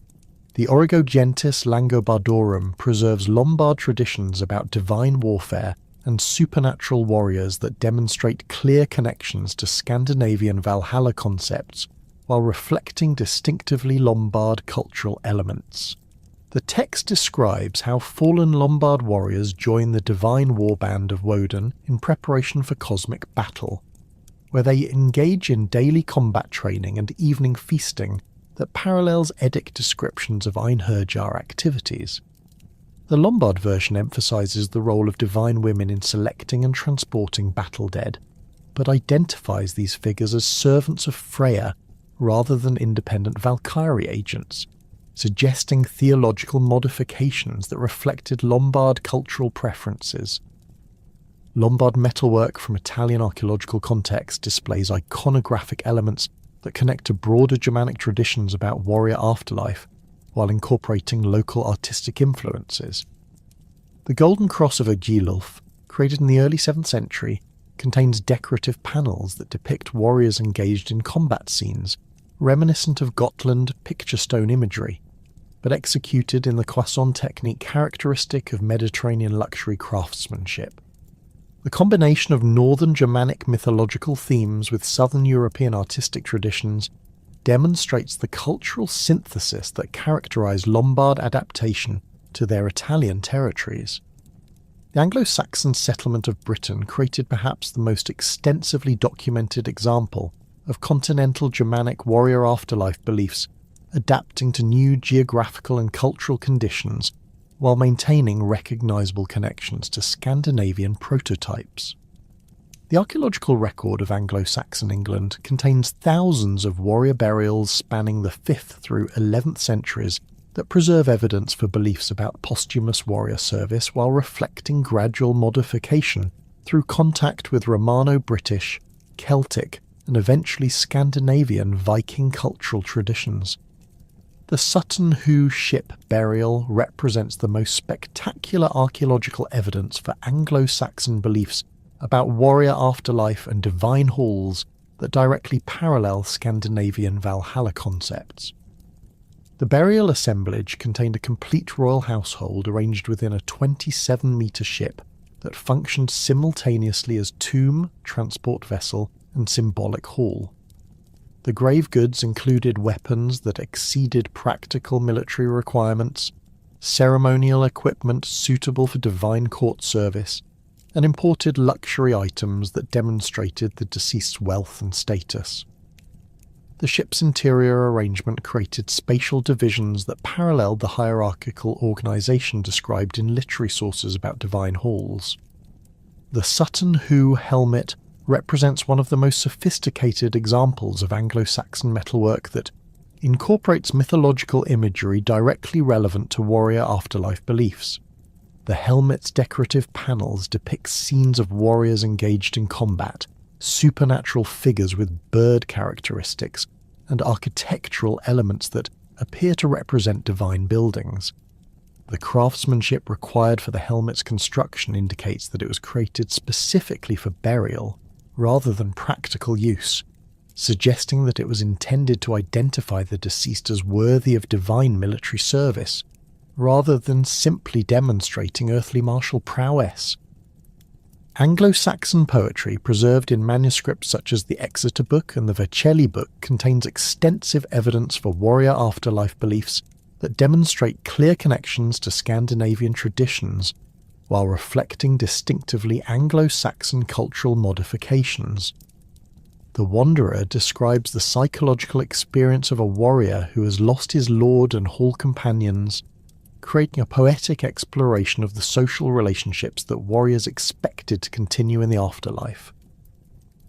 The Origogentis Langobardorum preserves Lombard traditions about divine warfare and supernatural warriors that demonstrate clear connections to Scandinavian Valhalla concepts while reflecting distinctively Lombard cultural elements. The text describes how fallen Lombard warriors join the divine warband of Woden in preparation for cosmic battle, where they engage in daily combat training and evening feasting that parallels Eddic descriptions of Einherjar activities. The Lombard version emphasises the role of divine women in selecting and transporting battle dead, but identifies these figures as servants of Freya rather than independent Valkyrie agents, suggesting theological modifications that reflected Lombard cultural preferences. Lombard metalwork from Italian archaeological context displays iconographic elements that connect to broader Germanic traditions about warrior afterlife, while incorporating local artistic influences. The Golden Cross of Agilulf, created in the early 7th century, contains decorative panels that depict warriors engaged in combat scenes, reminiscent of Gotland picture stone imagery, but executed in the Cloisonne technique characteristic of Mediterranean luxury craftsmanship. The combination of northern Germanic mythological themes with southern European artistic traditions demonstrates the cultural synthesis that characterised Lombard adaptation to their Italian territories. The Anglo-Saxon settlement of Britain created perhaps the most extensively documented example of continental Germanic warrior afterlife beliefs adapting to new geographical and cultural conditions while maintaining recognisable connections to Scandinavian prototypes. The archaeological record of Anglo-Saxon England contains thousands of warrior burials spanning the 5th through 11th centuries that preserve evidence for beliefs about posthumous warrior service while reflecting gradual modification through contact with Romano-British, Celtic, and eventually Scandinavian Viking cultural traditions. The Sutton Hoo ship burial represents the most spectacular archaeological evidence for Anglo-Saxon beliefs about warrior afterlife and divine halls that directly parallel Scandinavian Valhalla concepts. The burial assemblage contained a complete royal household arranged within a 27-metre ship that functioned simultaneously as tomb, transport vessel, and symbolic hall. The grave goods included weapons that exceeded practical military requirements, ceremonial equipment suitable for divine court service, and imported luxury items that demonstrated the deceased's wealth and status. The ship's interior arrangement created spatial divisions that paralleled the hierarchical organisation described in literary sources about divine halls. The Sutton Hoo helmet represents one of the most sophisticated examples of Anglo-Saxon metalwork that incorporates mythological imagery directly relevant to warrior afterlife beliefs. The helmet's decorative panels depict scenes of warriors engaged in combat, supernatural figures with bird characteristics, and architectural elements that appear to represent divine buildings. The craftsmanship required for the helmet's construction indicates that it was created specifically for burial, rather than practical use, suggesting that it was intended to identify the deceased as worthy of divine military service, rather than simply demonstrating earthly martial prowess. Anglo-Saxon poetry preserved in manuscripts such as the Exeter Book and the Vercelli Book contains extensive evidence for warrior afterlife beliefs that demonstrate clear connections to Scandinavian traditions, while reflecting distinctively Anglo-Saxon cultural modifications. The Wanderer describes the psychological experience of a warrior who has lost his lord and hall companions, creating a poetic exploration of the social relationships that warriors expected to continue in the afterlife.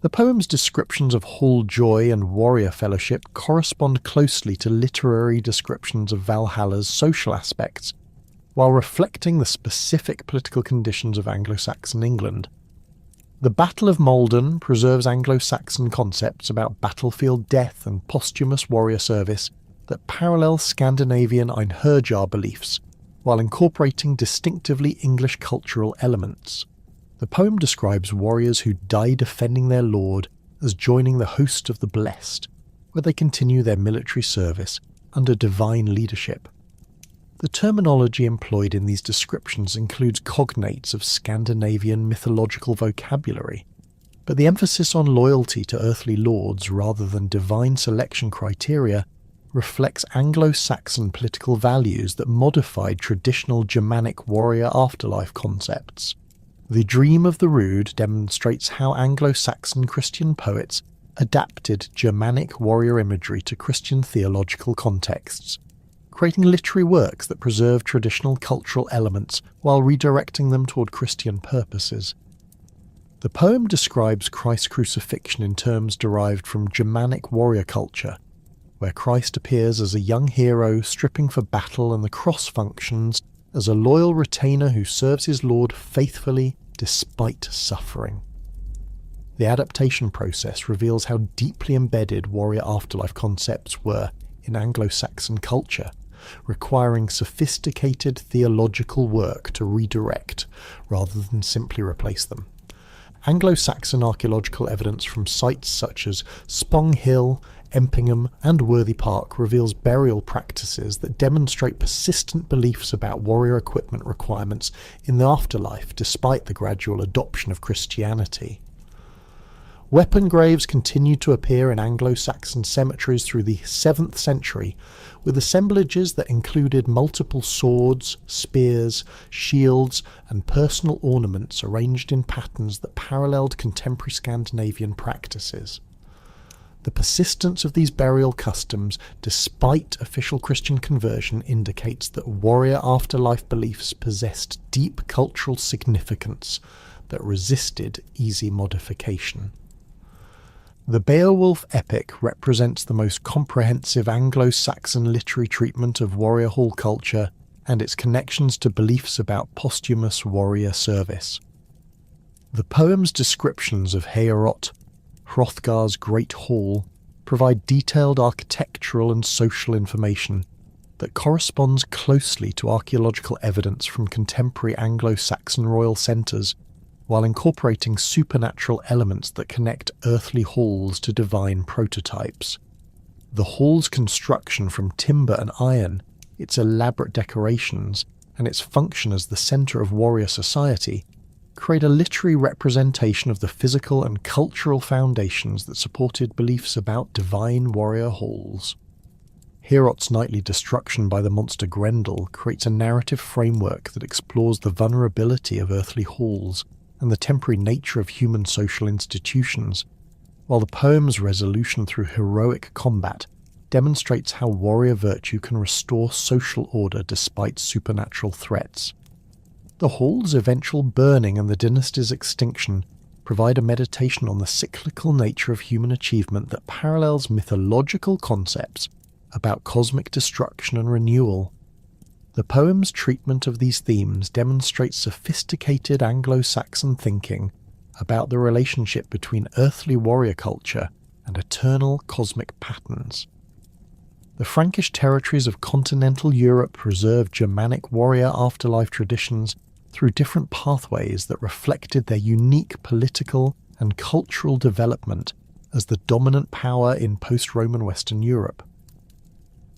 The poem's descriptions of hall joy and warrior fellowship correspond closely to literary descriptions of Valhalla's social aspects, while reflecting the specific political conditions of Anglo-Saxon England. The Battle of Maldon preserves Anglo-Saxon concepts about battlefield death and posthumous warrior service that parallel Scandinavian Einherjar beliefs, while incorporating distinctively English cultural elements. The poem describes warriors who die defending their lord as joining the host of the blessed, where they continue their military service under divine leadership. The terminology employed in these descriptions includes cognates of Scandinavian mythological vocabulary, but the emphasis on loyalty to earthly lords rather than divine selection criteria reflects Anglo-Saxon political values that modified traditional Germanic warrior afterlife concepts. The Dream of the Rood demonstrates how Anglo-Saxon Christian poets adapted Germanic warrior imagery to Christian theological contexts, creating literary works that preserve traditional cultural elements while redirecting them toward Christian purposes. The poem describes Christ's crucifixion in terms derived from Germanic warrior culture, where Christ appears as a young hero stripping for battle and the cross functions as a loyal retainer who serves his Lord faithfully despite suffering. The adaptation process reveals how deeply embedded warrior afterlife concepts were in Anglo-Saxon culture, requiring sophisticated theological work to redirect rather than simply replace them. Anglo-Saxon archaeological evidence from sites such as Spong Hill, Empingham and Worthy Park reveals burial practices that demonstrate persistent beliefs about warrior equipment requirements in the afterlife despite the gradual adoption of Christianity. Weapon graves continued to appear in Anglo-Saxon cemeteries through the 7th century, with assemblages that included multiple swords, spears, shields, and personal ornaments arranged in patterns that paralleled contemporary Scandinavian practices. The persistence of these burial customs, despite official Christian conversion, indicates that warrior afterlife beliefs possessed deep cultural significance that resisted easy modification. The Beowulf epic represents the most comprehensive Anglo-Saxon literary treatment of warrior hall culture and its connections to beliefs about posthumous warrior service. The poem's descriptions of Heorot, Hrothgar's Great Hall, provide detailed architectural and social information that corresponds closely to archaeological evidence from contemporary Anglo-Saxon royal centres, while incorporating supernatural elements that connect earthly halls to divine prototypes. The hall's construction from timber and iron, its elaborate decorations, and its function as the centre of warrior society create a literary representation of the physical and cultural foundations that supported beliefs about divine warrior halls. Heorot's nightly destruction by the monster Grendel creates a narrative framework that explores the vulnerability of earthly halls and the temporary nature of human social institutions, while the poem's resolution through heroic combat demonstrates how warrior virtue can restore social order despite supernatural threats. The hall's eventual burning and the dynasty's extinction provide a meditation on the cyclical nature of human achievement that parallels mythological concepts about cosmic destruction and renewal. The poem's treatment of these themes demonstrates sophisticated Anglo-Saxon thinking about the relationship between earthly warrior culture and eternal cosmic patterns. The Frankish territories of continental Europe preserved Germanic warrior afterlife traditions through different pathways that reflected their unique political and cultural development as the dominant power in post-Roman Western Europe.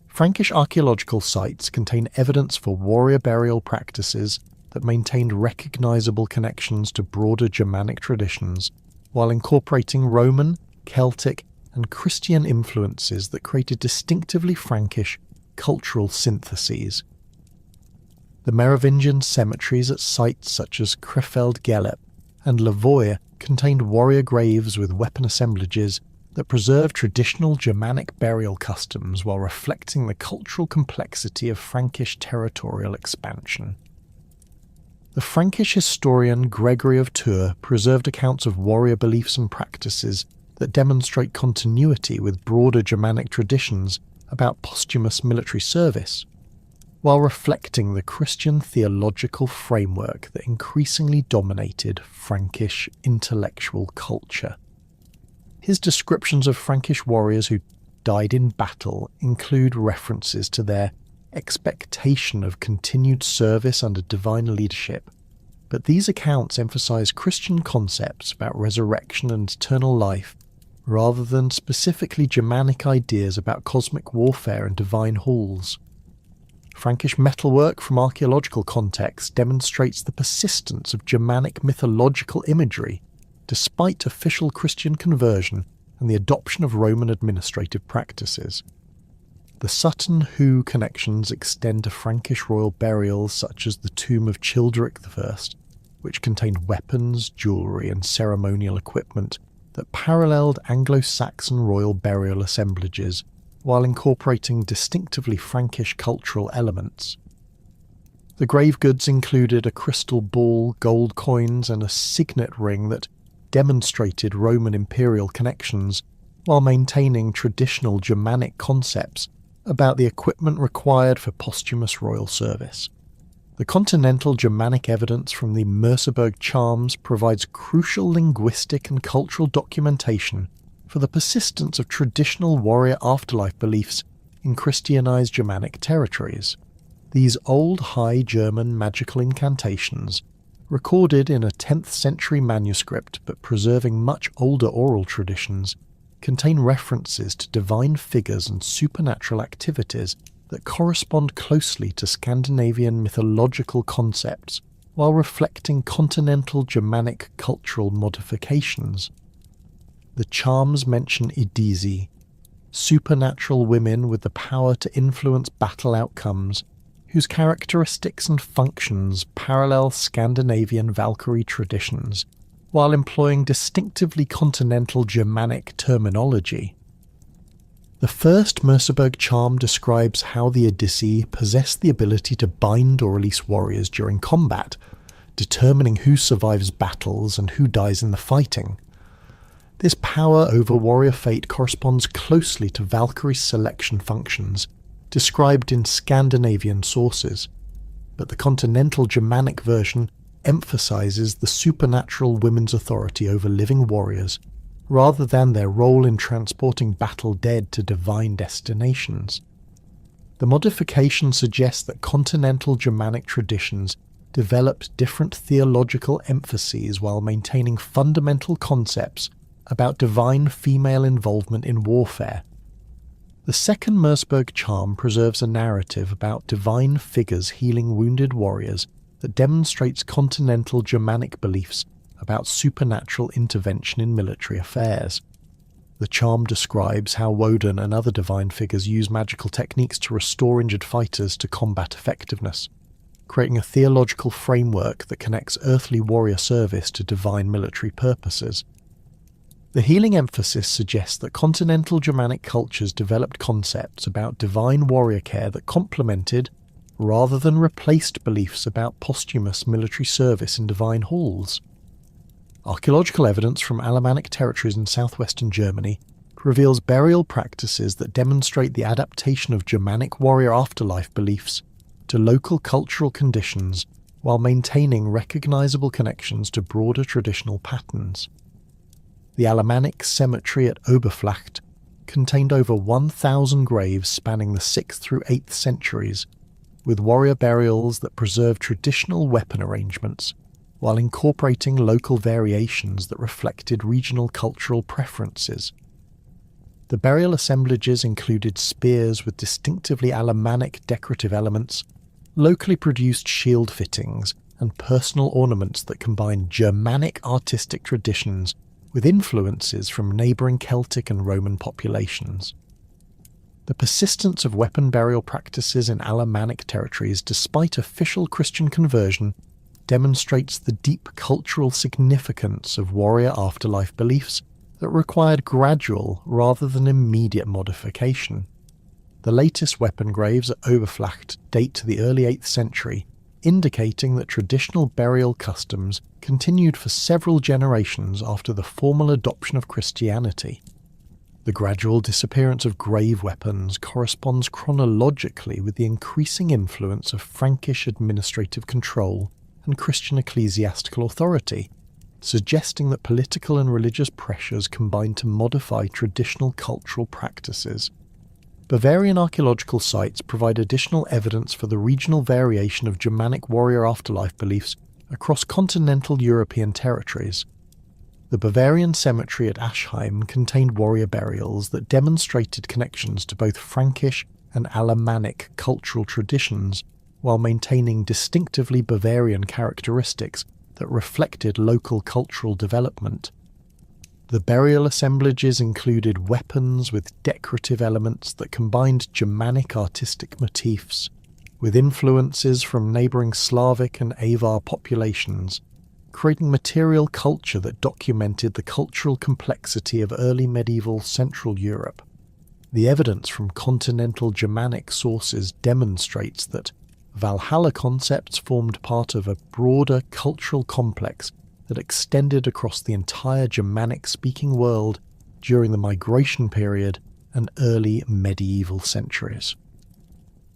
Frankish archaeological sites contain evidence for warrior burial practices that maintained recognizable connections to broader Germanic traditions, while incorporating Roman, Celtic, and Christian influences that created distinctively Frankish cultural syntheses. The Merovingian cemeteries at sites such as Krefeld-Gelep and Lavoie contained warrior graves with weapon assemblages that preserved traditional Germanic burial customs while reflecting the cultural complexity of Frankish territorial expansion. The Frankish historian Gregory of Tours preserved accounts of warrior beliefs and practices that demonstrate continuity with broader Germanic traditions about posthumous military service, while reflecting the Christian theological framework that increasingly dominated Frankish intellectual culture. His descriptions of Frankish warriors who died in battle include references to their expectation of continued service under divine leadership, but these accounts emphasize Christian concepts about resurrection and eternal life rather than specifically Germanic ideas about cosmic warfare and divine halls. Frankish metalwork from archaeological contexts demonstrates the persistence of Germanic mythological imagery despite official Christian conversion and the adoption of Roman administrative practices. The Sutton-Hoo connections extend to Frankish royal burials such as the tomb of Childeric I, which contained weapons, jewellery and ceremonial equipment that paralleled Anglo-Saxon royal burial assemblages while incorporating distinctively Frankish cultural elements. The grave goods included a crystal ball, gold coins and a signet ring that demonstrated Roman imperial connections while maintaining traditional Germanic concepts about the equipment required for posthumous royal service. The continental Germanic evidence from the Merseburg charms provides crucial linguistic and cultural documentation for the persistence of traditional warrior afterlife beliefs in Christianized Germanic territories. These old High German magical incantations, recorded in a 10th century manuscript but preserving much older oral traditions, contain references to divine figures and supernatural activities that correspond closely to Scandinavian mythological concepts while reflecting continental Germanic cultural modifications. The charms mention Idisi, supernatural women with the power to influence battle outcomes, whose characteristics and functions parallel Scandinavian Valkyrie traditions, while employing distinctively continental Germanic terminology. The first Merseburg charm describes how the Idisi possess the ability to bind or release warriors during combat, determining who survives battles and who dies in the fighting. This power over warrior fate corresponds closely to Valkyrie's selection functions, described in Scandinavian sources, but the continental Germanic version emphasizes the supernatural women's authority over living warriors, rather than their role in transporting battle dead to divine destinations. The modification suggests that continental Germanic traditions developed different theological emphases while maintaining fundamental concepts about divine female involvement in warfare. The second Merseburg charm preserves a narrative about divine figures healing wounded warriors that demonstrates continental Germanic beliefs about supernatural intervention in military affairs. The charm describes how Woden and other divine figures use magical techniques to restore injured fighters to combat effectiveness, creating a theological framework that connects earthly warrior service to divine military purposes. The healing emphasis suggests that continental Germanic cultures developed concepts about divine warrior care that complemented, rather than replaced, beliefs about posthumous military service in divine halls. Archaeological evidence from Alemannic territories in southwestern Germany reveals burial practices that demonstrate the adaptation of Germanic warrior afterlife beliefs to local cultural conditions while maintaining recognizable connections to broader traditional patterns. The Alemannic cemetery at Oberflacht contained over 1,000 graves spanning the 6th through 8th centuries, with warrior burials that preserve traditional weapon arrangements while incorporating local variations that reflected regional cultural preferences. The burial assemblages included spears with distinctively Alemannic decorative elements, locally produced shield fittings, and personal ornaments that combined Germanic artistic traditions with influences from neighbouring Celtic and Roman populations. The persistence of weapon burial practices in Alemannic territories despite official Christian conversion demonstrates the deep cultural significance of warrior afterlife beliefs that required gradual rather than immediate modification. The latest weapon graves at Oberflacht date to the early 8th century, indicating that traditional burial customs continued for several generations after the formal adoption of Christianity. The gradual disappearance of grave weapons corresponds chronologically with the increasing influence of Frankish administrative control and Christian ecclesiastical authority, suggesting that political and religious pressures combined to modify traditional cultural practices. Bavarian archaeological sites provide additional evidence for the regional variation of Germanic warrior afterlife beliefs across continental European territories. The Bavarian cemetery at Aschheim contained warrior burials that demonstrated connections to both Frankish and Alemannic cultural traditions, while maintaining distinctively Bavarian characteristics that reflected local cultural development. The burial assemblages included weapons with decorative elements that combined Germanic artistic motifs with influences from neighbouring Slavic and Avar populations, creating material culture that documented the cultural complexity of early medieval Central Europe. The evidence from continental Germanic sources demonstrates that Valhalla concepts formed part of a broader cultural complex that extended across the entire Germanic-speaking world during the migration period and early medieval centuries.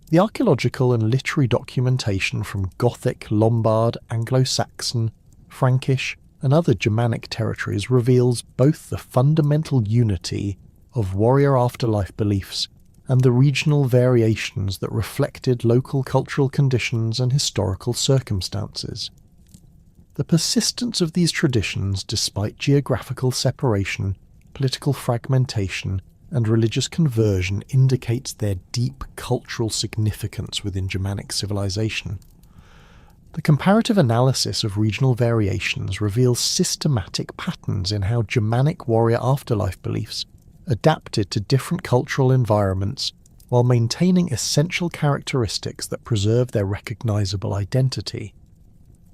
The archaeological and literary documentation from Gothic, Lombard, Anglo-Saxon, Frankish, and other Germanic territories reveals both the fundamental unity of warrior afterlife beliefs and the regional variations that reflected local cultural conditions and historical circumstances. The persistence of these traditions, despite geographical separation, political fragmentation, and religious conversion, indicates their deep cultural significance within Germanic civilization. The comparative analysis of regional variations reveals systematic patterns in how Germanic warrior afterlife beliefs adapted to different cultural environments while maintaining essential characteristics that preserve their recognizable identity.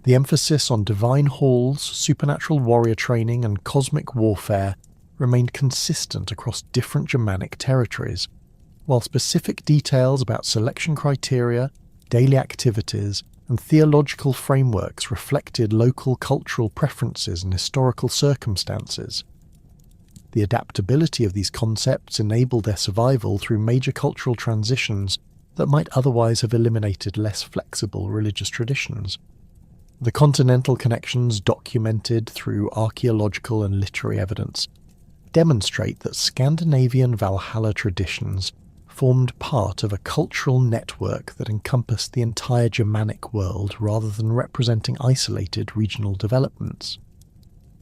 The emphasis on divine halls, supernatural warrior training, and cosmic warfare remained consistent across different Germanic territories, while specific details about selection criteria, daily activities, and theological frameworks reflected local cultural preferences and historical circumstances. The adaptability of these concepts enabled their survival through major cultural transitions that might otherwise have eliminated less flexible religious traditions. The continental connections documented through archaeological and literary evidence demonstrate that Scandinavian Valhalla traditions formed part of a cultural network that encompassed the entire Germanic world rather than representing isolated regional developments.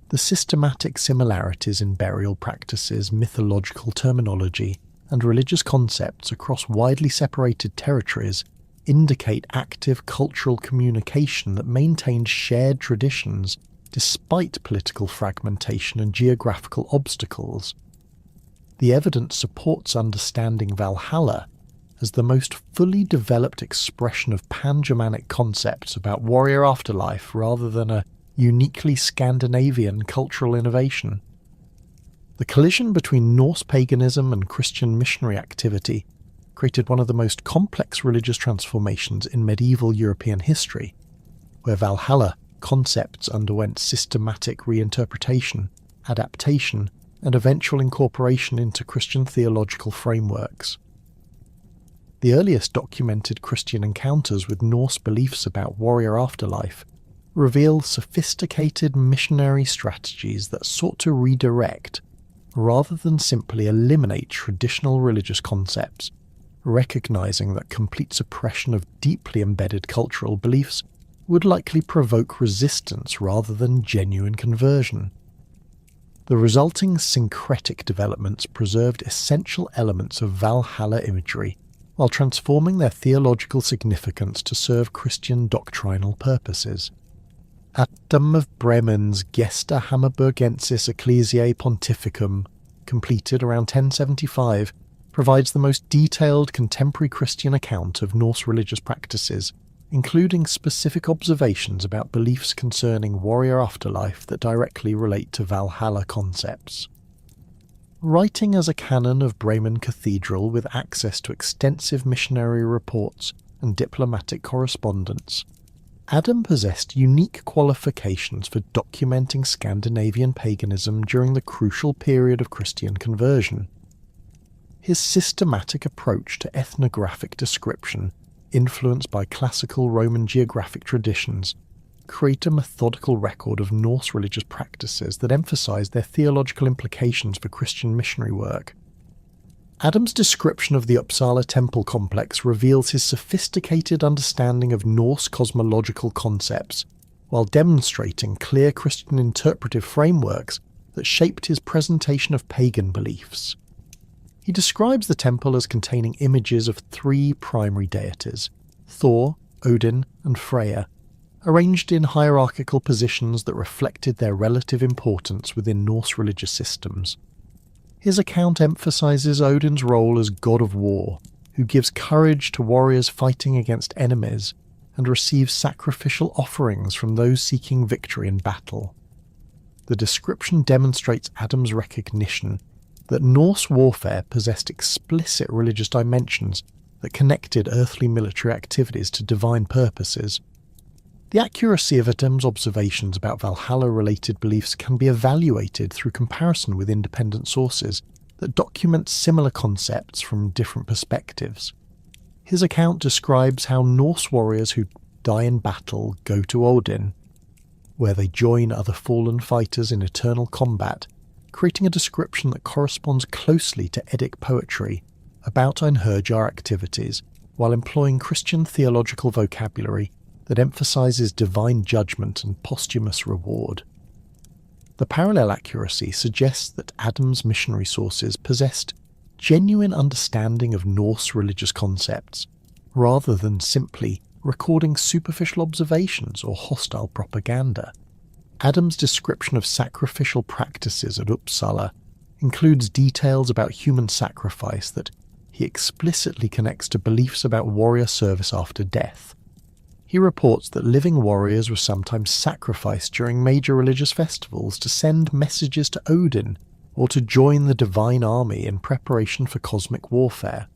The systematic similarities in burial practices, mythological terminology, and religious concepts across widely separated territories indicate active cultural communication that maintained shared traditions despite political fragmentation and geographical obstacles. The evidence supports understanding Valhalla as the most fully developed expression of pan-Germanic concepts about warrior afterlife rather than a uniquely Scandinavian cultural innovation. The collision between Norse paganism and Christian missionary activity created one of the most complex religious transformations in medieval European history, where Valhalla concepts underwent systematic reinterpretation, adaptation, and eventual incorporation into Christian theological frameworks. The earliest documented Christian encounters with Norse beliefs about warrior afterlife reveal sophisticated missionary strategies that sought to redirect, rather than simply eliminate traditional religious concepts, recognizing that complete suppression of deeply embedded cultural beliefs would likely provoke resistance rather than genuine conversion. The resulting syncretic developments preserved essential elements of Valhalla imagery while transforming their theological significance to serve Christian doctrinal purposes. Adam of Bremen's Gesta Hammerburgensis Ecclesiae Pontificum, completed around 1075, provides the most detailed contemporary Christian account of Norse religious practices, including specific observations about beliefs concerning warrior afterlife that directly relate to Valhalla concepts. Writing as a canon of Bremen Cathedral with access to extensive missionary reports and diplomatic correspondence, Adam possessed unique qualifications for documenting Scandinavian paganism during the crucial period of Christian conversion. His systematic approach to ethnographic description, influenced by classical Roman geographic traditions, create a methodical record of Norse religious practices that emphasize their theological implications for Christian missionary work. Adam's description of the Uppsala temple complex reveals his sophisticated understanding of Norse cosmological concepts, while demonstrating clear Christian interpretive frameworks that shaped his presentation of pagan beliefs. He describes the temple as containing images of three primary deities, Thor, Odin, and Freyja, arranged in hierarchical positions that reflected their relative importance within Norse religious systems. His account emphasizes Odin's role as god of war, who gives courage to warriors fighting against enemies and receives sacrificial offerings from those seeking victory in battle. The description demonstrates Adam's recognition that Norse warfare possessed explicit religious dimensions that connected earthly military activities to divine purposes. The accuracy of Adam's observations about Valhalla-related beliefs can be evaluated through comparison with independent sources that document similar concepts from different perspectives. His account describes how Norse warriors who die in battle go to Odin, where they join other fallen fighters in eternal combat, creating a description that corresponds closely to Eddic poetry about Einherjar activities, while employing Christian theological vocabulary that emphasizes divine judgment and posthumous reward. The parallel accuracy suggests that Adam's missionary sources possessed genuine understanding of Norse religious concepts, rather than simply recording superficial observations or hostile propaganda. Adam's description of sacrificial practices at Uppsala includes details about human sacrifice that he explicitly connects to beliefs about warrior service after death. He reports that living warriors were sometimes sacrificed during major religious festivals to send messages to Odin or to join the divine army in preparation for cosmic warfare.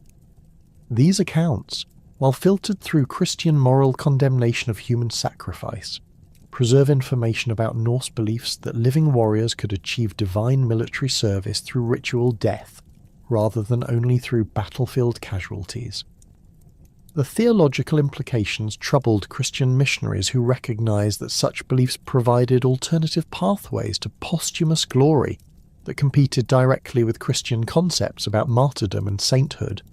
These accounts, while filtered through Christian moral condemnation of human sacrifice, preserve information about Norse beliefs that living warriors could achieve divine military service through ritual death, rather than only through battlefield casualties. The theological implications troubled Christian missionaries who recognized that such beliefs provided alternative pathways to posthumous glory that competed directly with Christian concepts about martyrdom and sainthood.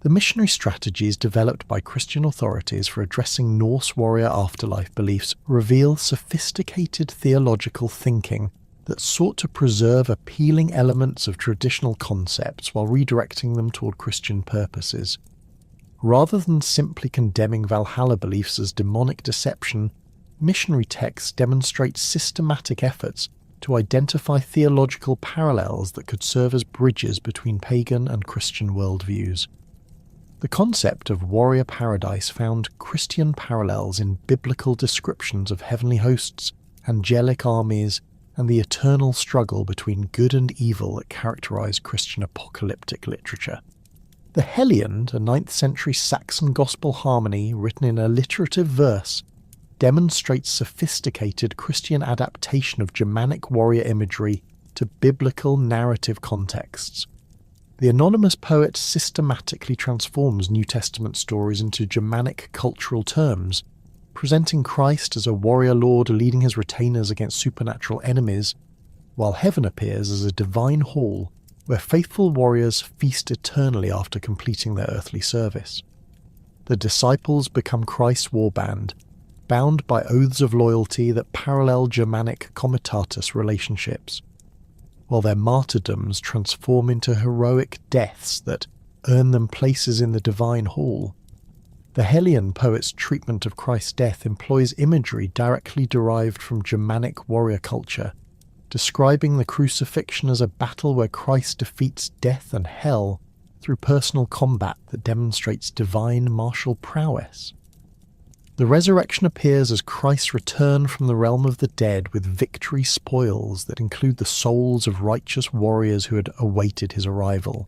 The missionary strategies developed by Christian authorities for addressing Norse warrior afterlife beliefs reveal sophisticated theological thinking that sought to preserve appealing elements of traditional concepts while redirecting them toward Christian purposes. Rather than simply condemning Valhalla beliefs as demonic deception, missionary texts demonstrate systematic efforts to identify theological parallels that could serve as bridges between pagan and Christian worldviews. The concept of warrior paradise found Christian parallels in biblical descriptions of heavenly hosts, angelic armies, and the eternal struggle between good and evil that characterize Christian apocalyptic literature. The Helliond, a 9th century Saxon gospel harmony written in alliterative verse, demonstrates sophisticated Christian adaptation of Germanic warrior imagery to biblical narrative contexts. The anonymous poet systematically transforms New Testament stories into Germanic cultural terms, presenting Christ as a warrior lord leading his retainers against supernatural enemies, while heaven appears as a divine hall where faithful warriors feast eternally after completing their earthly service. The disciples become Christ's warband, bound by oaths of loyalty that parallel Germanic comitatus relationships, while their martyrdoms transform into heroic deaths that earn them places in the divine hall. The Hellion poet's treatment of Christ's death employs imagery directly derived from Germanic warrior culture, describing the crucifixion as a battle where Christ defeats death and hell through personal combat that demonstrates divine martial prowess. The resurrection appears as Christ's return from the realm of the dead with victory spoils that include the souls of righteous warriors who had awaited his arrival.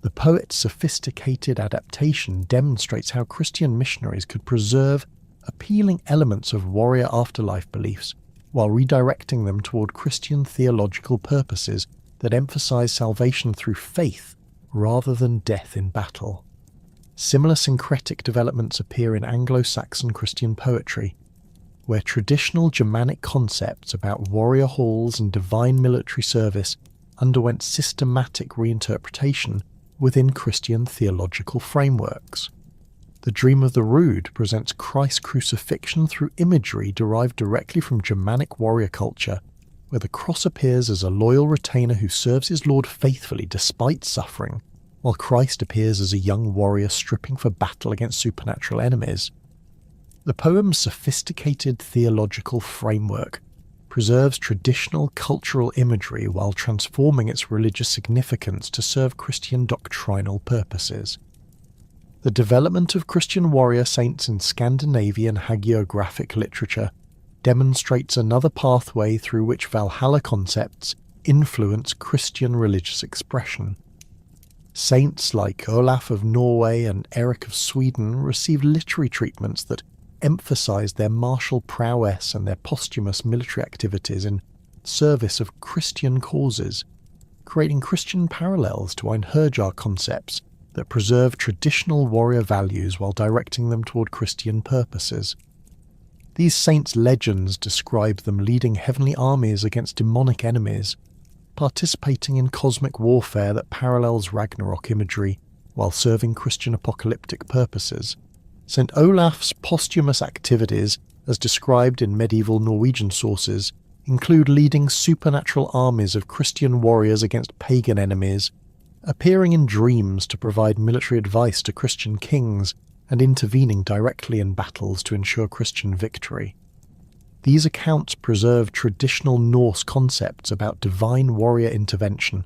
The poet's sophisticated adaptation demonstrates how Christian missionaries could preserve appealing elements of warrior afterlife beliefs while redirecting them toward Christian theological purposes that emphasize salvation through faith rather than death in battle. Similar syncretic developments appear in Anglo-Saxon Christian poetry, where traditional Germanic concepts about warrior halls and divine military service underwent systematic reinterpretation within Christian theological frameworks. The Dream of the Rood presents Christ's crucifixion through imagery derived directly from Germanic warrior culture, where the cross appears as a loyal retainer who serves his Lord faithfully despite suffering, while Christ appears as a young warrior stripping for battle against supernatural enemies. The poem's sophisticated theological framework preserves traditional cultural imagery while transforming its religious significance to serve Christian doctrinal purposes. The development of Christian warrior saints in Scandinavian hagiographic literature demonstrates another pathway through which Valhalla concepts influence Christian religious expression. Saints like Olaf of Norway and Eric of Sweden received literary treatments that emphasized their martial prowess and their posthumous military activities in service of Christian causes, creating Christian parallels to Einherjar concepts that preserve traditional warrior values while directing them toward Christian purposes. These saints' legends describe them leading heavenly armies against demonic enemies, participating in cosmic warfare that parallels Ragnarok imagery while serving Christian apocalyptic purposes. St. Olaf's posthumous activities, as described in medieval Norwegian sources, include leading supernatural armies of Christian warriors against pagan enemies, appearing in dreams to provide military advice to Christian kings, and intervening directly in battles to ensure Christian victory. These accounts preserve traditional Norse concepts about divine warrior intervention,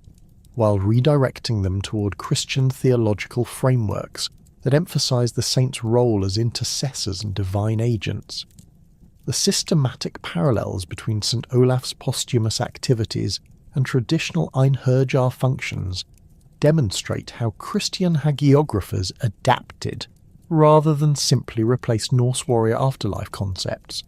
while redirecting them toward Christian theological frameworks that emphasize the saints' role as intercessors and divine agents. The systematic parallels between St. Olaf's posthumous activities and traditional Einherjar functions demonstrate how Christian hagiographers adapted rather than simply replaced Norse warrior afterlife concepts.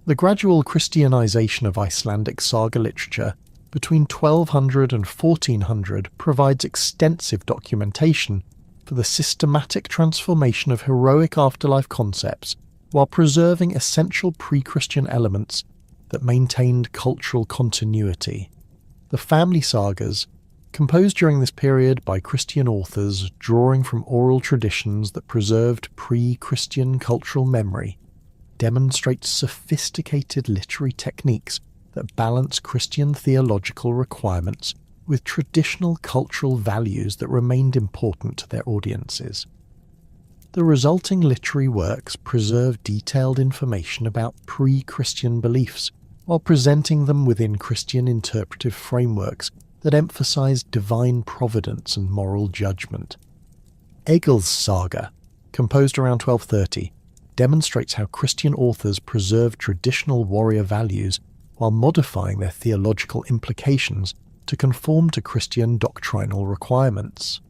The gradual Christianization of Icelandic saga literature between 1200 and 1400 provides extensive documentation for the systematic transformation of heroic afterlife concepts while preserving essential pre-Christian elements that maintained cultural continuity. The family sagas, composed during this period by Christian authors drawing from oral traditions that preserved pre-Christian cultural memory, demonstrate sophisticated literary techniques that balance Christian theological requirements with traditional cultural values that remained important to their audiences. The resulting literary works preserve detailed information about pre-Christian beliefs while presenting them within Christian interpretive frameworks that emphasize divine providence and moral judgment. Egil's saga, composed around 1230, demonstrates how Christian authors preserved traditional warrior values while modifying their theological implications to conform to Christian doctrinal requirements.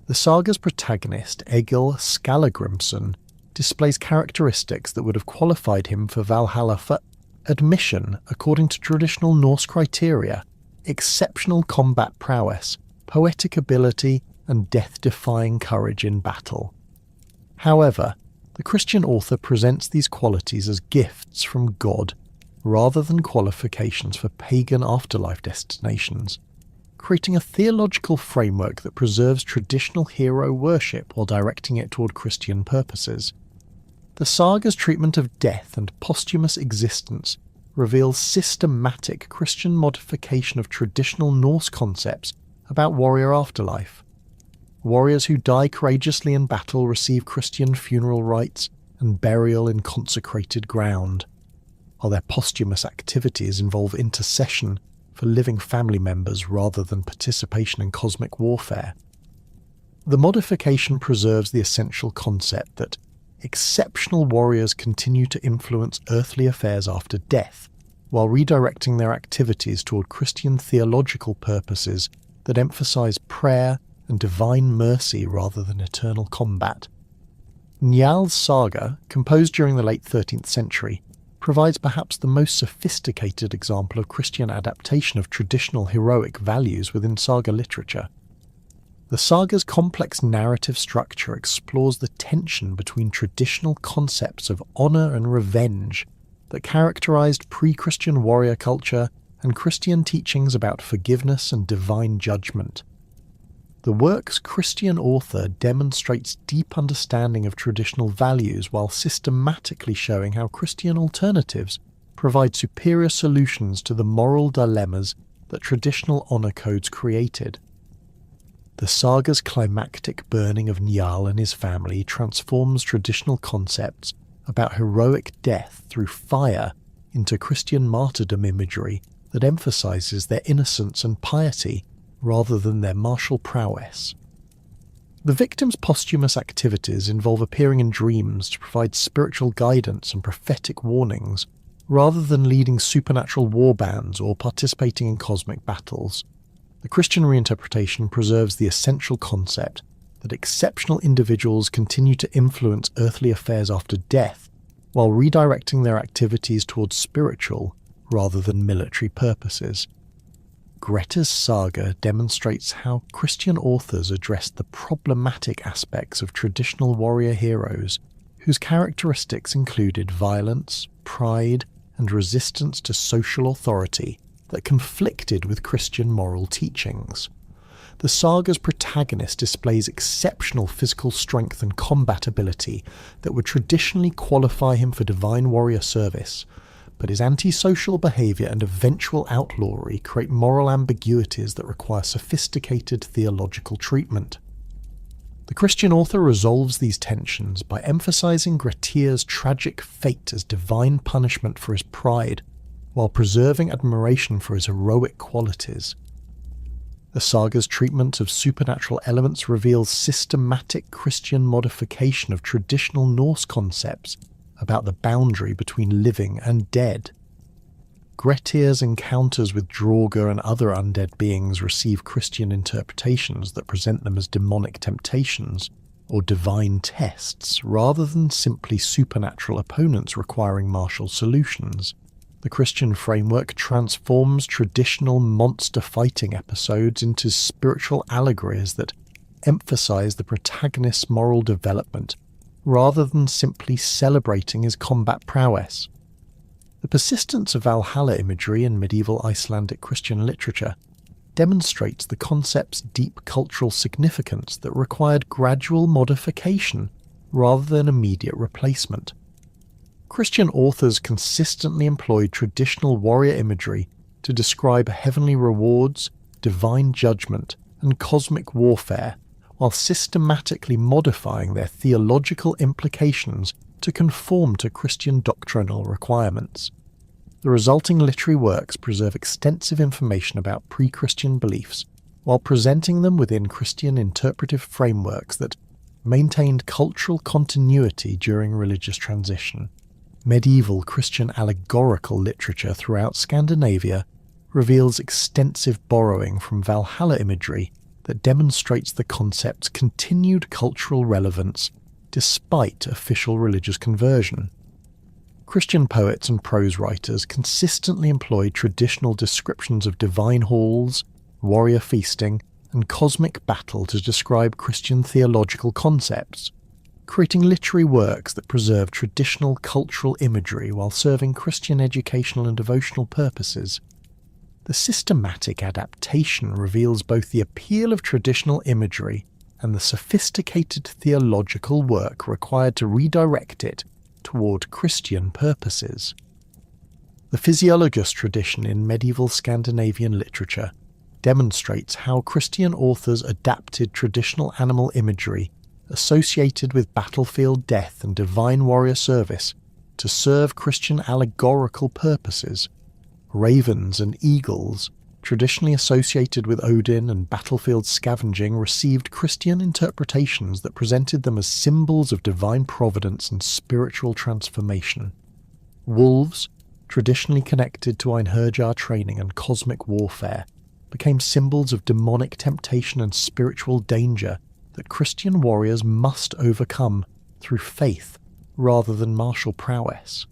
The saga's protagonist, Egil Skallagrimsson, displays characteristics that would have qualified him for Valhalla for admission according to traditional Norse criteria: exceptional combat prowess, poetic ability, and death-defying courage in battle. However, the Christian author presents these qualities as gifts from God rather than qualifications for pagan afterlife destinations, creating a theological framework that preserves traditional hero worship while directing it toward Christian purposes. The saga's treatment of death and posthumous existence reveals systematic Christian modification of traditional Norse concepts about warrior afterlife. Warriors who die courageously in battle receive Christian funeral rites and burial in consecrated ground, while their posthumous activities involve intercession for living family members rather than participation in cosmic warfare. The modification preserves the essential concept that exceptional warriors continue to influence earthly affairs after death, while redirecting their activities toward Christian theological purposes that emphasize prayer and divine mercy rather than eternal combat. Njal's saga, composed during the late 13th century, provides perhaps the most sophisticated example of Christian adaptation of traditional heroic values within saga literature. The saga's complex narrative structure explores the tension between traditional concepts of honour and revenge that characterized pre-Christian warrior culture and Christian teachings about forgiveness and divine judgment. The work's Christian author demonstrates deep understanding of traditional values while systematically showing how Christian alternatives provide superior solutions to the moral dilemmas that traditional honour codes created. The saga's climactic burning of Njal and his family transforms traditional concepts about heroic death through fire into Christian martyrdom imagery that emphasizes their innocence and piety rather than their martial prowess. The victim's posthumous activities involve appearing in dreams to provide spiritual guidance and prophetic warnings, rather than leading supernatural war bands or participating in cosmic battles. The Christian reinterpretation preserves the essential concept that exceptional individuals continue to influence earthly affairs after death, while redirecting their activities towards spiritual rather than military purposes. Greta's saga demonstrates how Christian authors address the problematic aspects of traditional warrior heroes, whose characteristics included violence, pride, and resistance to social authority that conflicted with Christian moral teachings. The saga's protagonist displays exceptional physical strength and combat ability that would traditionally qualify him for divine warrior service, but his antisocial behaviour and eventual outlawry create moral ambiguities that require sophisticated theological treatment. The Christian author resolves these tensions by emphasising Greta's tragic fate as divine punishment for his pride, while preserving admiration for his heroic qualities. The saga's treatment of supernatural elements reveals systematic Christian modification of traditional Norse concepts about the boundary between living and dead. Greta's encounters with Draugr and other undead beings receive Christian interpretations that present them as demonic temptations or divine tests, rather than simply supernatural opponents requiring martial solutions. The Christian framework transforms traditional monster fighting episodes into spiritual allegories that emphasize the protagonist's moral development rather than simply celebrating his combat prowess. The persistence of Valhalla imagery in medieval Icelandic Christian literature demonstrates the concept's deep cultural significance that required gradual modification rather than immediate replacement. Christian authors consistently employed traditional warrior imagery to describe heavenly rewards, divine judgment, and cosmic warfare, while systematically modifying their theological implications to conform to Christian doctrinal requirements. The resulting literary works preserve extensive information about pre-Christian beliefs, while presenting them within Christian interpretive frameworks that maintained cultural continuity during religious transition. Medieval Christian allegorical literature throughout Scandinavia reveals extensive borrowing from Valhalla imagery that demonstrates the concept's continued cultural relevance despite official religious conversion. Christian poets and prose writers consistently employed traditional descriptions of divine halls, warrior feasting, and cosmic battle to describe Christian theological concepts, creating literary works that preserve traditional cultural imagery while serving Christian educational and devotional purposes. The systematic adaptation reveals both the appeal of traditional imagery and the sophisticated theological work required to redirect it toward Christian purposes. The physiologous tradition in medieval Scandinavian literature demonstrates how Christian authors adapted traditional animal imagery associated with battlefield death and divine warrior service to serve Christian allegorical purposes. Ravens and eagles, traditionally associated with Odin and battlefield scavenging, received Christian interpretations that presented them as symbols of divine providence and spiritual transformation. Wolves, traditionally connected to Einherjar training and cosmic warfare, became symbols of demonic temptation and spiritual danger that Christian warriors must overcome through faith rather than martial prowess.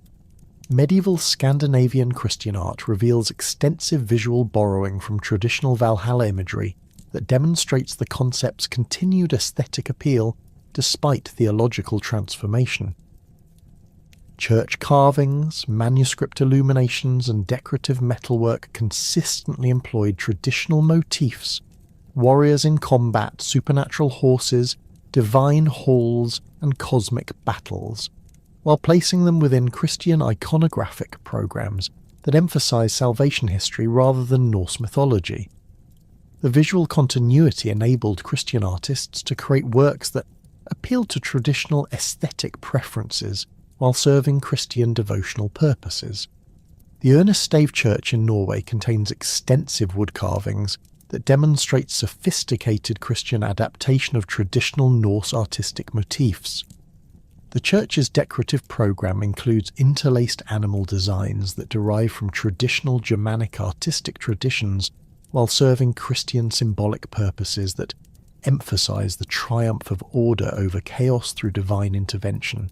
Medieval Scandinavian Christian art reveals extensive visual borrowing from traditional Valhalla imagery that demonstrates the concept's continued aesthetic appeal despite theological transformation. Church carvings, manuscript illuminations, and decorative metalwork consistently employed traditional motifs: warriors in combat, supernatural horses, divine halls, and cosmic battles, while placing them within Christian iconographic programs that emphasize salvation history rather than Norse mythology. The visual continuity enabled Christian artists to create works that appealed to traditional aesthetic preferences while serving Christian devotional purposes. The Ernestave Church in Norway contains extensive wood carvings that demonstrate sophisticated Christian adaptation of traditional Norse artistic motifs. The church's decorative program includes interlaced animal designs that derive from traditional Germanic artistic traditions while serving Christian symbolic purposes that emphasize the triumph of order over chaos through divine intervention.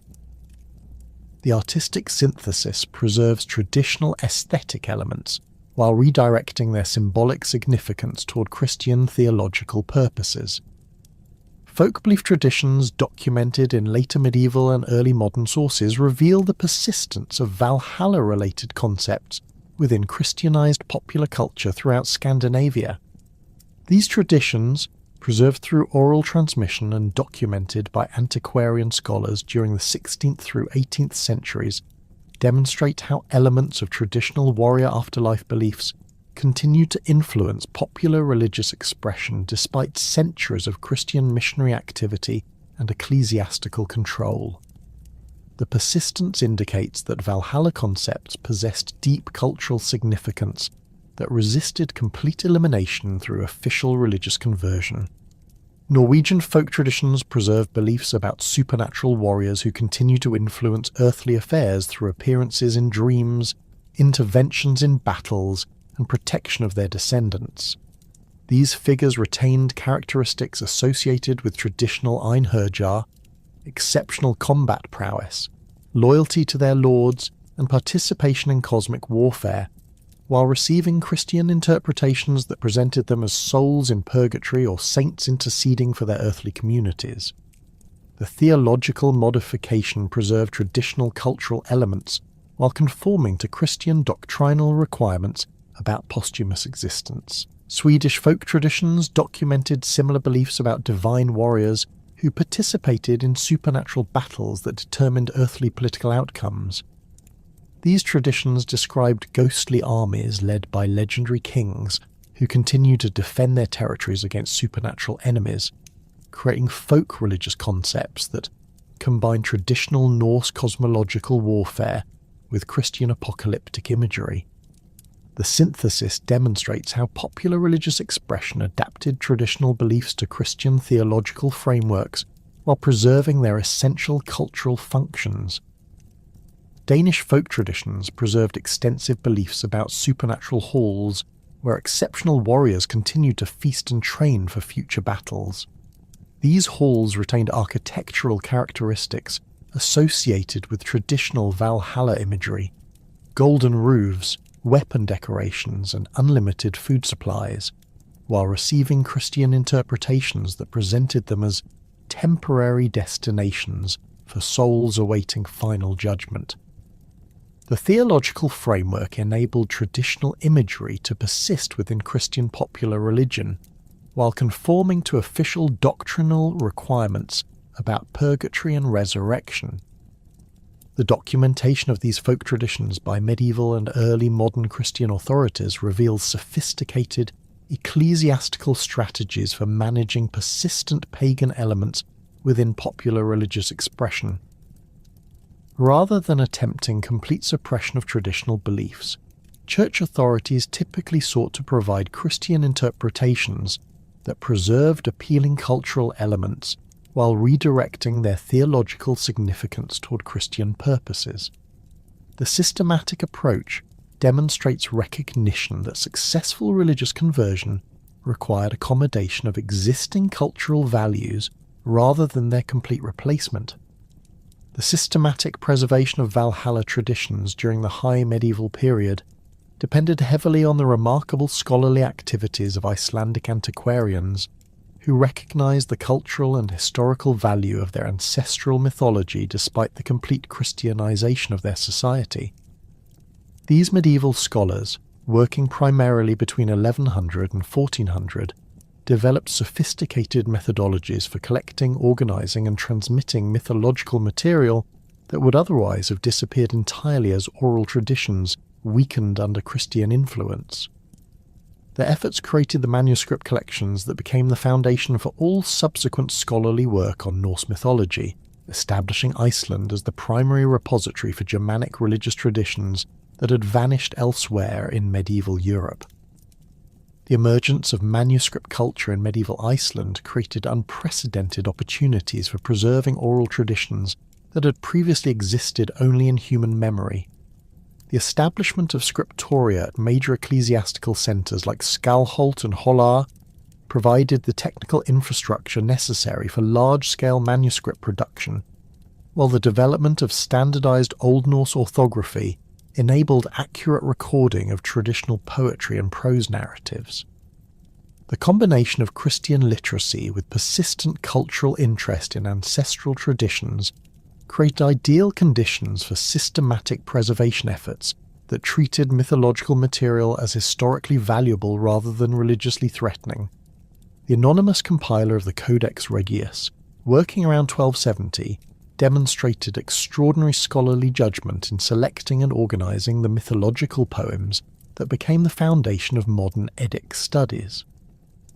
The artistic synthesis preserves traditional aesthetic elements while redirecting their symbolic significance toward Christian theological purposes. Folk belief traditions documented in later medieval and early modern sources reveal the persistence of Valhalla-related concepts within Christianized popular culture throughout Scandinavia. These traditions, preserved through oral transmission and documented by antiquarian scholars during the 16th through 18th centuries, demonstrate how elements of traditional warrior afterlife beliefs continue to influence popular religious expression despite centuries of Christian missionary activity and ecclesiastical control. The persistence indicates that Valhalla concepts possessed deep cultural significance that resisted complete elimination through official religious conversion. Norwegian folk traditions preserve beliefs about supernatural warriors who continue to influence earthly affairs through appearances in dreams, interventions in battles, and protection of their descendants. These figures retained characteristics associated with traditional Einherjar, exceptional combat prowess, loyalty to their lords, and participation in cosmic warfare, while receiving Christian interpretations that presented them as souls in purgatory or saints interceding for their earthly communities. The theological modification preserved traditional cultural elements while conforming to Christian doctrinal requirements about posthumous existence. Swedish folk traditions documented similar beliefs about divine warriors who participated in supernatural battles that determined earthly political outcomes. These traditions described ghostly armies led by legendary kings who continued to defend their territories against supernatural enemies, creating folk religious concepts that combine traditional Norse cosmological warfare with Christian apocalyptic imagery. The synthesis demonstrates how popular religious expression adapted traditional beliefs to Christian theological frameworks while preserving their essential cultural functions. Danish folk traditions preserved extensive beliefs about supernatural halls where exceptional warriors continued to feast and train for future battles. These halls retained architectural characteristics associated with traditional Valhalla imagery, golden roofs, weapon decorations, and unlimited food supplies, while receiving Christian interpretations that presented them as temporary destinations for souls awaiting final judgment. The theological framework enabled traditional imagery to persist within Christian popular religion, while conforming to official doctrinal requirements about purgatory and resurrection. The documentation of these folk traditions by medieval and early modern Christian authorities reveals sophisticated ecclesiastical strategies for managing persistent pagan elements within popular religious expression. Rather than attempting complete suppression of traditional beliefs, church authorities typically sought to provide Christian interpretations that preserved appealing cultural elements while redirecting their theological significance toward Christian purposes. The systematic approach demonstrates recognition that successful religious conversion required accommodation of existing cultural values rather than their complete replacement. The systematic preservation of Valhalla traditions during the High Medieval period depended heavily on the remarkable scholarly activities of Icelandic antiquarians who recognized the cultural and historical value of their ancestral mythology despite the complete Christianization of their society. These medieval scholars, working primarily between 1100 and 1400, developed sophisticated methodologies for collecting, organizing, and transmitting mythological material that would otherwise have disappeared entirely as oral traditions weakened under Christian influence. Their efforts created the manuscript collections that became the foundation for all subsequent scholarly work on Norse mythology, establishing Iceland as the primary repository for Germanic religious traditions that had vanished elsewhere in medieval Europe. The emergence of manuscript culture in medieval Iceland created unprecedented opportunities for preserving oral traditions that had previously existed only in human memory. The establishment of scriptoria at major ecclesiastical centres like Skalholt and Holar provided the technical infrastructure necessary for large-scale manuscript production, while the development of standardised Old Norse orthography enabled accurate recording of traditional poetry and prose narratives. The combination of Christian literacy with persistent cultural interest in ancestral traditions created ideal conditions for systematic preservation efforts that treated mythological material as historically valuable rather than religiously threatening. The anonymous compiler of the Codex Regius, working around 1270, demonstrated extraordinary scholarly judgment in selecting and organising the mythological poems that became the foundation of modern Eddic studies.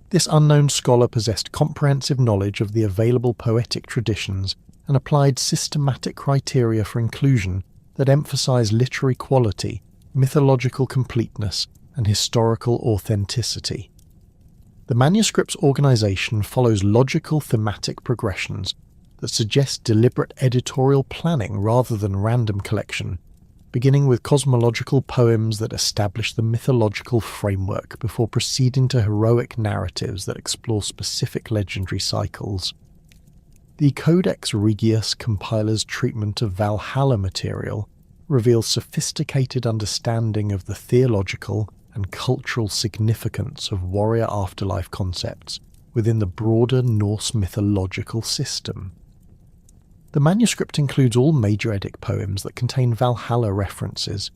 This unknown scholar possessed comprehensive knowledge of the available poetic traditions and applied systematic criteria for inclusion that emphasised literary quality, mythological completeness, and historical authenticity. The manuscript's organisation follows logical thematic progressions that suggest deliberate editorial planning rather than random collection, beginning with cosmological poems that establish the mythological framework before proceeding to heroic narratives that explore specific legendary cycles. The Codex Regius compiler's treatment of Valhalla material reveals sophisticated understanding of the theological and cultural significance of warrior afterlife concepts within the broader Norse mythological system. The manuscript includes all major Eddic poems that contain Valhalla references,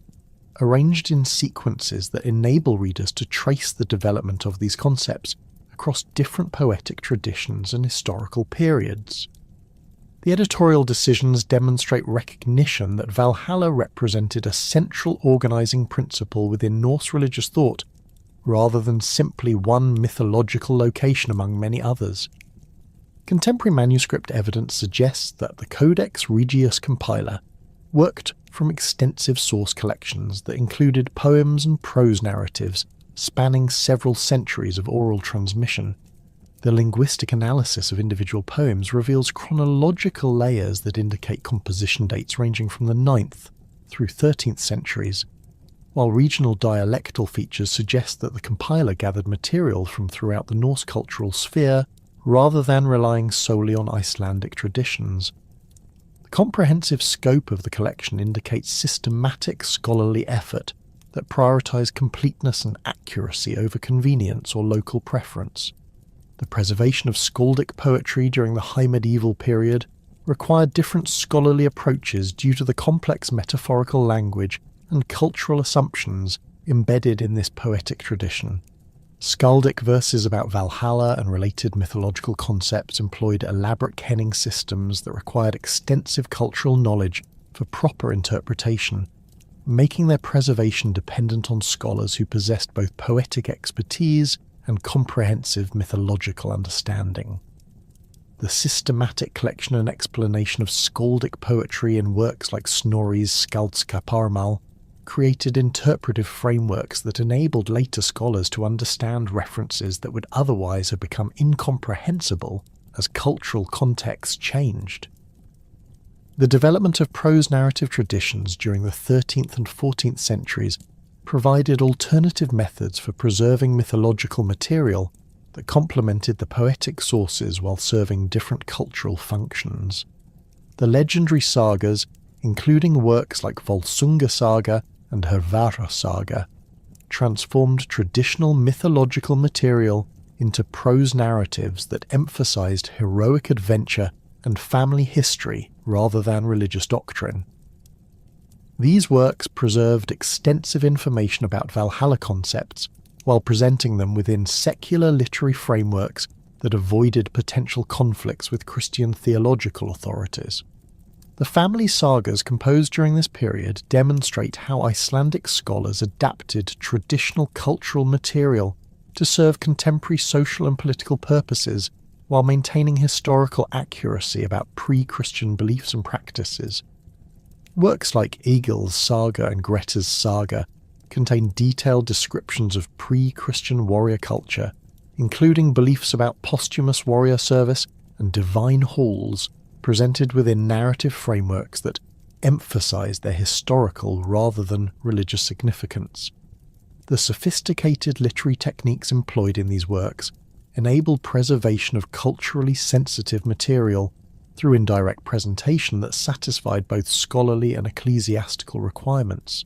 arranged in sequences that enable readers to trace the development of these concepts across different poetic traditions and historical periods. The editorial decisions demonstrate recognition that Valhalla represented a central organising principle within Norse religious thought, rather than simply one mythological location among many others. Contemporary manuscript evidence suggests that the Codex Regius compiler worked from extensive source collections that included poems and prose narratives spanning several centuries of oral transmission. The linguistic analysis of individual poems reveals chronological layers that indicate composition dates ranging from the 9th through 13th centuries, while regional dialectal features suggest that the compiler gathered material from throughout the Norse cultural sphere rather than relying solely on Icelandic traditions. The comprehensive scope of the collection indicates systematic scholarly effort that prioritise completeness and accuracy over convenience or local preference. The preservation of skaldic poetry during the High Medieval period required different scholarly approaches due to the complex metaphorical language and cultural assumptions embedded in this poetic tradition. Skaldic verses about Valhalla and related mythological concepts employed elaborate kenning systems that required extensive cultural knowledge for proper interpretation, making their preservation dependent on scholars who possessed both poetic expertise and comprehensive mythological understanding. The systematic collection and explanation of skaldic poetry in works like Snorri's Skaldskaparmal created interpretive frameworks that enabled later scholars to understand references that would otherwise have become incomprehensible as cultural contexts changed. The development of prose narrative traditions during the 13th and 14th centuries provided alternative methods for preserving mythological material that complemented the poetic sources while serving different cultural functions. The legendary sagas, including works like Volsunga Saga and Hervara Saga, transformed traditional mythological material into prose narratives that emphasized heroic adventure and family history rather than religious doctrine. These works preserved extensive information about Valhalla concepts while presenting them within secular literary frameworks that avoided potential conflicts with Christian theological authorities. The family sagas composed during this period demonstrate how Icelandic scholars adapted traditional cultural material to serve contemporary social and political purposes while maintaining historical accuracy about pre-Christian beliefs and practices. Works like Egil's Saga and Greta's Saga contain detailed descriptions of pre-Christian warrior culture, including beliefs about posthumous warrior service and divine halls, presented within narrative frameworks that emphasize their historical rather than religious significance. The sophisticated literary techniques employed in these works enabled preservation of culturally sensitive material through indirect presentation that satisfied both scholarly and ecclesiastical requirements.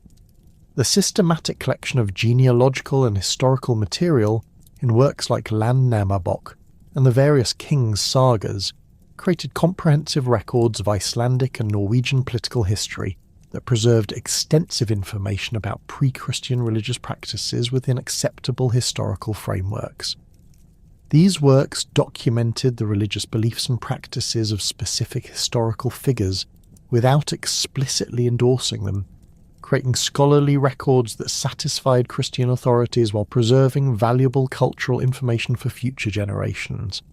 The systematic collection of genealogical and historical material in works like Landnámabók and the various kings' sagas created comprehensive records of Icelandic and Norwegian political history that preserved extensive information about pre-Christian religious practices within acceptable historical frameworks. These works documented the religious beliefs and practices of specific historical figures without explicitly endorsing them, creating scholarly records that satisfied Christian authorities while preserving valuable cultural information for future generations.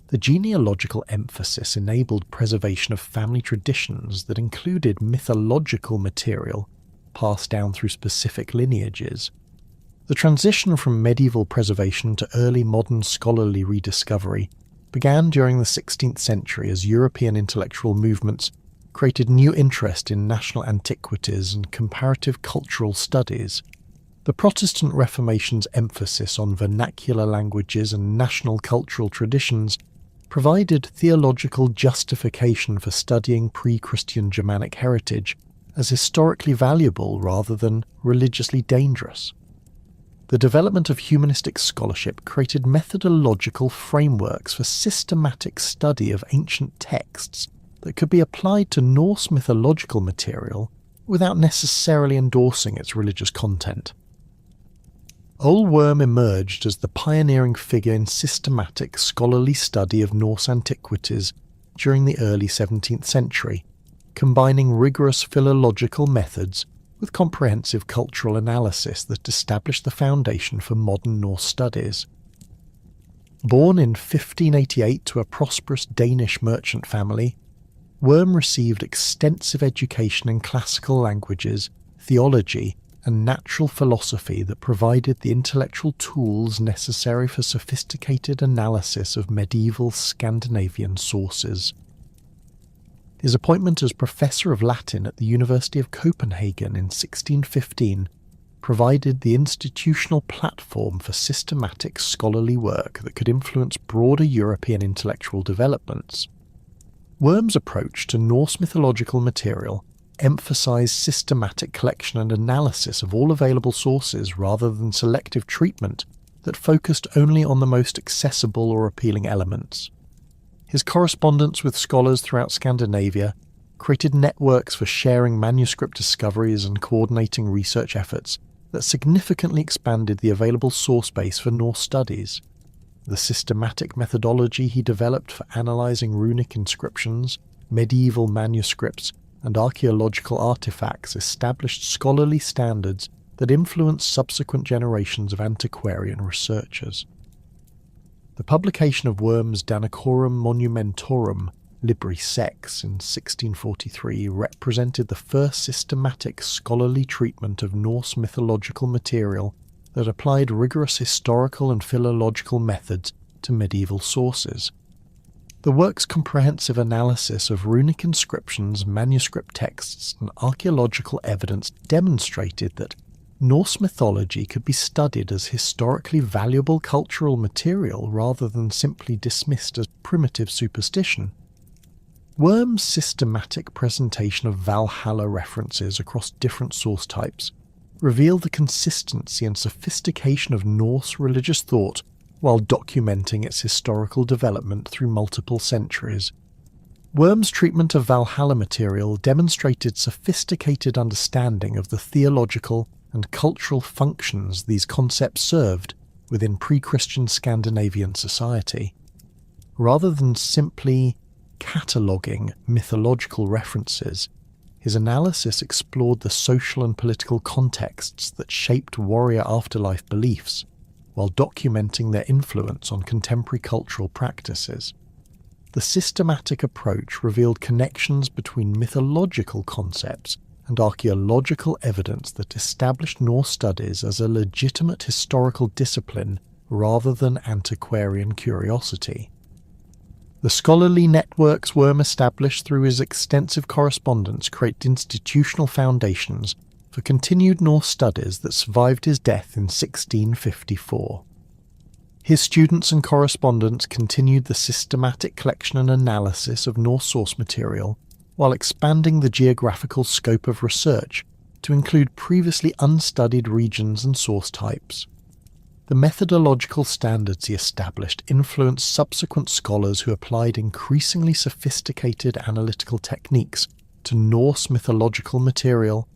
The genealogical emphasis enabled preservation of family traditions that included mythological material passed down through specific lineages. The transition from medieval preservation to early modern scholarly rediscovery began during the 16th century as European intellectual movements created new interest in national antiquities and comparative cultural studies. The Protestant Reformation's emphasis on vernacular languages and national cultural traditions provided theological justification for studying pre-Christian Germanic heritage as historically valuable rather than religiously dangerous. The development of humanistic scholarship created methodological frameworks for systematic study of ancient texts that could be applied to Norse mythological material without necessarily endorsing its religious content. Ole Worm emerged as the pioneering figure in systematic scholarly study of Norse antiquities during the early 17th century, combining rigorous philological methods with comprehensive cultural analysis that established the foundation for modern Norse studies. Born in 1588 to a prosperous Danish merchant family, Worm received extensive education in classical languages, theology, and natural philosophy that provided the intellectual tools necessary for sophisticated analysis of medieval Scandinavian sources. His appointment as Professor of Latin at the University of Copenhagen in 1615 provided the institutional platform for systematic scholarly work that could influence broader European intellectual developments. Worm's approach to Norse mythological material emphasized systematic collection and analysis of all available sources rather than selective treatment that focused only on the most accessible or appealing elements. His correspondence with scholars throughout Scandinavia created networks for sharing manuscript discoveries and coordinating research efforts that significantly expanded the available source base for Norse studies. The systematic methodology he developed for analysing runic inscriptions, medieval manuscripts, and archaeological artifacts established scholarly standards that influenced subsequent generations of antiquarian researchers. The publication of Worm's Danicorum Monumentorum Libri Sex in 1643 represented the first systematic scholarly treatment of Norse mythological material that applied rigorous historical and philological methods to medieval sources. The work's comprehensive analysis of runic inscriptions, manuscript texts, and archaeological evidence demonstrated that Norse mythology could be studied as historically valuable cultural material rather than simply dismissed as primitive superstition. Worm's systematic presentation of Valhalla references across different source types revealed the consistency and sophistication of Norse religious thought while documenting its historical development through multiple centuries. Worm's treatment of Valhalla material demonstrated sophisticated understanding of the theological and cultural functions these concepts served within pre-Christian Scandinavian society. Rather than simply cataloguing mythological references, his analysis explored the social and political contexts that shaped warrior afterlife beliefs, while documenting their influence on contemporary cultural practices. The systematic approach revealed connections between mythological concepts and archaeological evidence that established Norse studies as a legitimate historical discipline rather than antiquarian curiosity. The scholarly networks Worm established through his extensive correspondence create institutional foundations for continued Norse studies that survived his death in 1654. His students and correspondents continued the systematic collection and analysis of Norse source material while expanding the geographical scope of research to include previously unstudied regions and source types. The methodological standards he established influenced subsequent scholars who applied increasingly sophisticated analytical techniques to Norse mythological material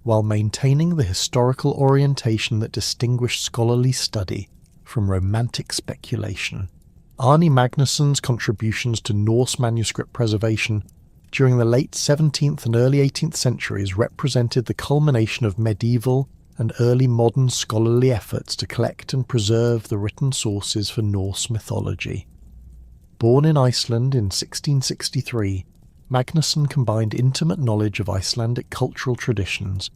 while maintaining the historical orientation that distinguished scholarly study from romantic speculation. Arni Magnusson's contributions to Norse manuscript preservation during the late 17th and early 18th centuries represented the culmination of medieval and early modern scholarly efforts to collect and preserve the written sources for Norse mythology. Born in Iceland in 1663, Magnusson combined intimate knowledge of Icelandic cultural traditions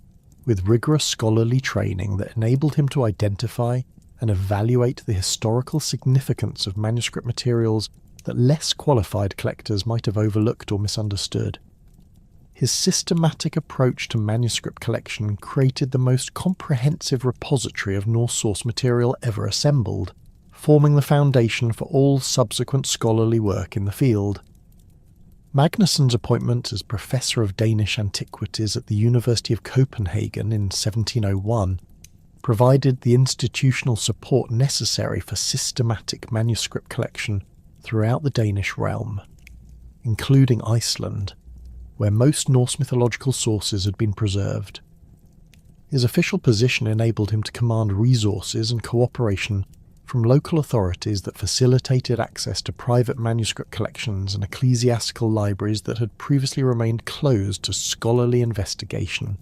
with rigorous scholarly training that enabled him to identify and evaluate the historical significance of manuscript materials that less qualified collectors might have overlooked or misunderstood. His systematic approach to manuscript collection created the most comprehensive repository of Norse source material ever assembled, forming the foundation for all subsequent scholarly work in the field. Magnusson's appointment as Professor of Danish Antiquities at the University of Copenhagen in 1701 provided the institutional support necessary for systematic manuscript collection throughout the Danish realm, including Iceland, where most Norse mythological sources had been preserved. His official position enabled him to command resources and cooperation from local authorities that facilitated access to private manuscript collections and ecclesiastical libraries that had previously remained closed to scholarly investigation.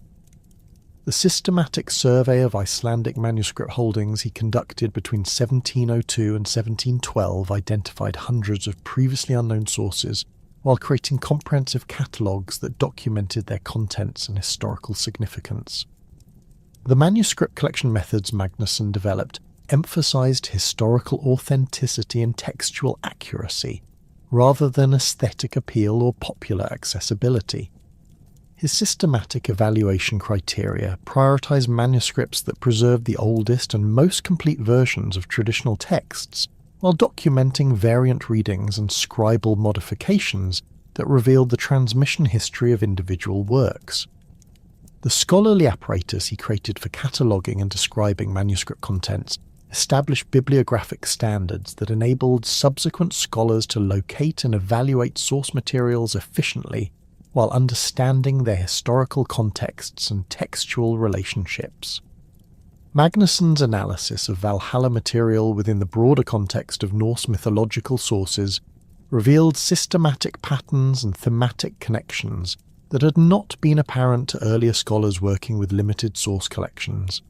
The systematic survey of Icelandic manuscript holdings he conducted between 1702 and 1712 identified hundreds of previously unknown sources, while creating comprehensive catalogues that documented their contents and historical significance. The manuscript collection methods Magnusson developed emphasized historical authenticity and textual accuracy, rather than aesthetic appeal or popular accessibility. His systematic evaluation criteria prioritise manuscripts that preserve the oldest and most complete versions of traditional texts, while documenting variant readings and scribal modifications that revealed the transmission history of individual works. The scholarly apparatus he created for cataloguing and describing manuscript contents established bibliographic standards that enabled subsequent scholars to locate and evaluate source materials efficiently while understanding their historical contexts and textual relationships. Magnusson's analysis of Valhalla material within the broader context of Norse mythological sources revealed systematic patterns and thematic connections that had not been apparent to earlier scholars working with limited source collections.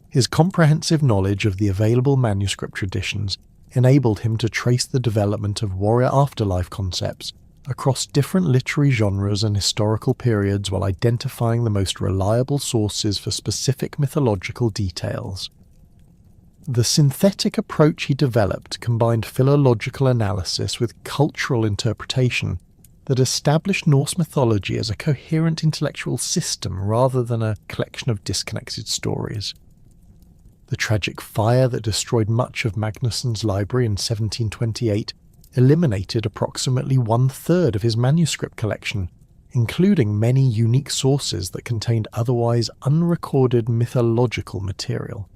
His comprehensive knowledge of the available manuscript traditions enabled him to trace the development of warrior afterlife concepts across different literary genres and historical periods while identifying the most reliable sources for specific mythological details. The synthetic approach he developed combined philological analysis with cultural interpretation that established Norse mythology as a coherent intellectual system rather than a collection of disconnected stories. The tragic fire that destroyed much of Magnusson's library in 1728 eliminated approximately 1/3 of his manuscript collection, including many unique sources that contained otherwise unrecorded mythological material.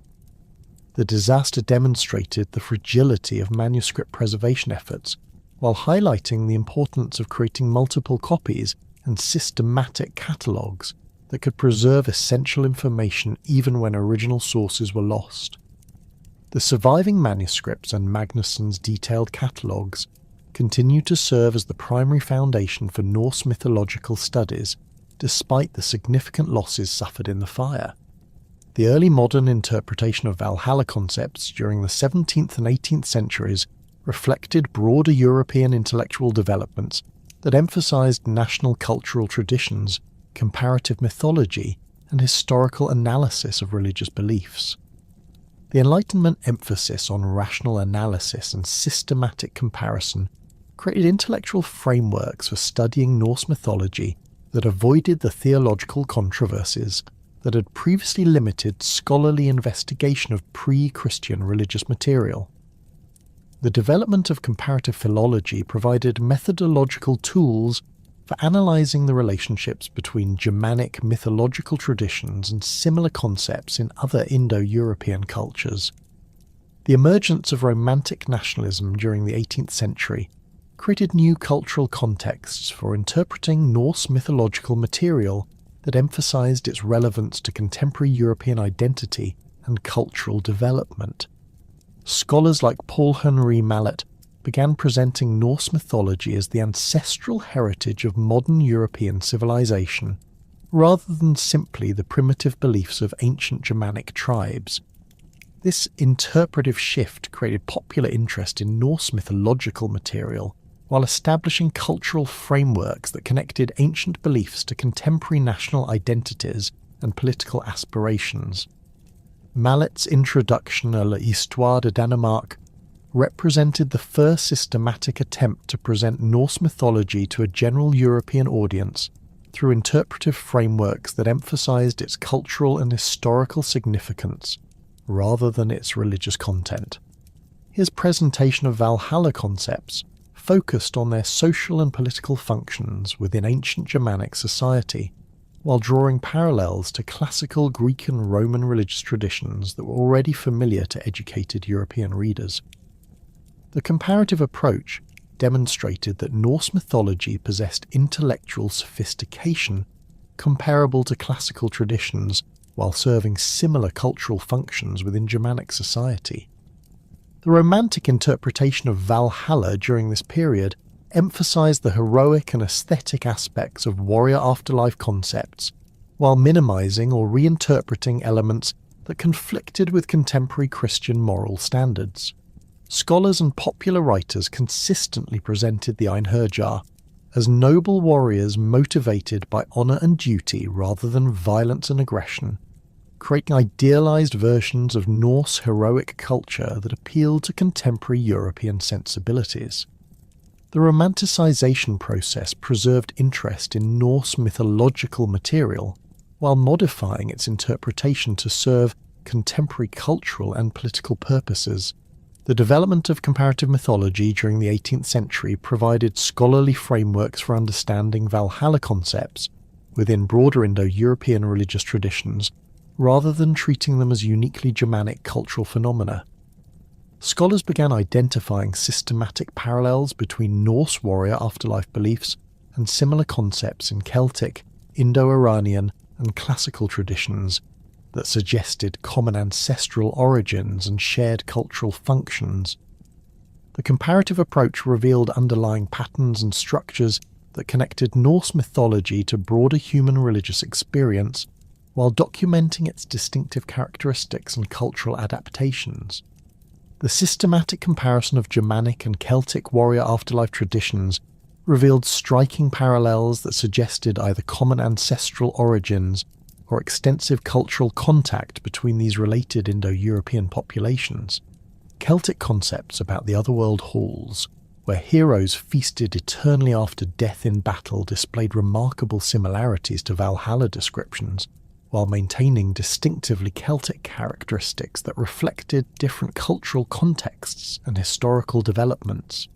The disaster demonstrated the fragility of manuscript preservation efforts, while highlighting the importance of creating multiple copies and systematic catalogues that could preserve essential information even when original sources were lost. The surviving manuscripts and Magnusson's detailed catalogues continue to serve as the primary foundation for Norse mythological studies, despite the significant losses suffered in the fire. The early modern interpretation of Valhalla concepts during the 17th and 18th centuries reflected broader European intellectual developments that emphasized national cultural traditions, comparative mythology, and historical analysis of religious beliefs. The Enlightenment emphasis on rational analysis and systematic comparison created intellectual frameworks for studying Norse mythology that avoided the theological controversies that had previously limited scholarly investigation of pre-Christian religious material. The development of comparative philology provided methodological tools for analysing the relationships between Germanic mythological traditions and similar concepts in other Indo-European cultures. The emergence of Romantic nationalism during the 18th century created new cultural contexts for interpreting Norse mythological material that emphasised its relevance to contemporary European identity and cultural development. Scholars like Paul Henri Mallet began presenting Norse mythology as the ancestral heritage of modern European civilization, rather than simply the primitive beliefs of ancient Germanic tribes. This interpretive shift created popular interest in Norse mythological material, while establishing cultural frameworks that connected ancient beliefs to contemporary national identities and political aspirations. Mallet's introduction à l'Histoire de Danemark represented the first systematic attempt to present Norse mythology to a general European audience through interpretive frameworks that emphasized its cultural and historical significance rather than its religious content. His presentation of Valhalla concepts focused on their social and political functions within ancient Germanic society, while drawing parallels to classical Greek and Roman religious traditions that were already familiar to educated European readers. The comparative approach demonstrated that Norse mythology possessed intellectual sophistication comparable to classical traditions while serving similar cultural functions within Germanic society. The Romantic interpretation of Valhalla during this period emphasized the heroic and aesthetic aspects of warrior afterlife concepts, while minimizing or reinterpreting elements that conflicted with contemporary Christian moral standards. Scholars and popular writers consistently presented the Einherjar as noble warriors motivated by honor and duty rather than violence and aggression, creating idealized versions of Norse heroic culture that appealed to contemporary European sensibilities. The romanticization process preserved interest in Norse mythological material while modifying its interpretation to serve contemporary cultural and political purposes. The development of comparative mythology during the 18th century provided scholarly frameworks for understanding Valhalla concepts within broader Indo-European religious traditions, rather than treating them as uniquely Germanic cultural phenomena. Scholars began identifying systematic parallels between Norse warrior afterlife beliefs and similar concepts in Celtic, Indo-Iranian, and classical traditions that suggested common ancestral origins and shared cultural functions. The comparative approach revealed underlying patterns and structures that connected Norse mythology to broader human religious experience, while documenting its distinctive characteristics and cultural adaptations. The systematic comparison of Germanic and Celtic warrior afterlife traditions revealed striking parallels that suggested either common ancestral origins or extensive cultural contact between these related Indo-European populations. Celtic concepts about the otherworld halls, where heroes feasted eternally after death in battle, displayed remarkable similarities to Valhalla descriptions, while maintaining distinctively Celtic characteristics that reflected different cultural contexts and historical developments.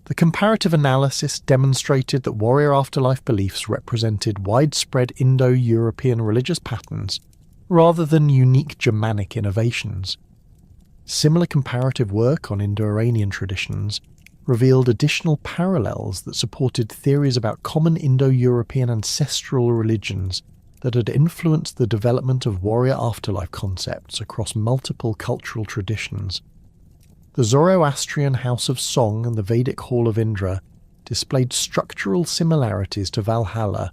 The comparative analysis demonstrated that warrior afterlife beliefs represented widespread Indo-European religious patterns rather than unique Germanic innovations. Similar comparative work on Indo-Iranian traditions revealed additional parallels that supported theories about common Indo-European ancestral religions that had influenced the development of warrior afterlife concepts across multiple cultural traditions. The Zoroastrian House of Song and the Vedic Hall of Indra displayed structural similarities to Valhalla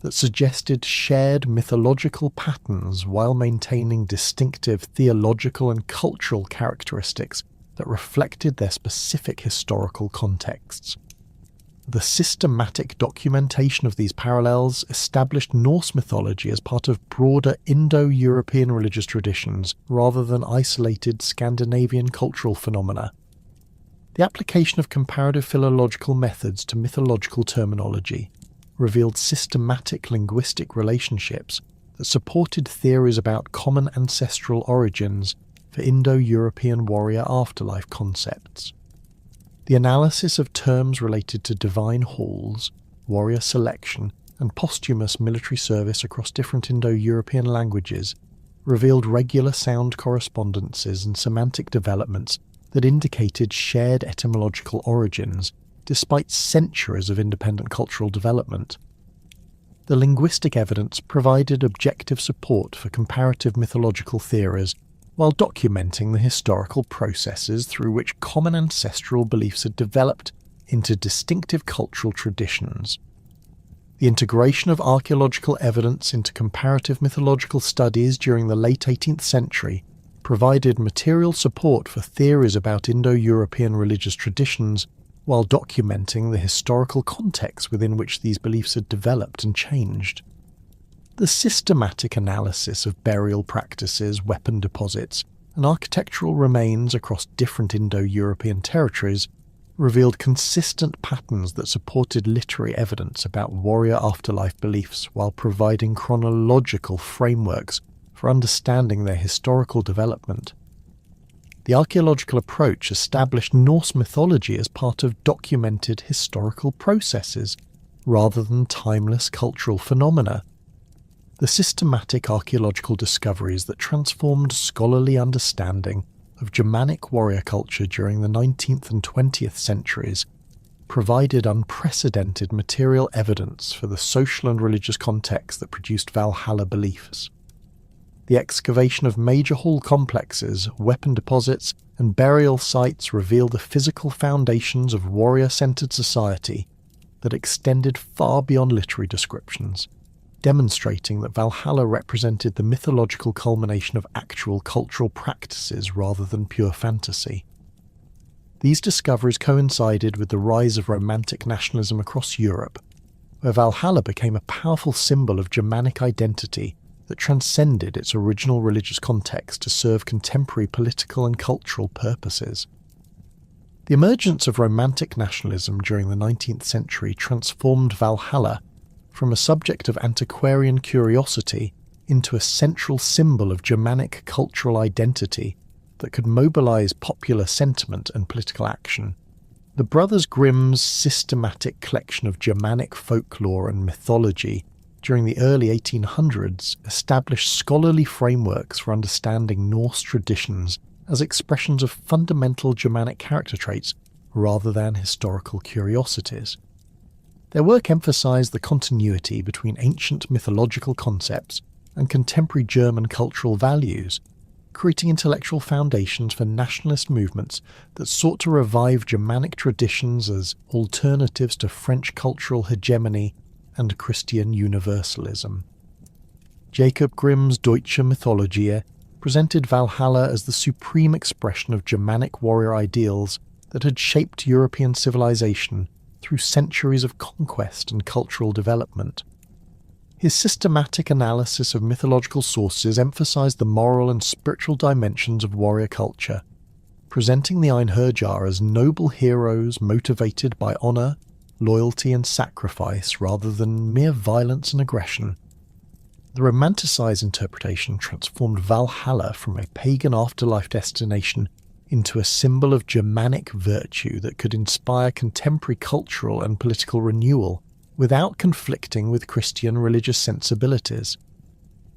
that suggested shared mythological patterns while maintaining distinctive theological and cultural characteristics that reflected their specific historical contexts. The systematic documentation of these parallels established Norse mythology as part of broader Indo-European religious traditions rather than isolated Scandinavian cultural phenomena. The application of comparative philological methods to mythological terminology revealed systematic linguistic relationships that supported theories about common ancestral origins for Indo-European warrior afterlife concepts. The analysis of terms related to divine halls, warrior selection, and posthumous military service across different Indo-European languages revealed regular sound correspondences and semantic developments that indicated shared etymological origins, despite centuries of independent cultural development. The linguistic evidence provided objective support for comparative mythological theories, while documenting the historical processes through which common ancestral beliefs had developed into distinctive cultural traditions. The integration of archaeological evidence into comparative mythological studies during the late 18th century provided material support for theories about Indo-European religious traditions, while documenting the historical context within which these beliefs had developed and changed. The systematic analysis of burial practices, weapon deposits, and architectural remains across different Indo-European territories revealed consistent patterns that supported literary evidence about warrior afterlife beliefs while providing chronological frameworks for understanding their historical development. The archaeological approach established Norse mythology as part of documented historical processes, rather than timeless cultural phenomena. The systematic archaeological discoveries that transformed scholarly understanding of Germanic warrior culture during the 19th and 20th centuries provided unprecedented material evidence for the social and religious context that produced Valhalla beliefs. The excavation of major hall complexes, weapon deposits, and burial sites reveal the physical foundations of warrior-centered society that extended far beyond literary descriptions, demonstrating that Valhalla represented the mythological culmination of actual cultural practices rather than pure fantasy. These discoveries coincided with the rise of Romantic nationalism across Europe, where Valhalla became a powerful symbol of Germanic identity that transcended its original religious context to serve contemporary political and cultural purposes. The emergence of Romantic nationalism during the 19th century transformed Valhalla from a subject of antiquarian curiosity into a central symbol of Germanic cultural identity that could mobilize popular sentiment and political action. The Brothers Grimm's systematic collection of Germanic folklore and mythology during the early 1800s established scholarly frameworks for understanding Norse traditions as expressions of fundamental Germanic character traits rather than historical curiosities. Their work emphasized the continuity between ancient mythological concepts and contemporary German cultural values, creating intellectual foundations for nationalist movements that sought to revive Germanic traditions as alternatives to French cultural hegemony and Christian universalism. Jacob Grimm's Deutsche Mythologie presented Valhalla as the supreme expression of Germanic warrior ideals that had shaped European civilization through centuries of conquest and cultural development. His systematic analysis of mythological sources emphasized the moral and spiritual dimensions of warrior culture, presenting the Einherjar as noble heroes motivated by honor, loyalty and sacrifice rather than mere violence and aggression. The romanticized interpretation transformed Valhalla from a pagan afterlife destination into a symbol of Germanic virtue that could inspire contemporary cultural and political renewal without conflicting with Christian religious sensibilities.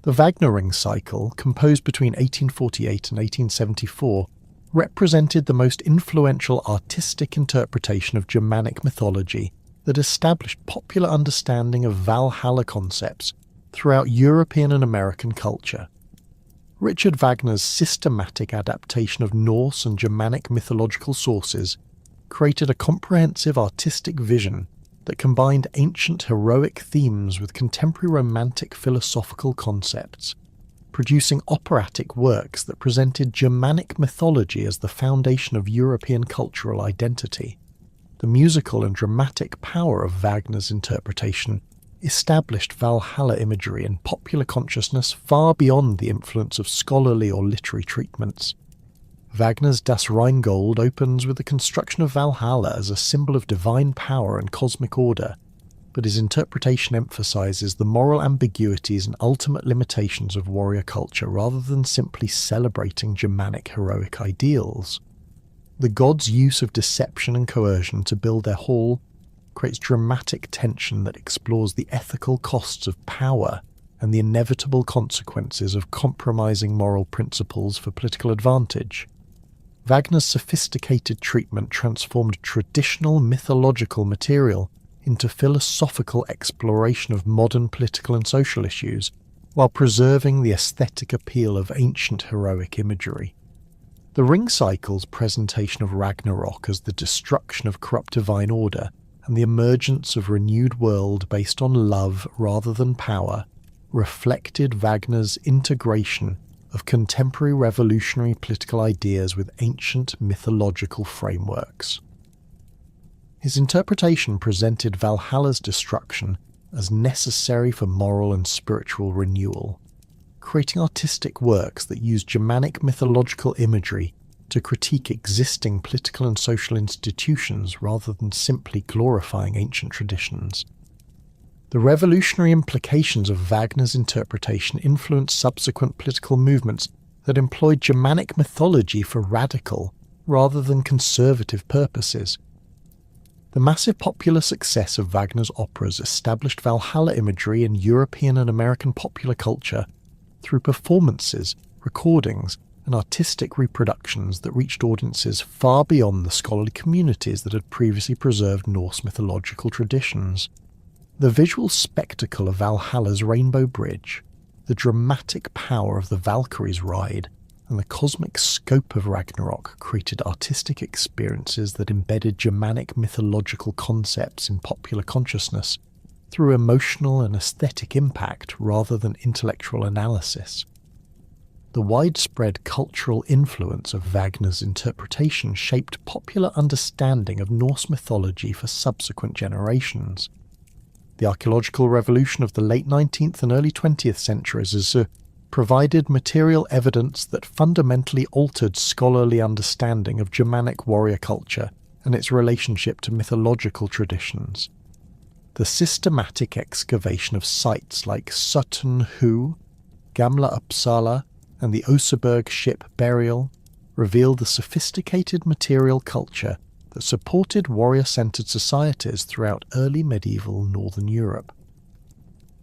The Wagner-Ring cycle, composed between 1848 and 1874, represented the most influential artistic interpretation of Germanic mythology that established popular understanding of Valhalla concepts throughout European and American culture. Richard Wagner's systematic adaptation of Norse and Germanic mythological sources created a comprehensive artistic vision that combined ancient heroic themes with contemporary romantic philosophical concepts, producing operatic works that presented Germanic mythology as the foundation of European cultural identity. The musical and dramatic power of Wagner's interpretation established Valhalla imagery in popular consciousness far beyond the influence of scholarly or literary treatments. Wagner's Das Rheingold opens with the construction of Valhalla as a symbol of divine power and cosmic order, but his interpretation emphasizes the moral ambiguities and ultimate limitations of warrior culture rather than simply celebrating Germanic heroic ideals. The gods' use of deception and coercion to build their hall creates dramatic tension that explores the ethical costs of power and the inevitable consequences of compromising moral principles for political advantage. Wagner's sophisticated treatment transformed traditional mythological material into philosophical exploration of modern political and social issues, while preserving the aesthetic appeal of ancient heroic imagery. The Ring Cycle's presentation of Ragnarok as the destruction of corrupt divine order and the emergence of renewed world based on love rather than power reflected Wagner's integration of contemporary revolutionary political ideas with ancient mythological frameworks. His interpretation presented Valhalla's destruction as necessary for moral and spiritual renewal, creating artistic works that used Germanic mythological imagery to critique existing political and social institutions rather than simply glorifying ancient traditions. The revolutionary implications of Wagner's interpretation influenced subsequent political movements that employed Germanic mythology for radical rather than conservative purposes. The massive popular success of Wagner's operas established Valhalla imagery in European and American popular culture through performances, recordings, and artistic reproductions that reached audiences far beyond the scholarly communities that had previously preserved Norse mythological traditions. The visual spectacle of Valhalla's Rainbow Bridge, the dramatic power of the Valkyries' ride, and the cosmic scope of Ragnarok created artistic experiences that embedded Germanic mythological concepts in popular consciousness through emotional and aesthetic impact rather than intellectual analysis. The widespread cultural influence of Wagner's interpretation shaped popular understanding of Norse mythology for subsequent generations. The archaeological revolution of the late 19th and early 20th centuries has provided material evidence that fundamentally altered scholarly understanding of Germanic warrior culture and its relationship to mythological traditions. The systematic excavation of sites like Sutton Hoo, Gamla Uppsala, and the Oseberg ship burial revealed the sophisticated material culture that supported warrior-centered societies throughout early medieval Northern Europe.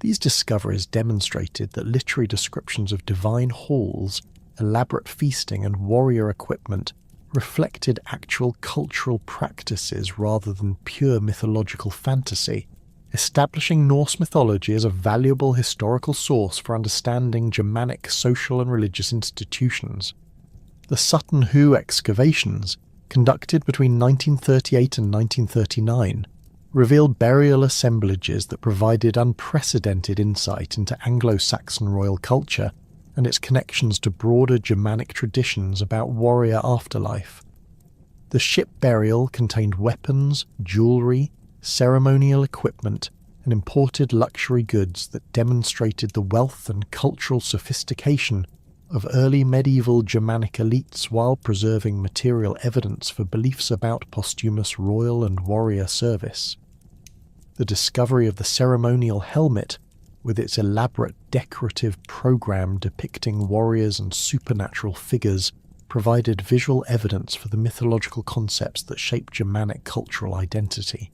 These discoveries demonstrated that literary descriptions of divine halls, elaborate feasting, and warrior equipment reflected actual cultural practices rather than pure mythological fantasy, establishing Norse mythology as a valuable historical source for understanding Germanic social and religious institutions. The Sutton Hoo excavations, conducted between 1938 and 1939, revealed burial assemblages that provided unprecedented insight into Anglo-Saxon royal culture and its connections to broader Germanic traditions about warrior afterlife. The ship burial contained weapons, jewellery, ceremonial equipment, and imported luxury goods that demonstrated the wealth and cultural sophistication of early medieval Germanic elites while preserving material evidence for beliefs about posthumous royal and warrior service. The discovery of the ceremonial helmet, with its elaborate decorative program depicting warriors and supernatural figures, provided visual evidence for the mythological concepts that shaped Germanic cultural identity.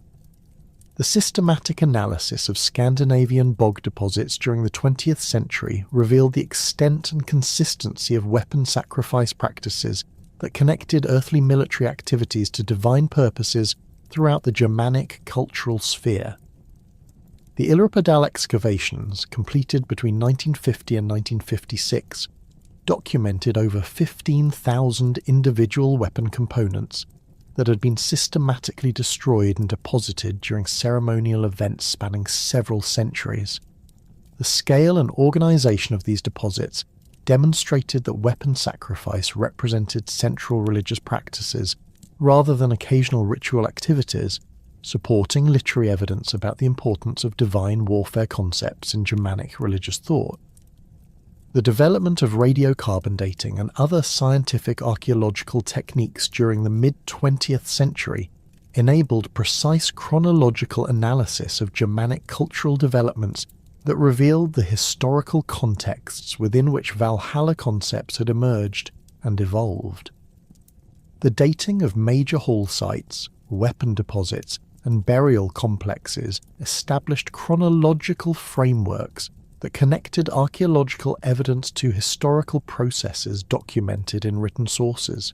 The systematic analysis of Scandinavian bog deposits during the 20th century revealed the extent and consistency of weapon sacrifice practices that connected earthly military activities to divine purposes throughout the Germanic cultural sphere. The Illerpadal excavations, completed between 1950 and 1956, documented over 15,000 individual weapon components that had been systematically destroyed and deposited during ceremonial events spanning several centuries. The scale and organisation of these deposits demonstrated that weapon sacrifice represented central religious practices rather than occasional ritual activities, supporting literary evidence about the importance of divine warfare concepts in Germanic religious thought. The development of radiocarbon dating and other scientific archaeological techniques during the mid-20th century enabled precise chronological analysis of Germanic cultural developments that revealed the historical contexts within which Valhalla concepts had emerged and evolved. The dating of major hall sites, weapon deposits, and burial complexes established chronological frameworks that connected archaeological evidence to historical processes documented in written sources.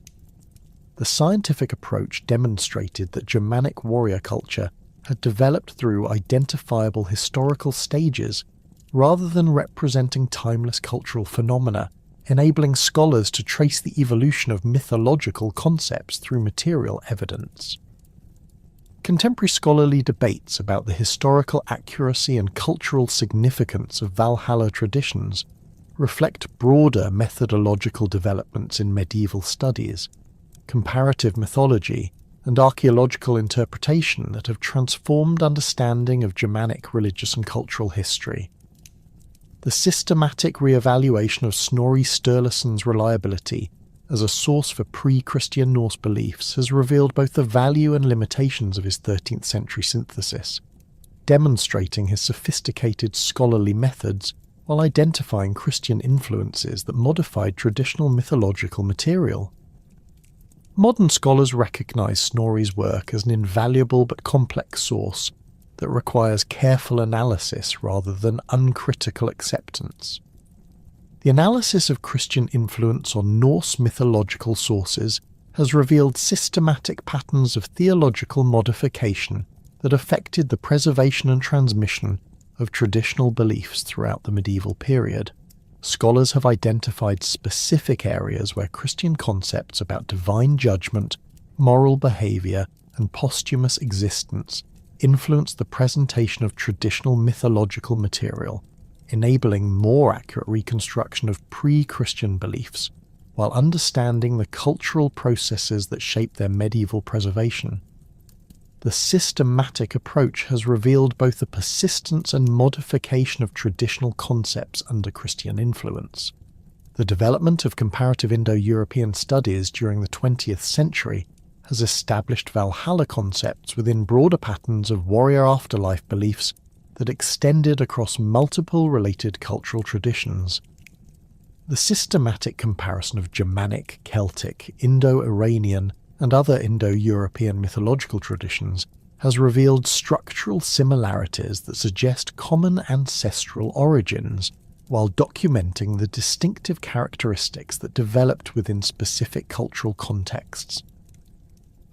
The scientific approach demonstrated that Germanic warrior culture had developed through identifiable historical stages rather than representing timeless cultural phenomena, enabling scholars to trace the evolution of mythological concepts through material evidence. Contemporary scholarly debates about the historical accuracy and cultural significance of Valhalla traditions reflect broader methodological developments in medieval studies, comparative mythology, and archaeological interpretation that have transformed understanding of Germanic religious and cultural history. The systematic re-evaluation of Snorri Sturluson's reliability as a source for pre-Christian Norse beliefs has revealed both the value and limitations of his 13th century synthesis, demonstrating his sophisticated scholarly methods while identifying Christian influences that modified traditional mythological material. Modern scholars recognize Snorri's work as an invaluable but complex source that requires careful analysis rather than uncritical acceptance. The analysis of Christian influence on Norse mythological sources has revealed systematic patterns of theological modification that affected the preservation and transmission of traditional beliefs throughout the medieval period. Scholars have identified specific areas where Christian concepts about divine judgment, moral behaviour, and posthumous existence influenced the presentation of traditional mythological material, enabling more accurate reconstruction of pre-Christian beliefs, while understanding the cultural processes that shaped their medieval preservation. The systematic approach has revealed both the persistence and modification of traditional concepts under Christian influence. The development of comparative Indo-European studies during the 20th century has established Valhalla concepts within broader patterns of warrior afterlife beliefs that extended across multiple related cultural traditions. The systematic comparison of Germanic, Celtic, Indo-Iranian, and other Indo-European mythological traditions has revealed structural similarities that suggest common ancestral origins, while documenting the distinctive characteristics that developed within specific cultural contexts.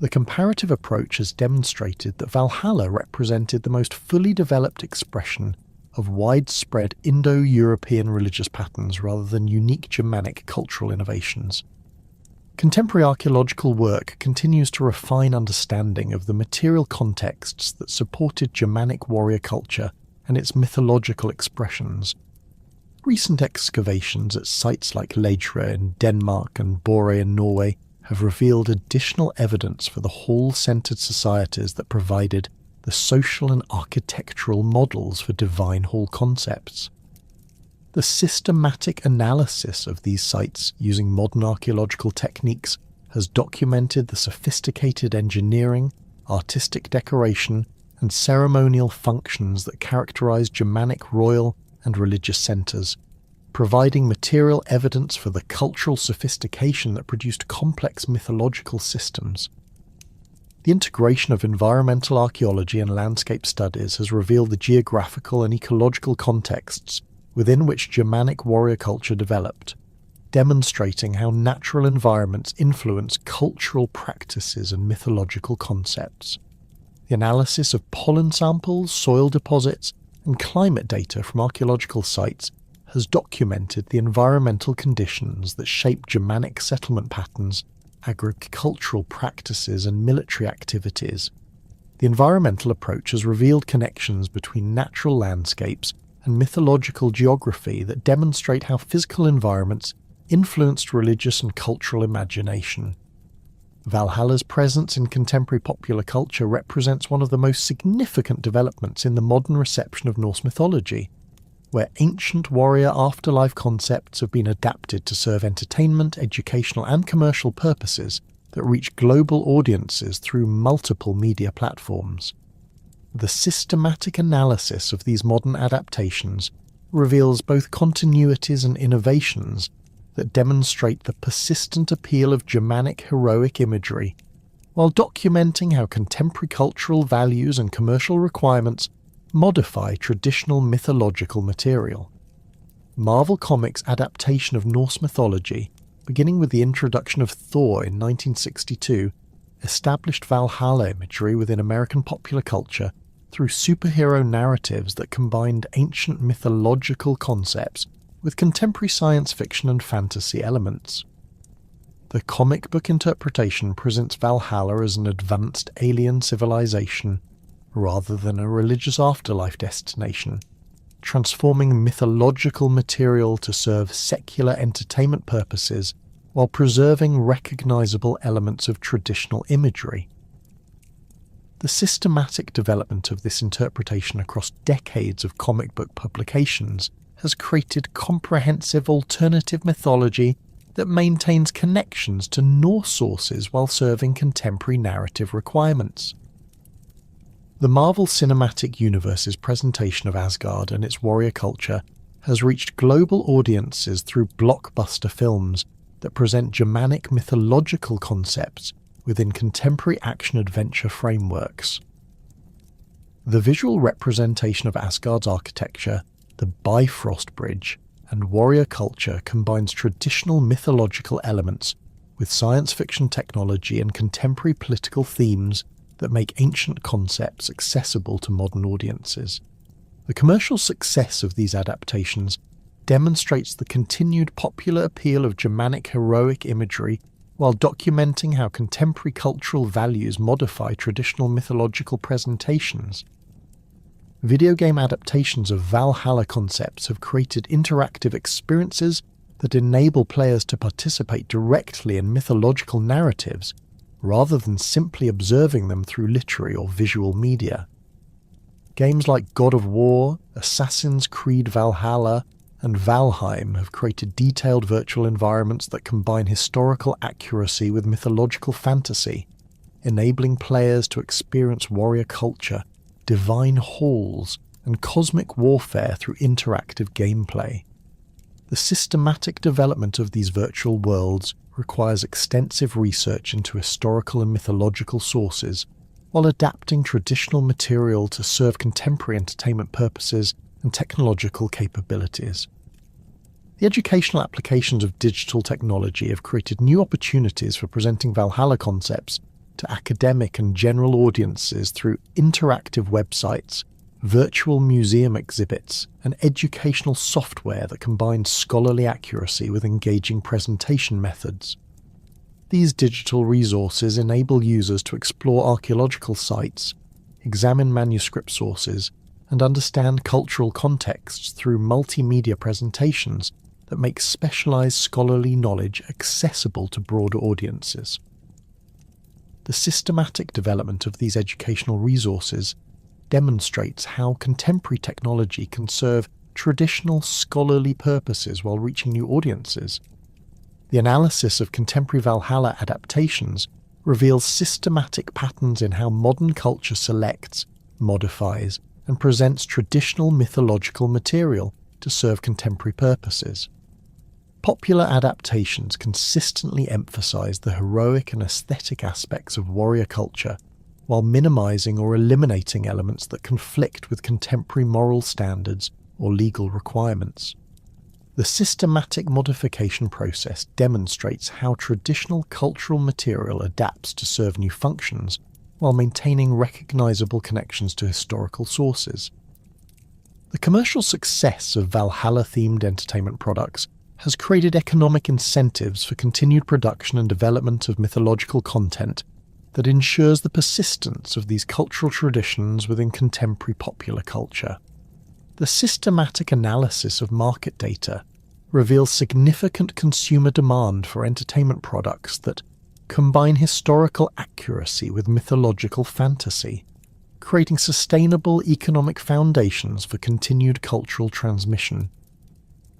The comparative approach has demonstrated that Valhalla represented the most fully developed expression of widespread Indo-European religious patterns rather than unique Germanic cultural innovations. Contemporary archaeological work continues to refine understanding of the material contexts that supported Germanic warrior culture and its mythological expressions. Recent excavations at sites like Lejdre in Denmark and Borre in Norway have revealed additional evidence for the hall-centered societies that provided the social and architectural models for divine hall concepts. The systematic analysis of these sites using modern archaeological techniques has documented the sophisticated engineering, artistic decoration, and ceremonial functions that characterize Germanic royal and religious centres, providing material evidence for the cultural sophistication that produced complex mythological systems. The integration of environmental archaeology and landscape studies has revealed the geographical and ecological contexts within which Germanic warrior culture developed, demonstrating how natural environments influence cultural practices and mythological concepts. The analysis of pollen samples, soil deposits, and climate data from archaeological sites has documented the environmental conditions that shape Germanic settlement patterns, agricultural practices, and military activities. The environmental approach has revealed connections between natural landscapes and mythological geography that demonstrate how physical environments influenced religious and cultural imagination. Valhalla's presence in contemporary popular culture represents one of the most significant developments in the modern reception of Norse mythology, where ancient warrior afterlife concepts have been adapted to serve entertainment, educational, and commercial purposes that reach global audiences through multiple media platforms. The systematic analysis of these modern adaptations reveals both continuities and innovations that demonstrate the persistent appeal of Germanic heroic imagery, while documenting how contemporary cultural values and commercial requirements modify traditional mythological material. Marvel Comics' adaptation of Norse mythology, beginning with the introduction of Thor in 1962, established Valhalla imagery within American popular culture through superhero narratives that combined ancient mythological concepts with contemporary science fiction and fantasy elements. The comic book interpretation presents Valhalla as an advanced alien civilization rather than a religious afterlife destination, transforming mythological material to serve secular entertainment purposes while preserving recognizable elements of traditional imagery. The systematic development of this interpretation across decades of comic book publications has created comprehensive alternative mythology that maintains connections to Norse sources while serving contemporary narrative requirements. The Marvel Cinematic Universe's presentation of Asgard and its warrior culture has reached global audiences through blockbuster films that present Germanic mythological concepts within contemporary action-adventure frameworks. The visual representation of Asgard's architecture, the Bifrost Bridge, and warrior culture combines traditional mythological elements with science fiction technology and contemporary political themes that make ancient concepts accessible to modern audiences. The commercial success of these adaptations demonstrates the continued popular appeal of Germanic heroic imagery while documenting how contemporary cultural values modify traditional mythological presentations. Video game adaptations of Valhalla concepts have created interactive experiences that enable players to participate directly in mythological narratives rather than simply observing them through literary or visual media. Games like God of War, Assassin's Creed Valhalla, and Valheim have created detailed virtual environments that combine historical accuracy with mythological fantasy, enabling players to experience warrior culture, divine halls, and cosmic warfare through interactive gameplay. The systematic development of these virtual worlds requires extensive research into historical and mythological sources, while adapting traditional material to serve contemporary entertainment purposes and technological capabilities. The educational applications of digital technology have created new opportunities for presenting Valhalla concepts to academic and general audiences through interactive websites, virtual museum exhibits, and educational software that combines scholarly accuracy with engaging presentation methods. These digital resources enable users to explore archaeological sites, examine manuscript sources, and understand cultural contexts through multimedia presentations that make specialized scholarly knowledge accessible to broader audiences. The systematic development of these educational resources demonstrates how contemporary technology can serve traditional scholarly purposes while reaching new audiences. The analysis of contemporary Valhalla adaptations reveals systematic patterns in how modern culture selects, modifies, and presents traditional mythological material to serve contemporary purposes. Popular adaptations consistently emphasize the heroic and aesthetic aspects of warrior culture, while minimizing or eliminating elements that conflict with contemporary moral standards or legal requirements. The systematic modification process demonstrates how traditional cultural material adapts to serve new functions, while maintaining recognizable connections to historical sources. The commercial success of Valhalla-themed entertainment products has created economic incentives for continued production and development of mythological content that ensures the persistence of these cultural traditions within contemporary popular culture. The systematic analysis of market data reveals significant consumer demand for entertainment products that combine historical accuracy with mythological fantasy, creating sustainable economic foundations for continued cultural transmission.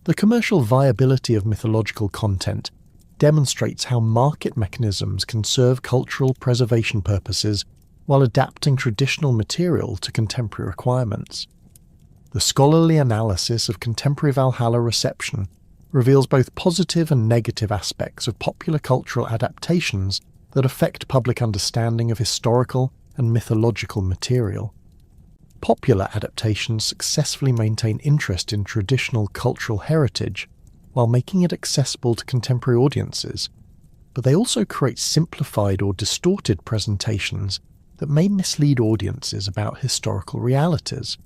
The commercial viability of mythological content demonstrates how market mechanisms can serve cultural preservation purposes while adapting traditional material to contemporary requirements. The scholarly analysis of contemporary Valhalla reception reveals both positive and negative aspects of popular cultural adaptations that affect public understanding of historical and mythological material. Popular adaptations successfully maintain interest in traditional cultural heritage while making it accessible to contemporary audiences, but they also create simplified or distorted presentations that may mislead audiences about historical realities.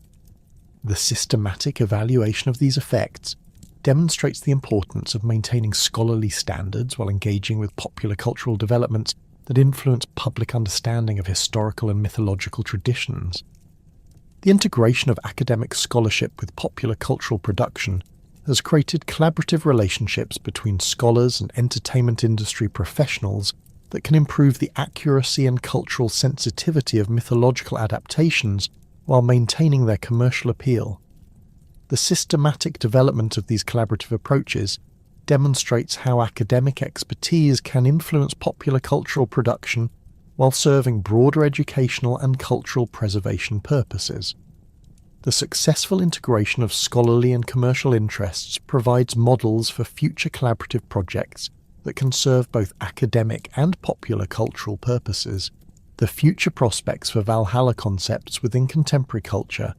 The systematic evaluation of these effects demonstrates the importance of maintaining scholarly standards while engaging with popular cultural developments that influence public understanding of historical and mythological traditions. The integration of academic scholarship with popular cultural production has created collaborative relationships between scholars and entertainment industry professionals that can improve the accuracy and cultural sensitivity of mythological adaptations while maintaining their commercial appeal. The systematic development of these collaborative approaches demonstrates how academic expertise can influence popular cultural production while serving broader educational and cultural preservation purposes. The successful integration of scholarly and commercial interests provides models for future collaborative projects that can serve both academic and popular cultural purposes. The future prospects for Valhalla concepts within contemporary culture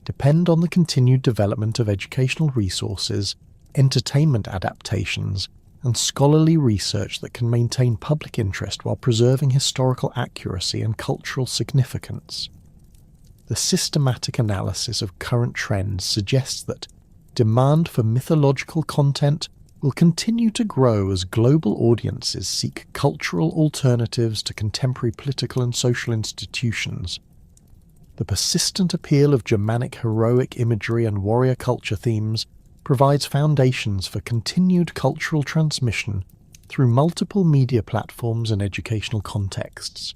depend on the continued development of educational resources, entertainment adaptations, and scholarly research that can maintain public interest while preserving historical accuracy and cultural significance. The systematic analysis of current trends suggests that demand for mythological content will continue to grow as global audiences seek cultural alternatives to contemporary political and social institutions. The persistent appeal of Germanic heroic imagery and warrior culture themes provides foundations for continued cultural transmission through multiple media platforms and educational contexts.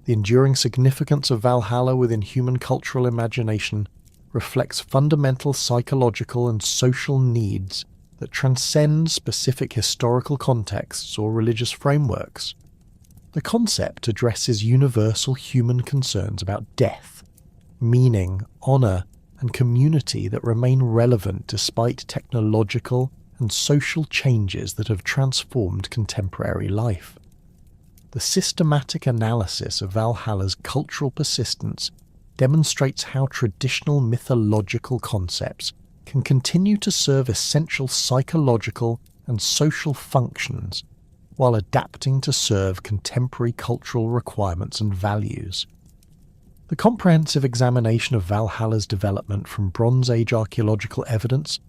The enduring significance of Valhalla within human cultural imagination reflects fundamental psychological and social needs that transcend specific historical contexts or religious frameworks. The concept addresses universal human concerns about death, meaning, honour, and community that remain relevant despite technological and social changes that have transformed contemporary life. The systematic analysis of Valhalla's cultural persistence demonstrates how traditional mythological concepts can continue to serve essential psychological and social functions while adapting to serve contemporary cultural requirements and values. The comprehensive examination of Valhalla's development from Bronze Age archaeological evidence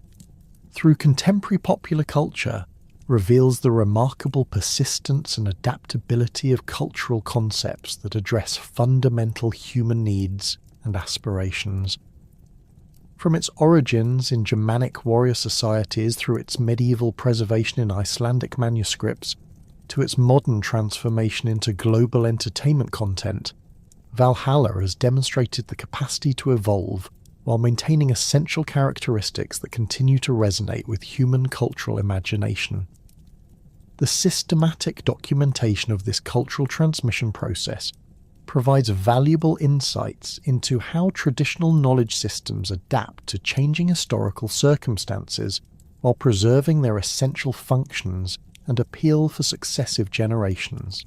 through contemporary popular culture reveals the remarkable persistence and adaptability of cultural concepts that address fundamental human needs and aspirations. From its origins in Germanic warrior societies through its medieval preservation in Icelandic manuscripts, to its modern transformation into global entertainment content, Valhalla has demonstrated the capacity to evolve while maintaining essential characteristics that continue to resonate with human cultural imagination. The systematic documentation of this cultural transmission process provides valuable insights into how traditional knowledge systems adapt to changing historical circumstances while preserving their essential functions and appeal for successive generations.